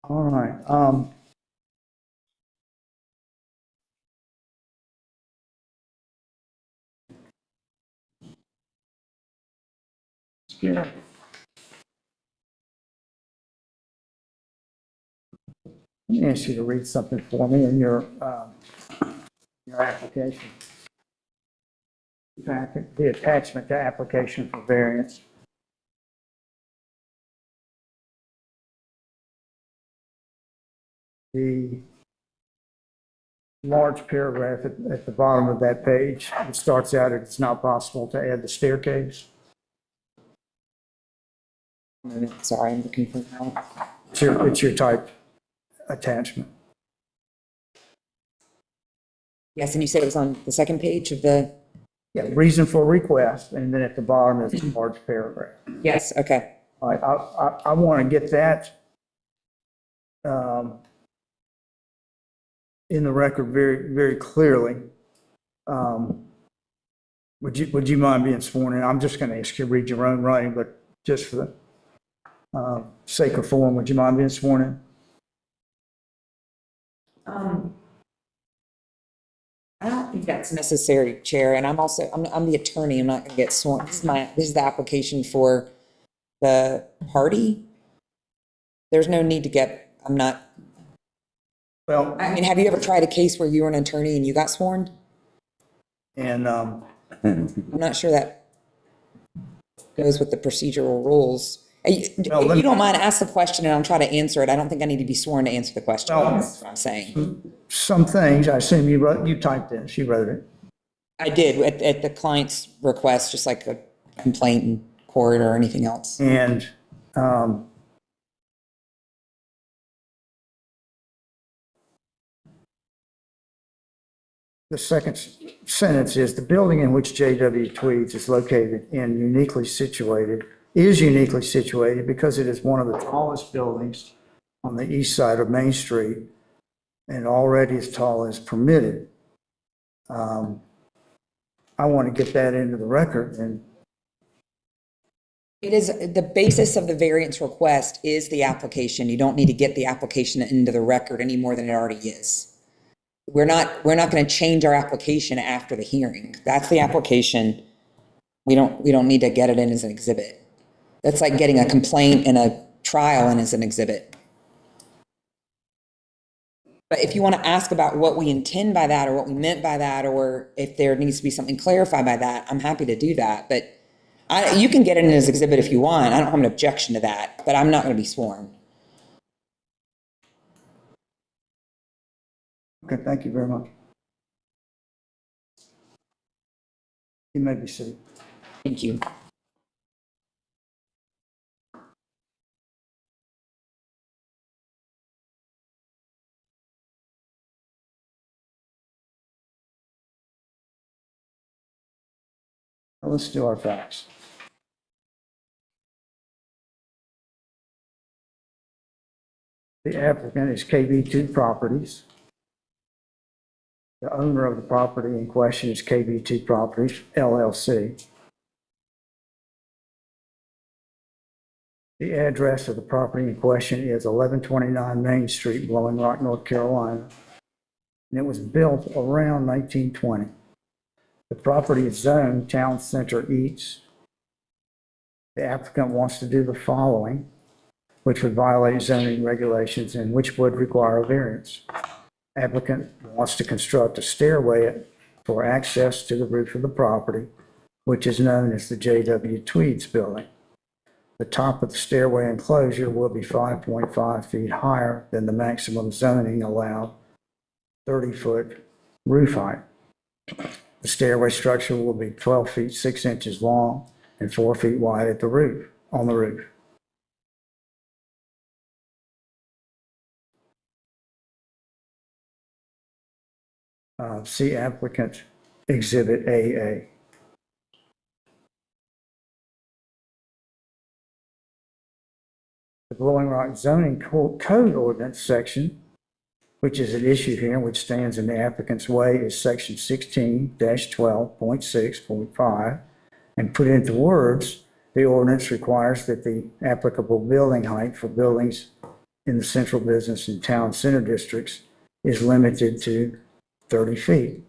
[SPEAKER 1] All right. Yeah. Let me ask you to read something for me in your application. The attachment to application for variance. The large paragraph at the bottom of that page, it starts out, it's not possible to add the staircase.
[SPEAKER 8] Sorry, I'm looking for help.
[SPEAKER 1] It's your type attachment.
[SPEAKER 8] Yes, and you said it was on the second page of the,
[SPEAKER 1] Yeah, reason for request, and then at the bottom is a large paragraph.
[SPEAKER 8] yes, okay.
[SPEAKER 1] All right, I want to get that in the record very, very clearly. Would you mind being sworn in? I'm just going to ask you to read your own writing, but just for the sake of form, would you mind being sworn in?
[SPEAKER 8] I don't think that's necessary, Chair, and I'm the attorney, I'm not going to get sworn. This is the application for the party. There's no need to get, I'm not
[SPEAKER 1] Well,
[SPEAKER 8] I mean, have you ever tried a case where you were an attorney and you got sworn?
[SPEAKER 1] and,
[SPEAKER 8] I'm not sure that goes with the procedural rules. If
[SPEAKER 1] Well, let
[SPEAKER 8] you
[SPEAKER 1] me-
[SPEAKER 8] don't mind, ask the question and I'll try to answer it. I don't think I need to be sworn to answer the question.
[SPEAKER 1] Well-
[SPEAKER 8] That's what I'm saying.
[SPEAKER 1] some things, I assume you typed in, she wrote it.
[SPEAKER 8] I did at the client's request, just like a complaint in court or anything else.
[SPEAKER 1] And the second sentence is, the building in which J.W. Tweeds is located is uniquely situated because it is one of the tallest buildings on the east side of Main Street and already as tall as permitted. I want to get that into the record, and
[SPEAKER 8] It is, the basis of the variance request is the application. You don't need to get the application into the record any more than it already is. We're not going to change our application after the hearing. That's the application. We don't need to get it in as an exhibit. That's like getting a complaint and a trial in as an exhibit. But if you want to ask about what we intend by that or what we meant by that, or if there needs to be something clarified by that, I'm happy to do that. But you can get it in as exhibit if you want. I don't have an objection to that, but I'm not going to be sworn.
[SPEAKER 1] okay, thank you very much. You may be seated.
[SPEAKER 8] Thank you.
[SPEAKER 1] Now let's do our facts. The applicant is KB2 Properties. The owner of the property in question is KB2 Properties, LLC. The address of the property in question is 1129 Main Street, Blowing Rock, North Carolina, and it was built around 1920. The property is zoned Town Center Eats. The applicant wants to do the following, which would violate zoning regulations and which would require a variance. Applicant wants to construct a stairway for access to the roof of the property, which is known as the J.W. Tweeds Building. The top of the stairway enclosure will be 5.5 feet higher than the maximum zoning allowed 30-foot roof height. The stairway structure will be 12 feet 6 inches long and 4 feet wide at the roof, on the roof. See applicant Exhibit AA. The Blowing Rock Zoning Code Ordinance section, which is at issue here, which stands in the applicant's way, is section 16-12.6.5. And put into words, the ordinance requires that the applicable building height for buildings in the central business and town center districts is limited to 30 feet.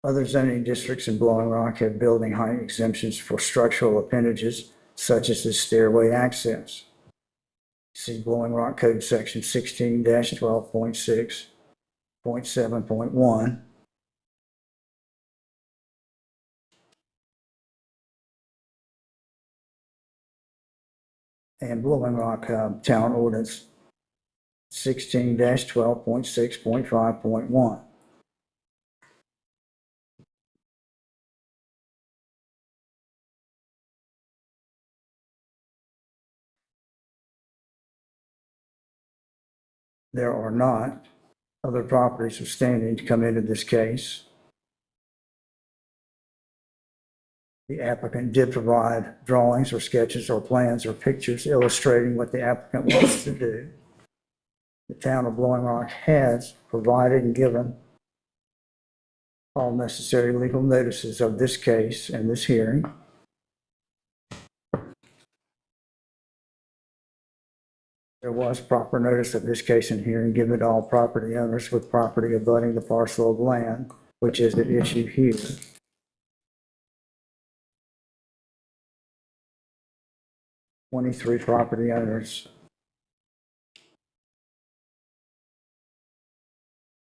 [SPEAKER 1] Other zoning districts in Blowing Rock have building height exemptions for structural appendages such as the stairway access. See Blowing Rock Code Section 16-12.6.7.1. And Blowing Rock Town Ordinance 16-12.6.5.1. There are not other properties of standing to come into this case. The applicant did provide drawings or sketches or plans or pictures illustrating what the applicant wants to do. The town of Blowing Rock has provided and given all necessary legal notices of this case and this hearing. There was proper notice of this case and hearing given to all property owners with property abutting the parcel of land, which is at issue here. 23 property owners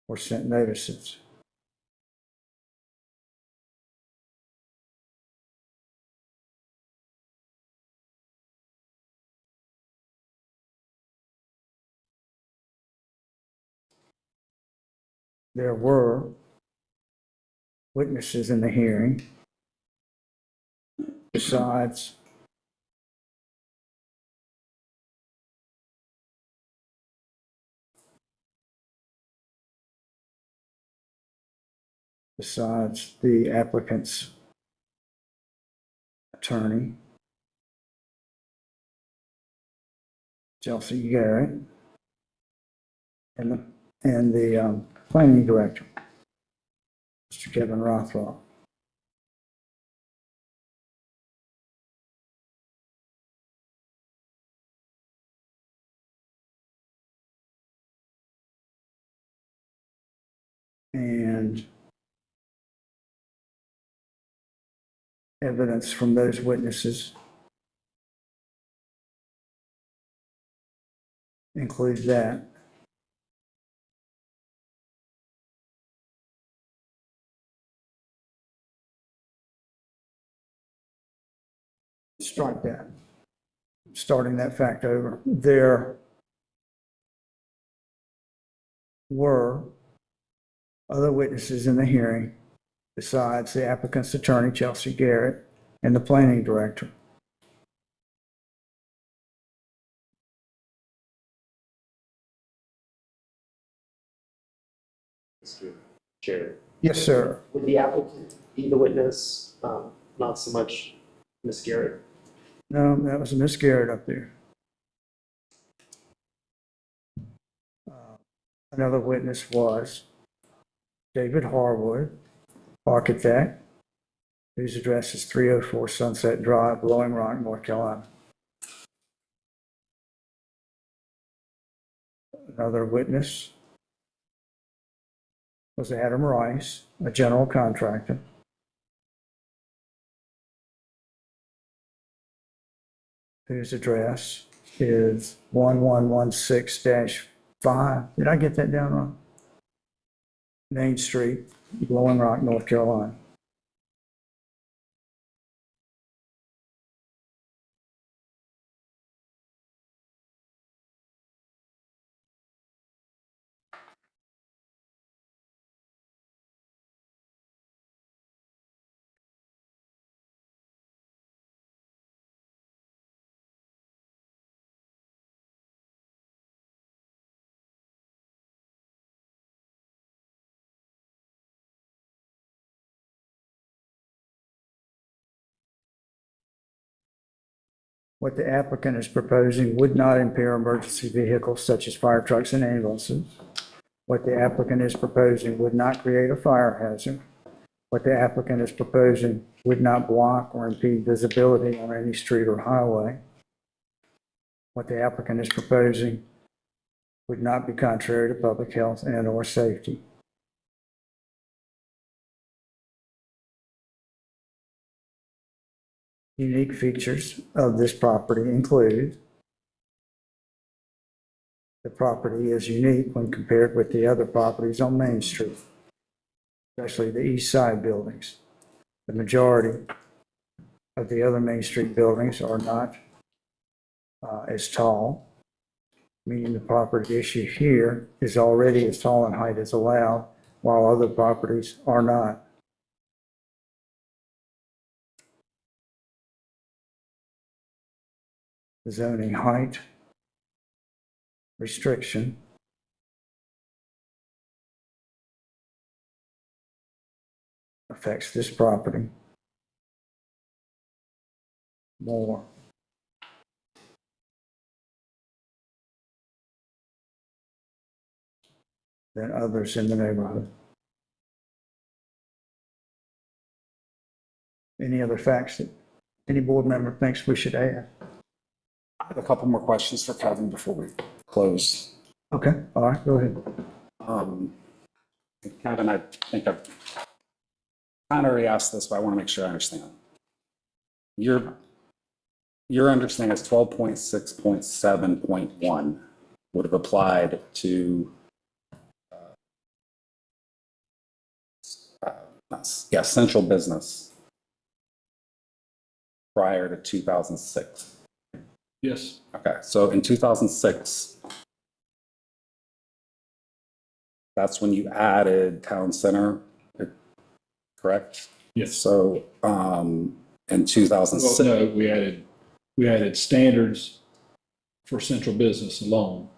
[SPEAKER 1] were sent notices. There were witnesses in the hearing besides the applicant's attorney, Chelsea Garrett, and the planning director, Mr. Kevin Rothwell. And evidence from those witnesses includes that. Strike that. Starting that fact over. There were other witnesses in the hearing besides the applicant's attorney, Chelsea Garrett, and the planning director.
[SPEAKER 9] Mr. Chair,
[SPEAKER 1] Yes, sir.
[SPEAKER 9] would the applicant be the witness, not so much Ms. Garrett?
[SPEAKER 1] No, that was Miss Garrett up there. Another witness was David Harwood, architect, whose address is 304 Sunset Drive, Blowing Rock, North Carolina. Another witness was Adam Rice, a general contractor, whose address is 1116-5. Did I get that down wrong? Main Street, Blowing Rock, North Carolina. What the applicant is proposing would not impair emergency vehicles such as fire trucks and ambulances. What the applicant is proposing would not create a fire hazard. What the applicant is proposing would not block or impede visibility on any street or highway. What the applicant is proposing would not be contrary to public health and/or safety. Unique features of this property include the property is unique when compared with the other properties on Main Street, especially the east side buildings. The majority of the other Main Street buildings are not as tall, meaning the property issue here is already as tall in height as allowed, while other properties are not. The zoning height restriction affects this property more than others in the neighborhood. Any other facts that any board member thinks we should add?
[SPEAKER 6] I have a couple more questions for Kevin before we close.
[SPEAKER 1] Okay, all right, go ahead.
[SPEAKER 6] Kevin, I think I've kind of already asked this, but I want to make sure I understand. You're your understanding is 12.6.7.1 would have applied to, central business prior to 2006.
[SPEAKER 5] Yes,
[SPEAKER 6] Okay, so in 2006, that's when you added town center, correct?
[SPEAKER 5] yes.
[SPEAKER 6] So in
[SPEAKER 5] Well,
[SPEAKER 6] 2006,
[SPEAKER 5] no, we added standards for central business alone.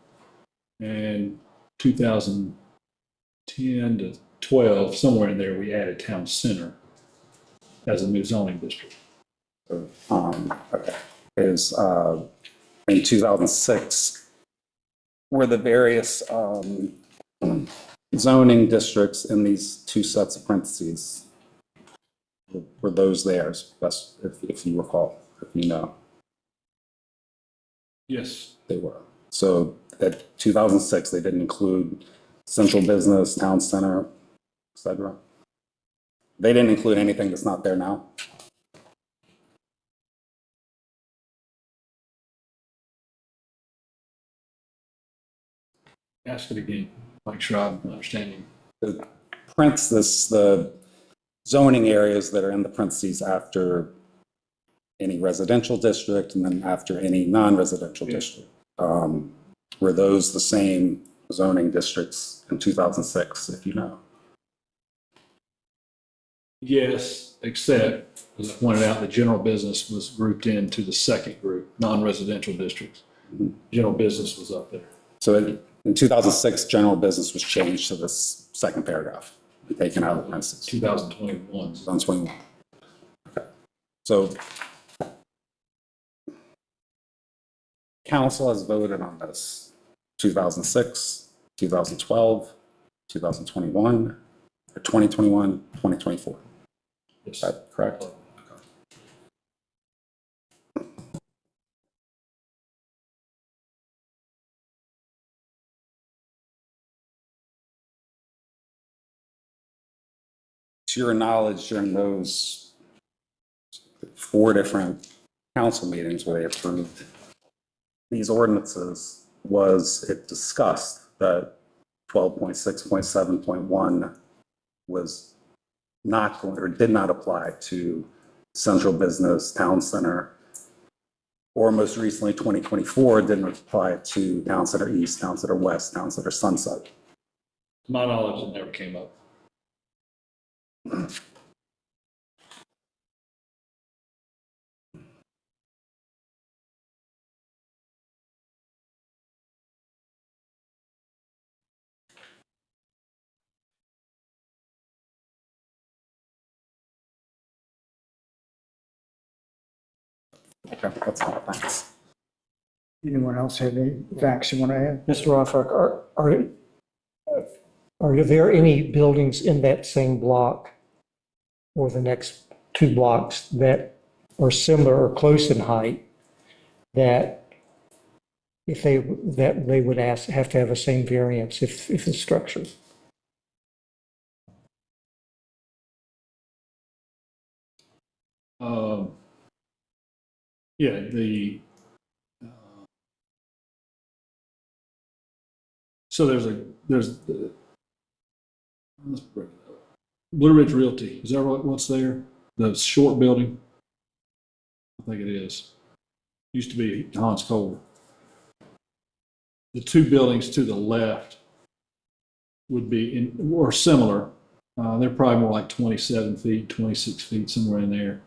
[SPEAKER 5] And 2010 to 12, somewhere in there, we added town center as a new zoning district.
[SPEAKER 6] okay, is in 2006, were the various zoning districts in these two sets of parentheses, were those theirs, best if you recall, if you know?
[SPEAKER 5] Yes,
[SPEAKER 6] They were. So at 2006, they didn't include central business, town center, et cetera. They didn't include anything that's not there now.
[SPEAKER 5] ask it again, make sure I'm understanding.
[SPEAKER 6] The parenthesis, the zoning areas that are in the parentheses after any residential district and then after any non-residential district. Were those the same zoning districts in 2006, if you know?
[SPEAKER 5] Yes, except, as I pointed out, the general business was grouped into the second group, non-residential districts. General business was up there.
[SPEAKER 6] So in 2006, general business was changed to this second paragraph, taken out of the parentheses.
[SPEAKER 5] 2021.
[SPEAKER 6] 2021. Okay. So council has voted on this 2006, 2012, 2021, or 2021, 2024.
[SPEAKER 5] Yes.
[SPEAKER 6] Is that correct? To your knowledge, during those 4 different council meetings where they approved these ordinances, was it discussed that 12.6.7.1 was not going or did not apply to central business, town center, or most recently 2024 didn't apply to town center east, town center west, town center sunset?
[SPEAKER 5] To my knowledge, it never came up.
[SPEAKER 6] Okay, that's all, thanks.
[SPEAKER 1] Anyone else have any facts you want to add?
[SPEAKER 4] Mr. Ronfalk, are there any buildings in that same block or the next 2 blocks that are similar or close in height that they would have to have the same variance if the structure?
[SPEAKER 5] Yeah, so there's the Blue Ridge Realty. Is that what's there? The short building? I think it is. Used to be Hans Kohler. The 2 buildings to the left would be or similar. They're probably more like 27 feet, 26 feet, somewhere in there.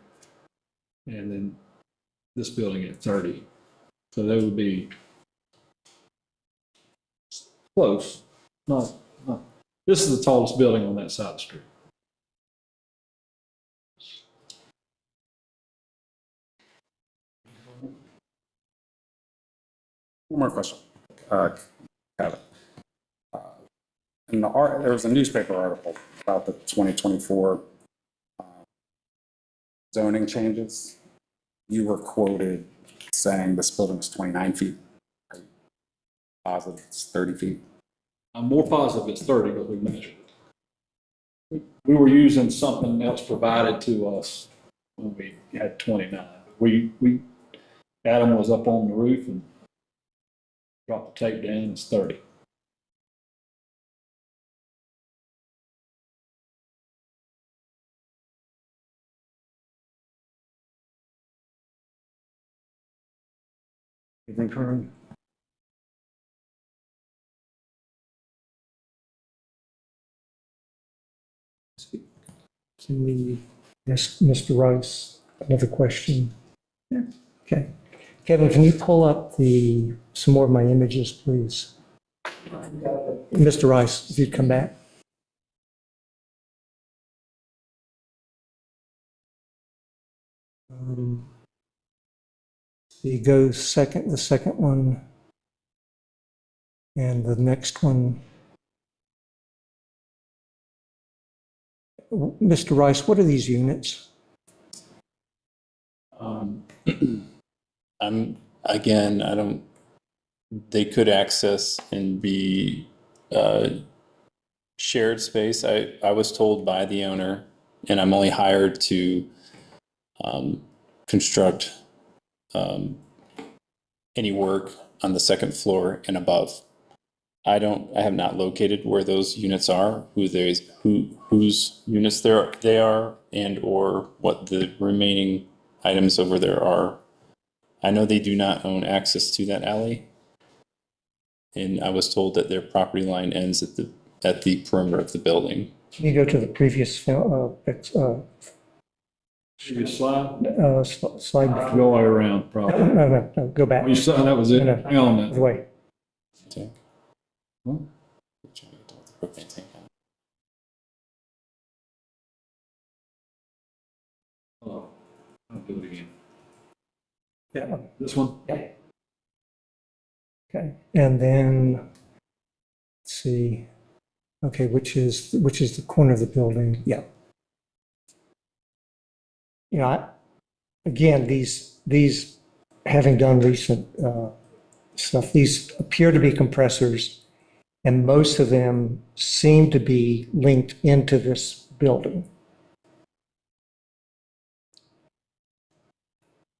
[SPEAKER 5] And then this building at 30. So they would be close. Not. This is the tallest building on that side of the street.
[SPEAKER 6] One more question. Kevin. There was a newspaper article about the 2024 zoning changes. You were quoted saying this building is 29 feet. Are you positive it's 30 feet?
[SPEAKER 5] I'm more positive it's 30 because we measured it. We were using something else provided to us when we had 29. We Adam was up on the roof and dropped the tape down, it's 30.
[SPEAKER 1] Anything further?
[SPEAKER 4] Can we ask Mr. Rice another question?
[SPEAKER 1] Yeah.
[SPEAKER 4] Okay. Kevin, can you pull up some more of my images, please? Mr. Rice, if you'd come back. So you go the second one, and the next one. Mr. Rice, what are these units?
[SPEAKER 11] They could access and be shared space. I was told by the owner, and I'm only hired to construct any work on the second floor and above. I have not located where those units are, whose units they are, and or what the remaining items over there are. I know they do not own access to that alley, and I was told that their property line ends at the perimeter of the building.
[SPEAKER 4] Can you go to the previous
[SPEAKER 5] Previous slide,
[SPEAKER 4] slide?
[SPEAKER 5] go all the way around, probably.
[SPEAKER 4] No, go back.
[SPEAKER 5] Well, you saw that was it.
[SPEAKER 4] No,
[SPEAKER 5] Hang on a minute.
[SPEAKER 4] Wait.
[SPEAKER 11] Okay.
[SPEAKER 5] Oh, I'll do it again.
[SPEAKER 4] That one.
[SPEAKER 5] This one?
[SPEAKER 4] Okay, and then, let's see, okay, which is the corner of the building? Yeah. You know, again, these having done recent stuff, these appear to be compressors, and most of them seem to be linked into this building.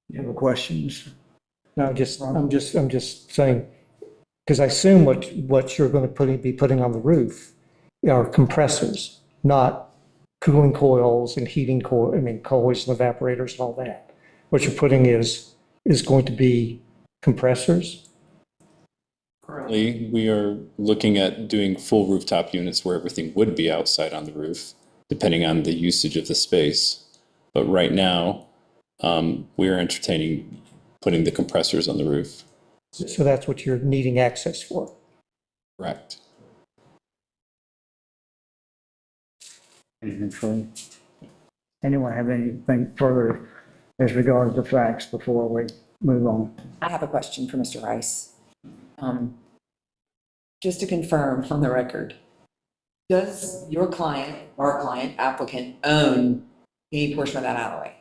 [SPEAKER 1] You have questions?
[SPEAKER 4] No, I'm just saying, because I assume what you're going to be putting on the roof are compressors, not cooling coils and heating coils and evaporators and all that. What you're putting is going to be compressors.
[SPEAKER 11] Currently, we are looking at doing full rooftop units where everything would be outside on the roof, depending on the usage of the space. But right now, we are entertaining putting the compressors on the roof.
[SPEAKER 4] So that's what you're needing access for.
[SPEAKER 11] Correct.
[SPEAKER 1] Anything further? Anyone have anything further as regards to facts before we move on?
[SPEAKER 8] I have a question for Mr. Rice. Just to confirm on the record, does your client, our client, applicant, own any portion of that alleyway?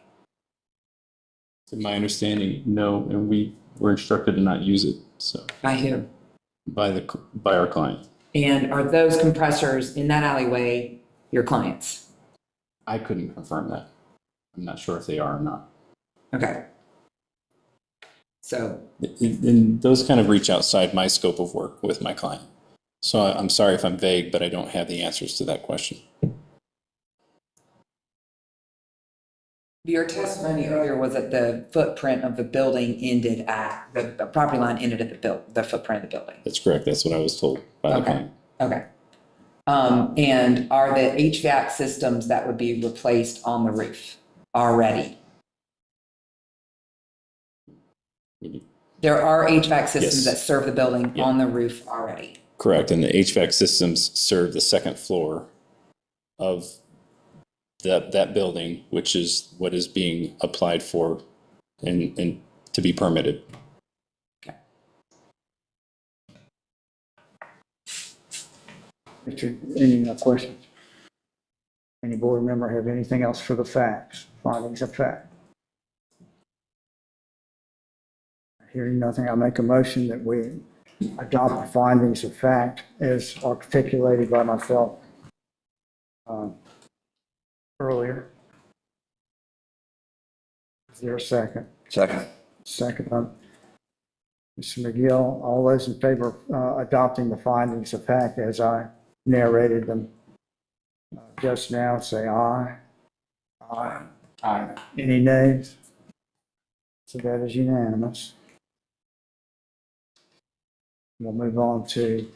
[SPEAKER 11] To my understanding, no, and we were instructed to not use it, so.
[SPEAKER 8] By who?
[SPEAKER 11] By our client.
[SPEAKER 8] And are those compressors in that alleyway your clients?
[SPEAKER 11] I couldn't confirm that. I'm not sure if they are or not.
[SPEAKER 8] Okay. So.
[SPEAKER 11] And those kind of reach outside my scope of work with my client. So I'm sorry if I'm vague, but I don't have the answers to that question.
[SPEAKER 8] Your testimony earlier was that the footprint of the building ended at, the property line ended at the footprint of the building.
[SPEAKER 11] That's correct. That's what I was told by the client.
[SPEAKER 8] Okay. And are the HVAC systems that would be replaced on the roof already? There are HVAC systems
[SPEAKER 11] Yes.
[SPEAKER 8] that serve the building on the roof already.
[SPEAKER 11] Correct. And the HVAC systems serve the second floor of that building, which is what is being applied for and to be permitted.
[SPEAKER 8] Okay.
[SPEAKER 1] Richard, any questions? Any board member have anything else for the facts, findings of fact? Hearing nothing, I'll make a motion that we adopt the findings of fact as articulated by myself earlier. Is there a second?
[SPEAKER 12] Second.
[SPEAKER 1] second by Mr. McGill. All those in favor of adopting the findings of fact as I narrated them just now, say aye. Aye.
[SPEAKER 12] Aye.
[SPEAKER 1] Any nays? So that is unanimous. We'll move on to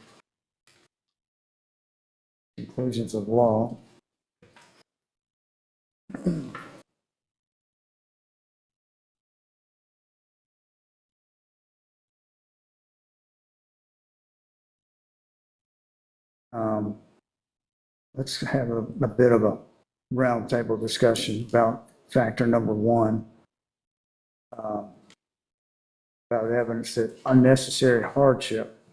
[SPEAKER 1] conclusions of law. Let's have a bit of a roundtable discussion about factor number one, about evidence that unnecessary hardship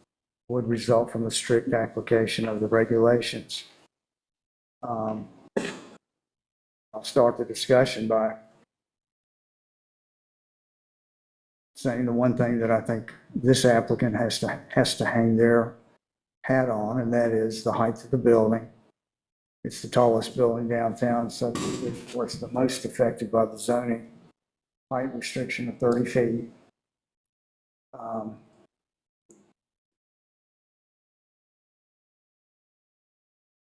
[SPEAKER 1] would result from the strict application of the regulations. I'll start the discussion by saying the one thing that I think this applicant has to hang their hat on, and that is the height of the building. It's the tallest building downtown, so of course the most affected by the zoning height restriction of 30 feet.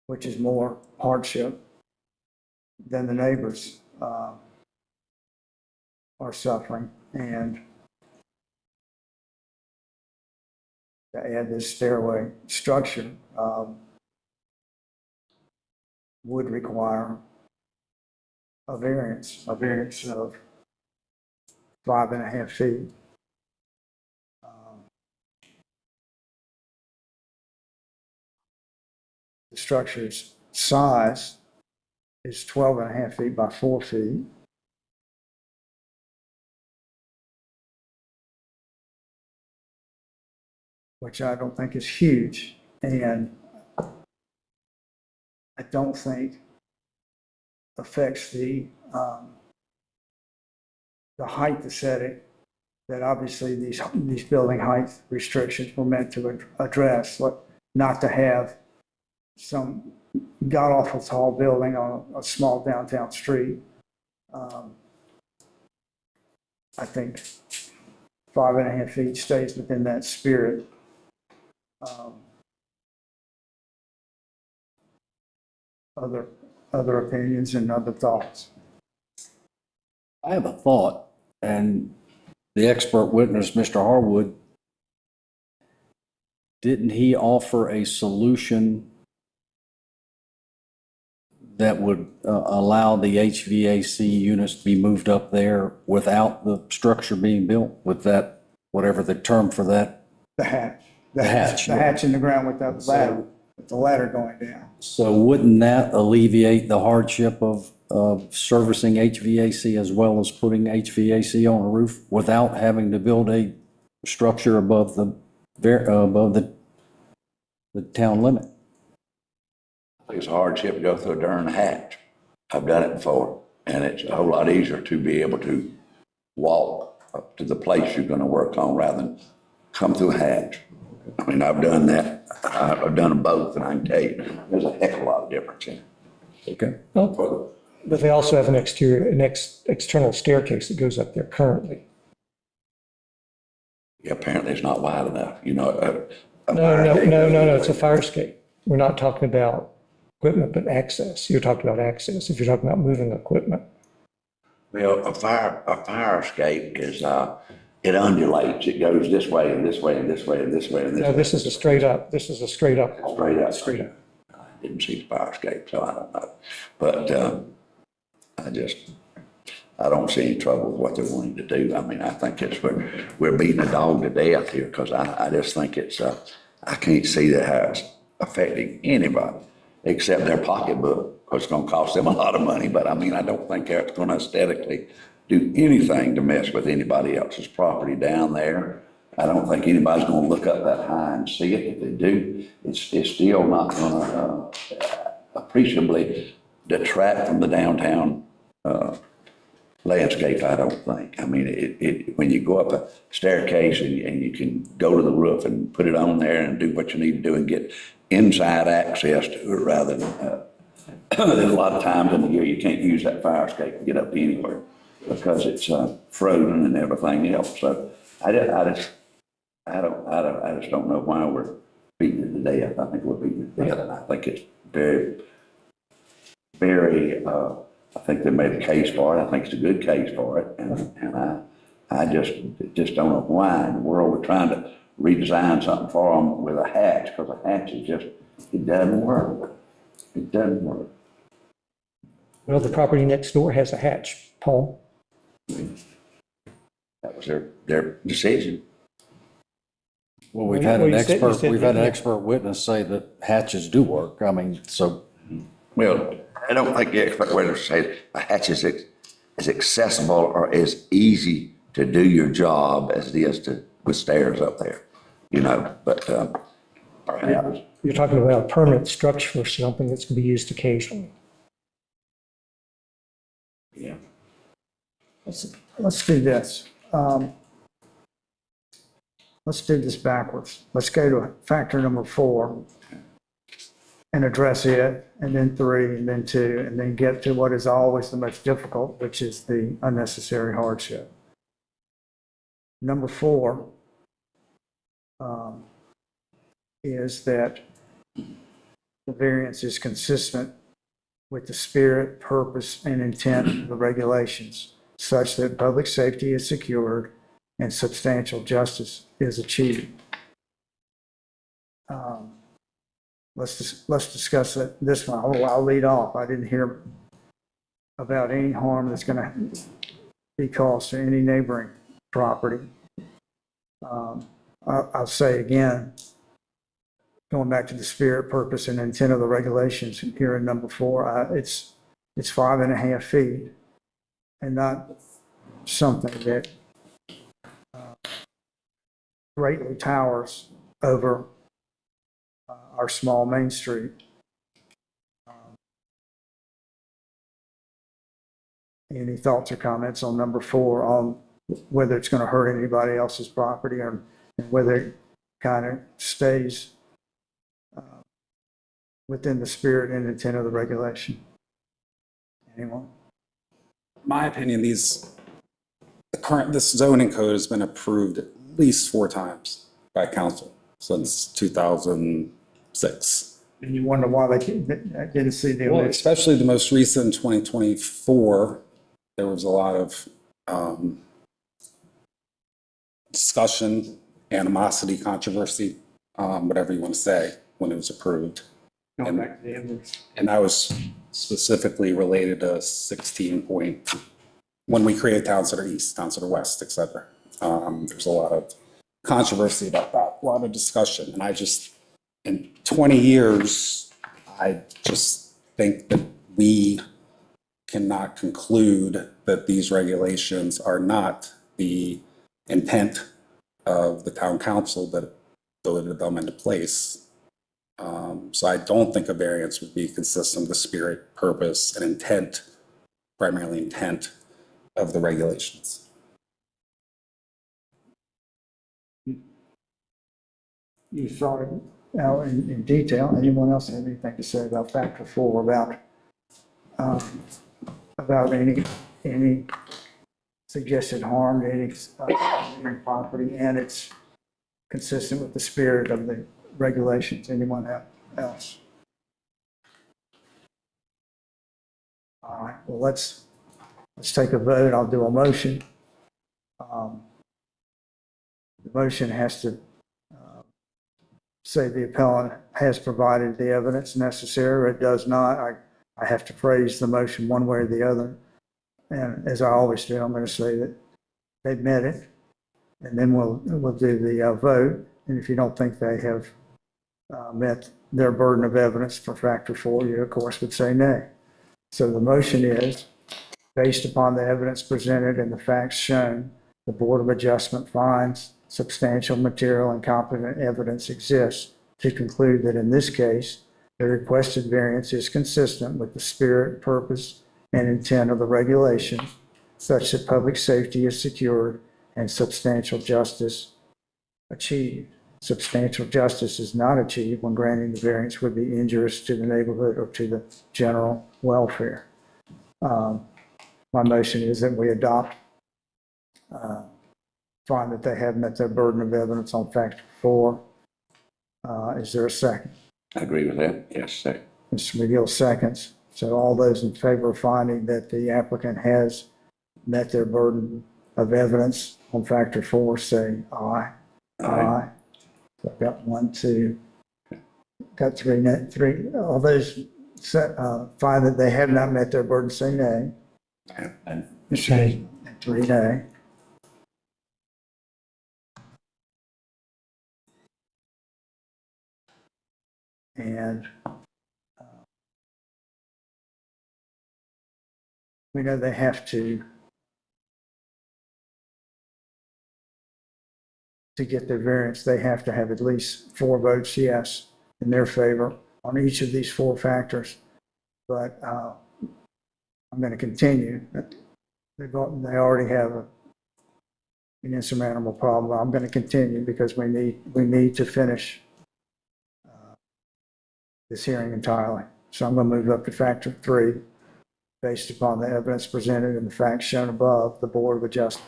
[SPEAKER 1] Which is more hardship than the neighbors are suffering. And to add this stairway structure would require a variance of 5.5 feet. The structure's size is 12.5 feet by 4 feet. Which I don't think is huge, and I don't think affects the height aesthetic that obviously these building height restrictions were meant to address, not to have some god-awful tall building on a small downtown street. I think 5.5 feet stays within that spirit. Other opinions and other thoughts?
[SPEAKER 3] I have a thought, and the expert witness, Mr. Harwood, didn't he offer a solution that would allow the HVAC units to be moved up there without the structure being built, with that, whatever the term for that?
[SPEAKER 1] The hatch.
[SPEAKER 3] The hatch.
[SPEAKER 1] The hatch in the ground with the ladder going down.
[SPEAKER 3] So wouldn't that alleviate the hardship of servicing HVAC as well as putting HVAC on a roof without having to build a structure above the town limit?
[SPEAKER 12] It's a hardship to go through a darn hatch. I've done it before, and it's a whole lot easier to be able to walk up to the place you're gonna work on rather than come through a hatch. I mean, I've done that. I've done them both, and I can tell you, there's a heck of a lot of difference in it.
[SPEAKER 3] Okay.
[SPEAKER 4] Oh, but they also have an external staircase that goes up there currently.
[SPEAKER 12] Yeah, apparently it's not wide enough, you know.
[SPEAKER 4] No, it's a fire escape. We're not talking about equipment, but access. You're talking about access if you're talking about moving equipment.
[SPEAKER 12] Well, a fire escape is, it undulates. It goes this way and this way and this way and this way and this way.
[SPEAKER 4] No, this is a straight up.
[SPEAKER 12] Straight up. I didn't see the fire escape, so I don't know. But I don't see any trouble with what they're wanting to do. I mean, I think we're beating a dog to death here, because I just think it's, I can't see that how it's affecting anybody except their pocketbook, because it's going to cost them a lot of money. But I mean, I don't think that's going to aesthetically do anything to mess with anybody else's property down there. I don't think anybody's going to look up that high and see it. If they do, it's still not going to appreciably detract from the downtown landscape, I don't think. I mean, when you go up a staircase and you can go to the roof and put it on there and do what you need to do and get inside access to it, rather than there's a lot of times in the year you can't use that fire escape to get up anywhere. because it's frozen and everything else. So I just don't know why we're beating it to death. I think we're beating it to death, and I think it's very, very, I think they made a case for it. I think it's a good case for it, and I just don't know why in the world we're trying to redesign something for them with a hatch, because a hatch is just, it doesn't work. It doesn't work.
[SPEAKER 4] Well, the property next door has a hatch, Paul.
[SPEAKER 12] That was their decision.
[SPEAKER 3] Well, we've had an
[SPEAKER 4] Well, you said- you
[SPEAKER 3] expert,
[SPEAKER 4] said-
[SPEAKER 3] we've had an expert witness say that hatches do work. I mean, so
[SPEAKER 12] Well, I don't think the expert witness say a hatch is accessible or as easy to do your job as it is with stairs up there, but, perhaps.
[SPEAKER 4] You're talking about a permanent structure for something that's going to be used occasionally.
[SPEAKER 12] Yeah.
[SPEAKER 1] Let's do this. Let's do this backwards. Let's go to factor number 4 and address it, and then 3, and then 2, and then get to what is always the most difficult, which is the unnecessary hardship. Number 4 is that the variance is consistent with the spirit, purpose, and intent of the regulations, such that public safety is secured and substantial justice is achieved. Let's discuss this one. I'll lead off. I didn't hear about any harm that's going to be caused to any neighboring property. I'll say again, going back to the spirit, purpose, and intent of the regulations here in number 4, it's 5.5 feet, and not something that greatly towers over our small Main Street. Any thoughts or comments on number 4 on whether it's going to hurt anybody else's property or whether it kind of stays within the spirit and intent of the regulation? Anyone?
[SPEAKER 6] My opinion, this zoning code has been approved at least 4 times by council since 2006.
[SPEAKER 1] And you wonder why they didn't see the
[SPEAKER 6] Well,
[SPEAKER 1] original.
[SPEAKER 6] especially the most recent 2024, there was a lot of discussion, animosity, controversy, whatever you want to say, when it was approved.
[SPEAKER 1] Going back to the evidence.
[SPEAKER 6] And that was specifically related to when we created Town Center East, Town Center West, et cetera. There's a lot of controversy about that, a lot of discussion. And in 20 years, I just think that we cannot conclude that these regulations are not the intent of the town council that voted them into place. So I don't think a variance would be consistent with the spirit, purpose, and intent, primarily intent of the regulations.
[SPEAKER 1] You saw it out in detail. Anyone else have anything to say about factor 4, about any suggested harm to any property, and it's consistent with the spirit of the regulations? Anyone else? All right, well, let's take a vote. I'll do a motion. The motion has to say the appellant has provided the evidence necessary, or it does not. I have to phrase the motion one way or the other. And as I always do, I'm going to say that they've met it, and then we'll do the vote. And if you don't think they have met their burden of evidence for factor 4, you of course would say nay. So the motion is, based upon the evidence presented and the facts shown, the Board of Adjustment finds substantial material and competent evidence exists to conclude that in this case, the requested variance is consistent with the spirit, purpose, and intent of the regulation, such that public safety is secured and substantial justice achieved. Substantial justice is not achieved when granting the variance would be injurious to the neighborhood or to the general welfare. my motion is that we adopt, find that they have met their burden of evidence on factor 4. Is there a second?
[SPEAKER 12] I agree with that. Yes, sir.
[SPEAKER 1] Mr. McGill seconds. So all those in favor of finding that the applicant has met their burden of evidence on factor 4, say aye. Aye. So I've got 1, 2, got 3. All those find that they have not met their burden, say nay.
[SPEAKER 12] And
[SPEAKER 4] Nay.
[SPEAKER 1] 3 nay. And we know they have to get their variance, they have to have at least 4 votes yes in their favor on each of these 4 factors. But I'm going to continue. They already have an insurmountable problem. I'm going to continue because we need to finish this hearing entirely. So I'm going to move up to factor 3. Based upon the evidence presented and the facts shown above, the Board of Adjustment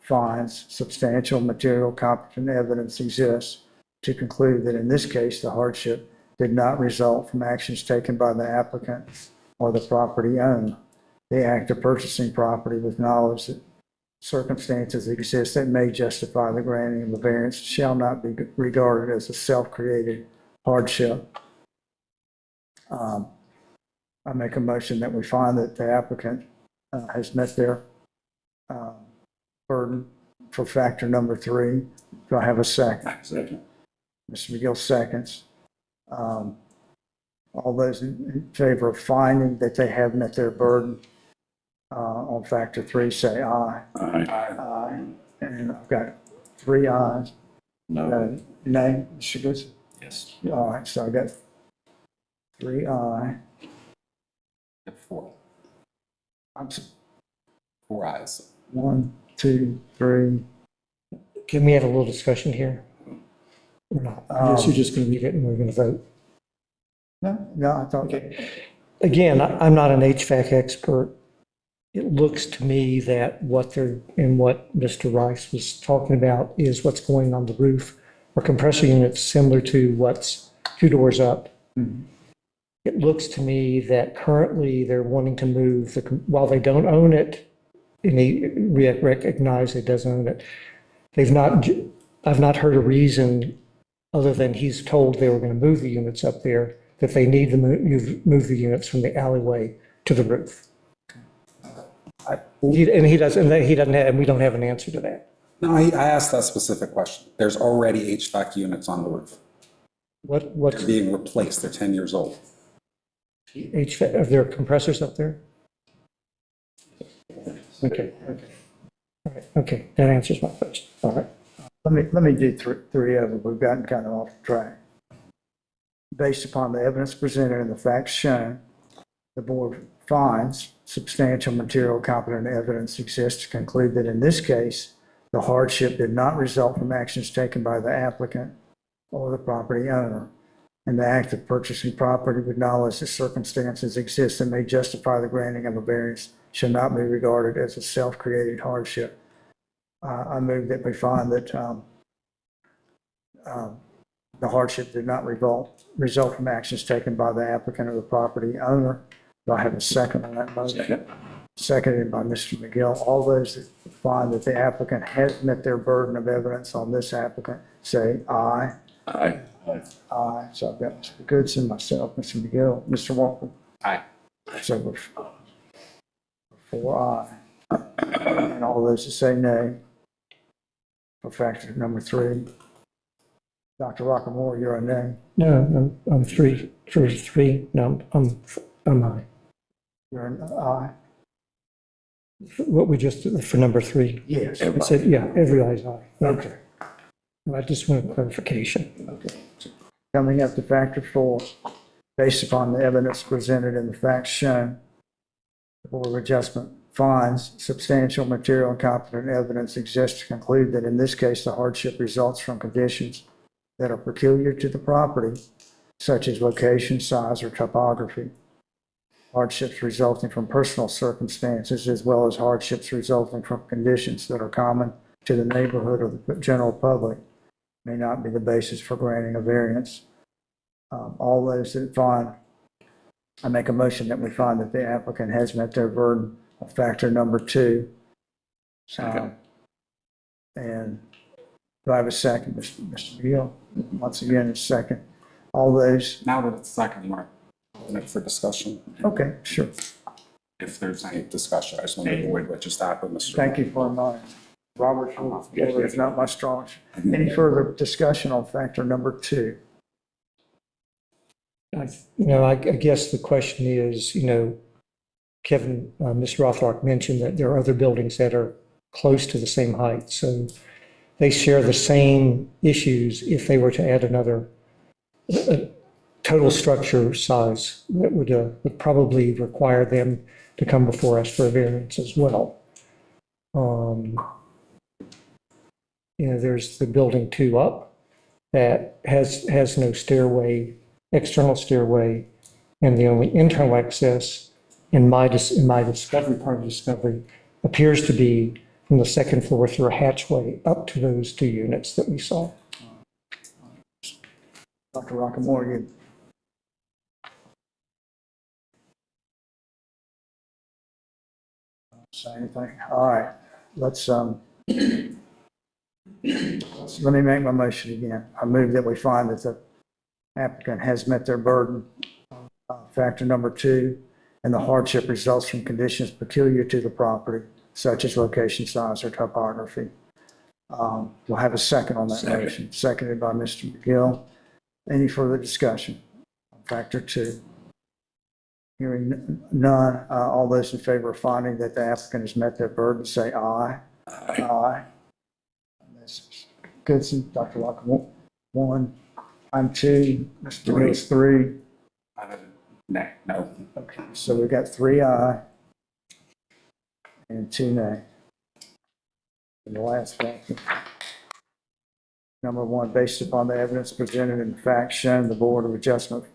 [SPEAKER 1] finds substantial material competent evidence exists to conclude that in this case, the hardship did not result from actions taken by the applicant or the property owner. The act of purchasing property with knowledge that circumstances exist that may justify the granting of a variance shall not be regarded as a self-created hardship. I make a motion that we find that the applicant has met their burden for factor number 3. Do I have a second?
[SPEAKER 12] second.
[SPEAKER 1] Mr. McGill seconds. All those in favor of finding that they have met their burden on factor 3, say aye.
[SPEAKER 12] Aye.
[SPEAKER 1] Aye. And I've got 3 ayes.
[SPEAKER 12] No.
[SPEAKER 1] Nay, Mr. Goodson?
[SPEAKER 6] Yes.
[SPEAKER 1] All right, so I got 3 ayes.
[SPEAKER 6] 4.
[SPEAKER 1] I'm
[SPEAKER 6] 4 ayes.
[SPEAKER 1] 1, 2, 3.
[SPEAKER 4] Can we have a little discussion here? Or not? I guess you're just going to read it and we're going to vote.
[SPEAKER 1] No, I thought.
[SPEAKER 4] Again, I'm not an HVAC expert. It looks to me that what Mr. Rice was talking about is what's going on the roof or compressor units similar to what's 2 doors up.
[SPEAKER 1] Mhm.
[SPEAKER 4] It looks to me that currently they're wanting to move, while they don't own it, and they recognize it doesn't own it, I've not heard a reason other than he's told they were going to move the units up there, that they need to move the units from the alleyway to the roof. He doesn't have, and we don't have an answer to that.
[SPEAKER 6] No, I asked that specific question. There's already HVAC units on the roof.
[SPEAKER 4] What's
[SPEAKER 6] They're being replaced. They're 10 years old.
[SPEAKER 4] HVAC, are there compressors up there? Okay. All right, okay, that answers my question. All right.
[SPEAKER 1] Let me do 3 of them. We've gotten kind of off track. Based upon the evidence presented and the facts shown, the board finds substantial material competent evidence exists to conclude that in this case, the hardship did not result from actions taken by the applicant or the property owner. And the act of purchasing property with knowledge that circumstances exist that may justify the granting of a variance should not be regarded as a self-created hardship. I move that we find that the hardship did not result from actions taken by the applicant or the property owner. Do I have a second on that motion?
[SPEAKER 12] Second.
[SPEAKER 1] Seconded by Mr. McGill. All those that find that the applicant has met their burden of evidence on this applicant, say aye.
[SPEAKER 12] Aye.
[SPEAKER 1] Aye. So I've got Mr. Goodson, myself, Mr. McGill, Mr. Walker.
[SPEAKER 6] Aye.
[SPEAKER 1] So we're 4 aye. And all those that say nay for factor number 3. Dr. Rockamore, you're a nay.
[SPEAKER 4] No, I'm 3. For 3, no, I'm aye.
[SPEAKER 1] You're an aye.
[SPEAKER 4] What we just, for number 3.
[SPEAKER 1] Yes.
[SPEAKER 4] I said, yeah, every eye's aye.
[SPEAKER 1] Okay.
[SPEAKER 4] I just want clarification.
[SPEAKER 1] Okay. Coming up to factor 4, based upon the evidence presented and the facts shown, the Board of Adjustment finds substantial material and competent evidence exists to conclude that in this case, the hardship results from conditions that are peculiar to the property, such as location, size, or topography. hardships resulting from personal circumstances, as well as hardships resulting from conditions that are common to the neighborhood or the general public, may not be the basis for granting a variance. All those that find, I make a motion that we find that the applicant has met their burden of factor number 2. And do I have a second, Mr. Gill? Once again, a second. All those,
[SPEAKER 6] Now that it's second, Mark, open it for discussion.
[SPEAKER 1] okay, sure.
[SPEAKER 6] If there's any discussion, I just want to avoid what just happened, Mr.
[SPEAKER 1] Thank you for reminding. Robert's rule of order is not my strong. Any further discussion on factor number 2?
[SPEAKER 4] I guess the question is, Kevin, Ms. Rothrock mentioned that there are other buildings that are close to the same height. So they share the same issues if they were to add another total structure size that would probably require them to come before us for a variance as well. There's the building 2 up that has no stairway, external stairway, and the only internal access in my discovery, part of discovery, appears to be from the second floor through a hatchway up to those 2 units that we saw.
[SPEAKER 1] Dr. Rockamore, you. Say anything? All right, let's let me make my motion again. I move that we find that the applicant has met their burden, factor number 2, and the hardship results from conditions peculiar to the property, such as location, size, or topography. We'll have a second on that motion. Seconded by Mr. McGill. Any further discussion on factor 2? Hearing none, all those in favor of finding that the applicant has met their burden, say aye. Aye. Ms. Goodson, Dr. Locke, 1. I'm 2. Mr. Mills, 3.
[SPEAKER 6] No.
[SPEAKER 1] Okay, so we've got 3 aye and 2 nay. And the last factor. Number 1, based upon the evidence presented and the facts shown, the Board of Adjustment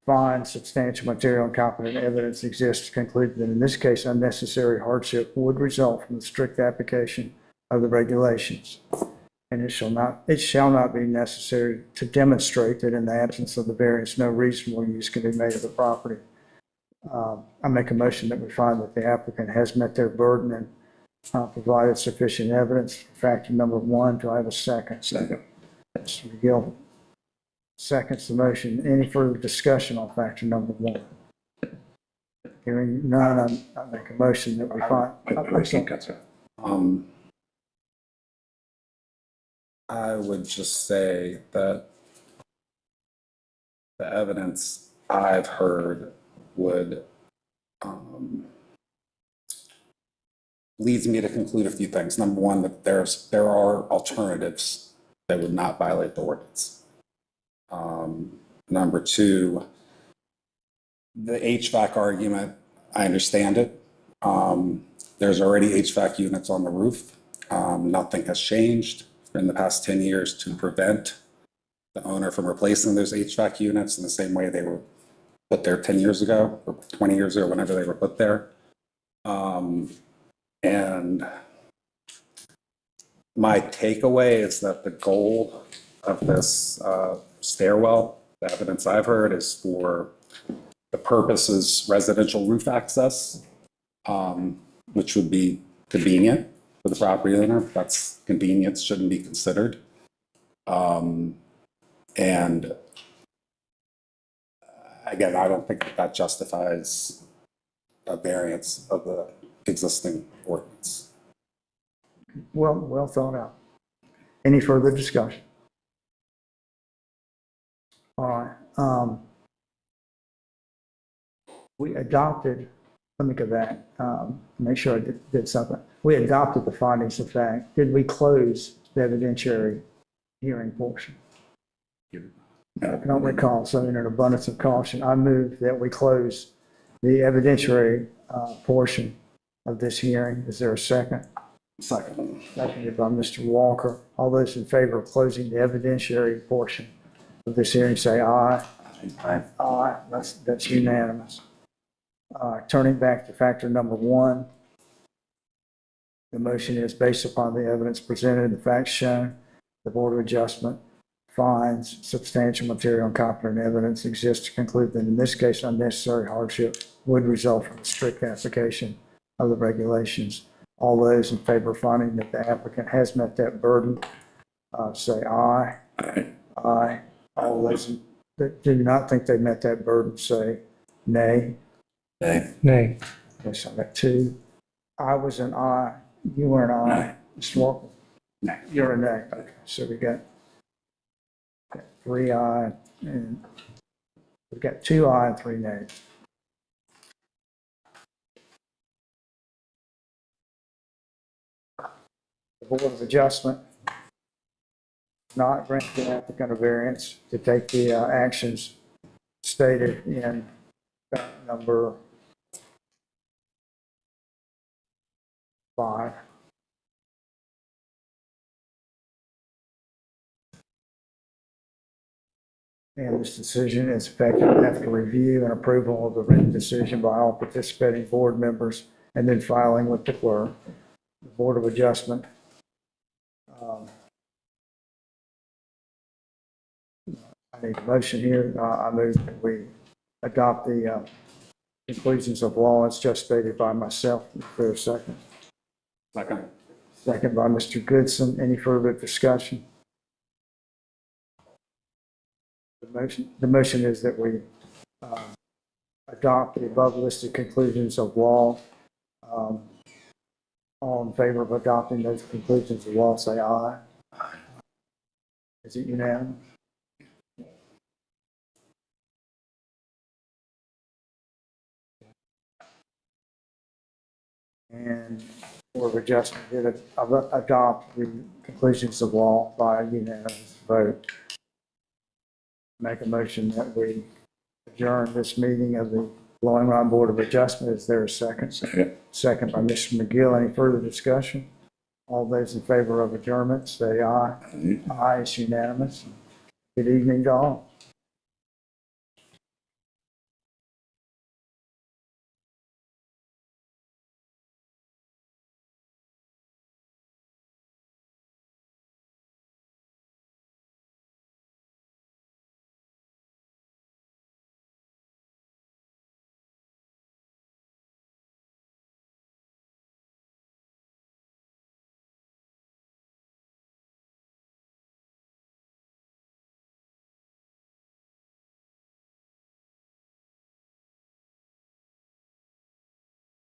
[SPEAKER 1] finds substantial material and competent evidence exists to conclude that in this case, unnecessary hardship would result from the strict application of the regulations. And it shall not be necessary to demonstrate that in the absence of the variance, no reasonable use can be made of the property. I make a motion that we find that the applicant has met their burden and provided sufficient evidence for factor number 1. Do I have a second?
[SPEAKER 12] Second.
[SPEAKER 1] Mr. McGill seconds the motion. Any further discussion on factor number 1? Hearing none, I make a motion that we find.
[SPEAKER 6] I would just say that the evidence I've heard would leads me to conclude a few things. Number 1, that there are alternatives that would not violate the ordinance. Number 2, the HVAC argument, I understand it. There's already HVAC units on the roof. Nothing has changed in the past 10 years to prevent the owner from replacing those HVAC units in the same way they were put there 10 years ago or 20 years ago, whenever they were put there. And my takeaway is that the goal of this stairwell, the evidence I've heard, is for the purposes residential roof access, which would be convenient for the property owner. That's convenience, shouldn't be considered. And again, I don't think that justifies a variance of the existing ordinance.
[SPEAKER 1] Well thought out. Any further discussion? All right. We adopted, let me go back, make sure I did something. We adopted the findings of fact. Did we close the evidentiary hearing portion? I don't recall, so in an abundance of caution, I move that we close the evidentiary portion of this hearing. Is there a second?
[SPEAKER 6] Second.
[SPEAKER 1] Seconded by Mr. Walker. All those in favor of closing the evidentiary portion of this hearing say aye. Aye. Aye. That's unanimous. Turning back to factor number one, the motion is based upon the evidence presented and the facts shown. The Board of Adjustment finds substantial material and competent evidence exists to conclude that in this case, unnecessary hardship would result from the strict application of the regulations. All those in favor of finding that the applicant has met that burden, say aye.
[SPEAKER 12] Aye.
[SPEAKER 1] Aye. All those that do not think they met that burden, say nay.
[SPEAKER 3] Okay.
[SPEAKER 4] Nay.
[SPEAKER 1] Okay, so I got two. I was an aye. You were an aye. Mr. Walker?
[SPEAKER 12] Nay.
[SPEAKER 1] You're a nay. Okay, so we got three aye, and we've got two aye and three nays. The Board of Adjustment not grant the applicant a variance to take the actions stated in number 5. And this decision is effective after review and approval of the written decision by all participating board members and then filing with the clerk. The Board of Adjustment I need a motion here. I move that we adopt the conclusions of law as just stated by myself. Is there a second?
[SPEAKER 6] Second.
[SPEAKER 1] Second by Mr. Goodson. Any further discussion? The motion is that we adopt the above listed conclusions of law. All in favor of adopting those conclusions of law, say aye. Is it unanimous? And Board of Adjustment did adopt the conclusions of law by a unanimous vote. Make a motion that we adjourn this meeting of the Blowing Round Board of Adjustment. Is there a second?
[SPEAKER 12] Second.
[SPEAKER 1] Second by Mr. McGill. Any further discussion? All those in favor of adjournment, say aye. Aye, it's unanimous. Good evening to all.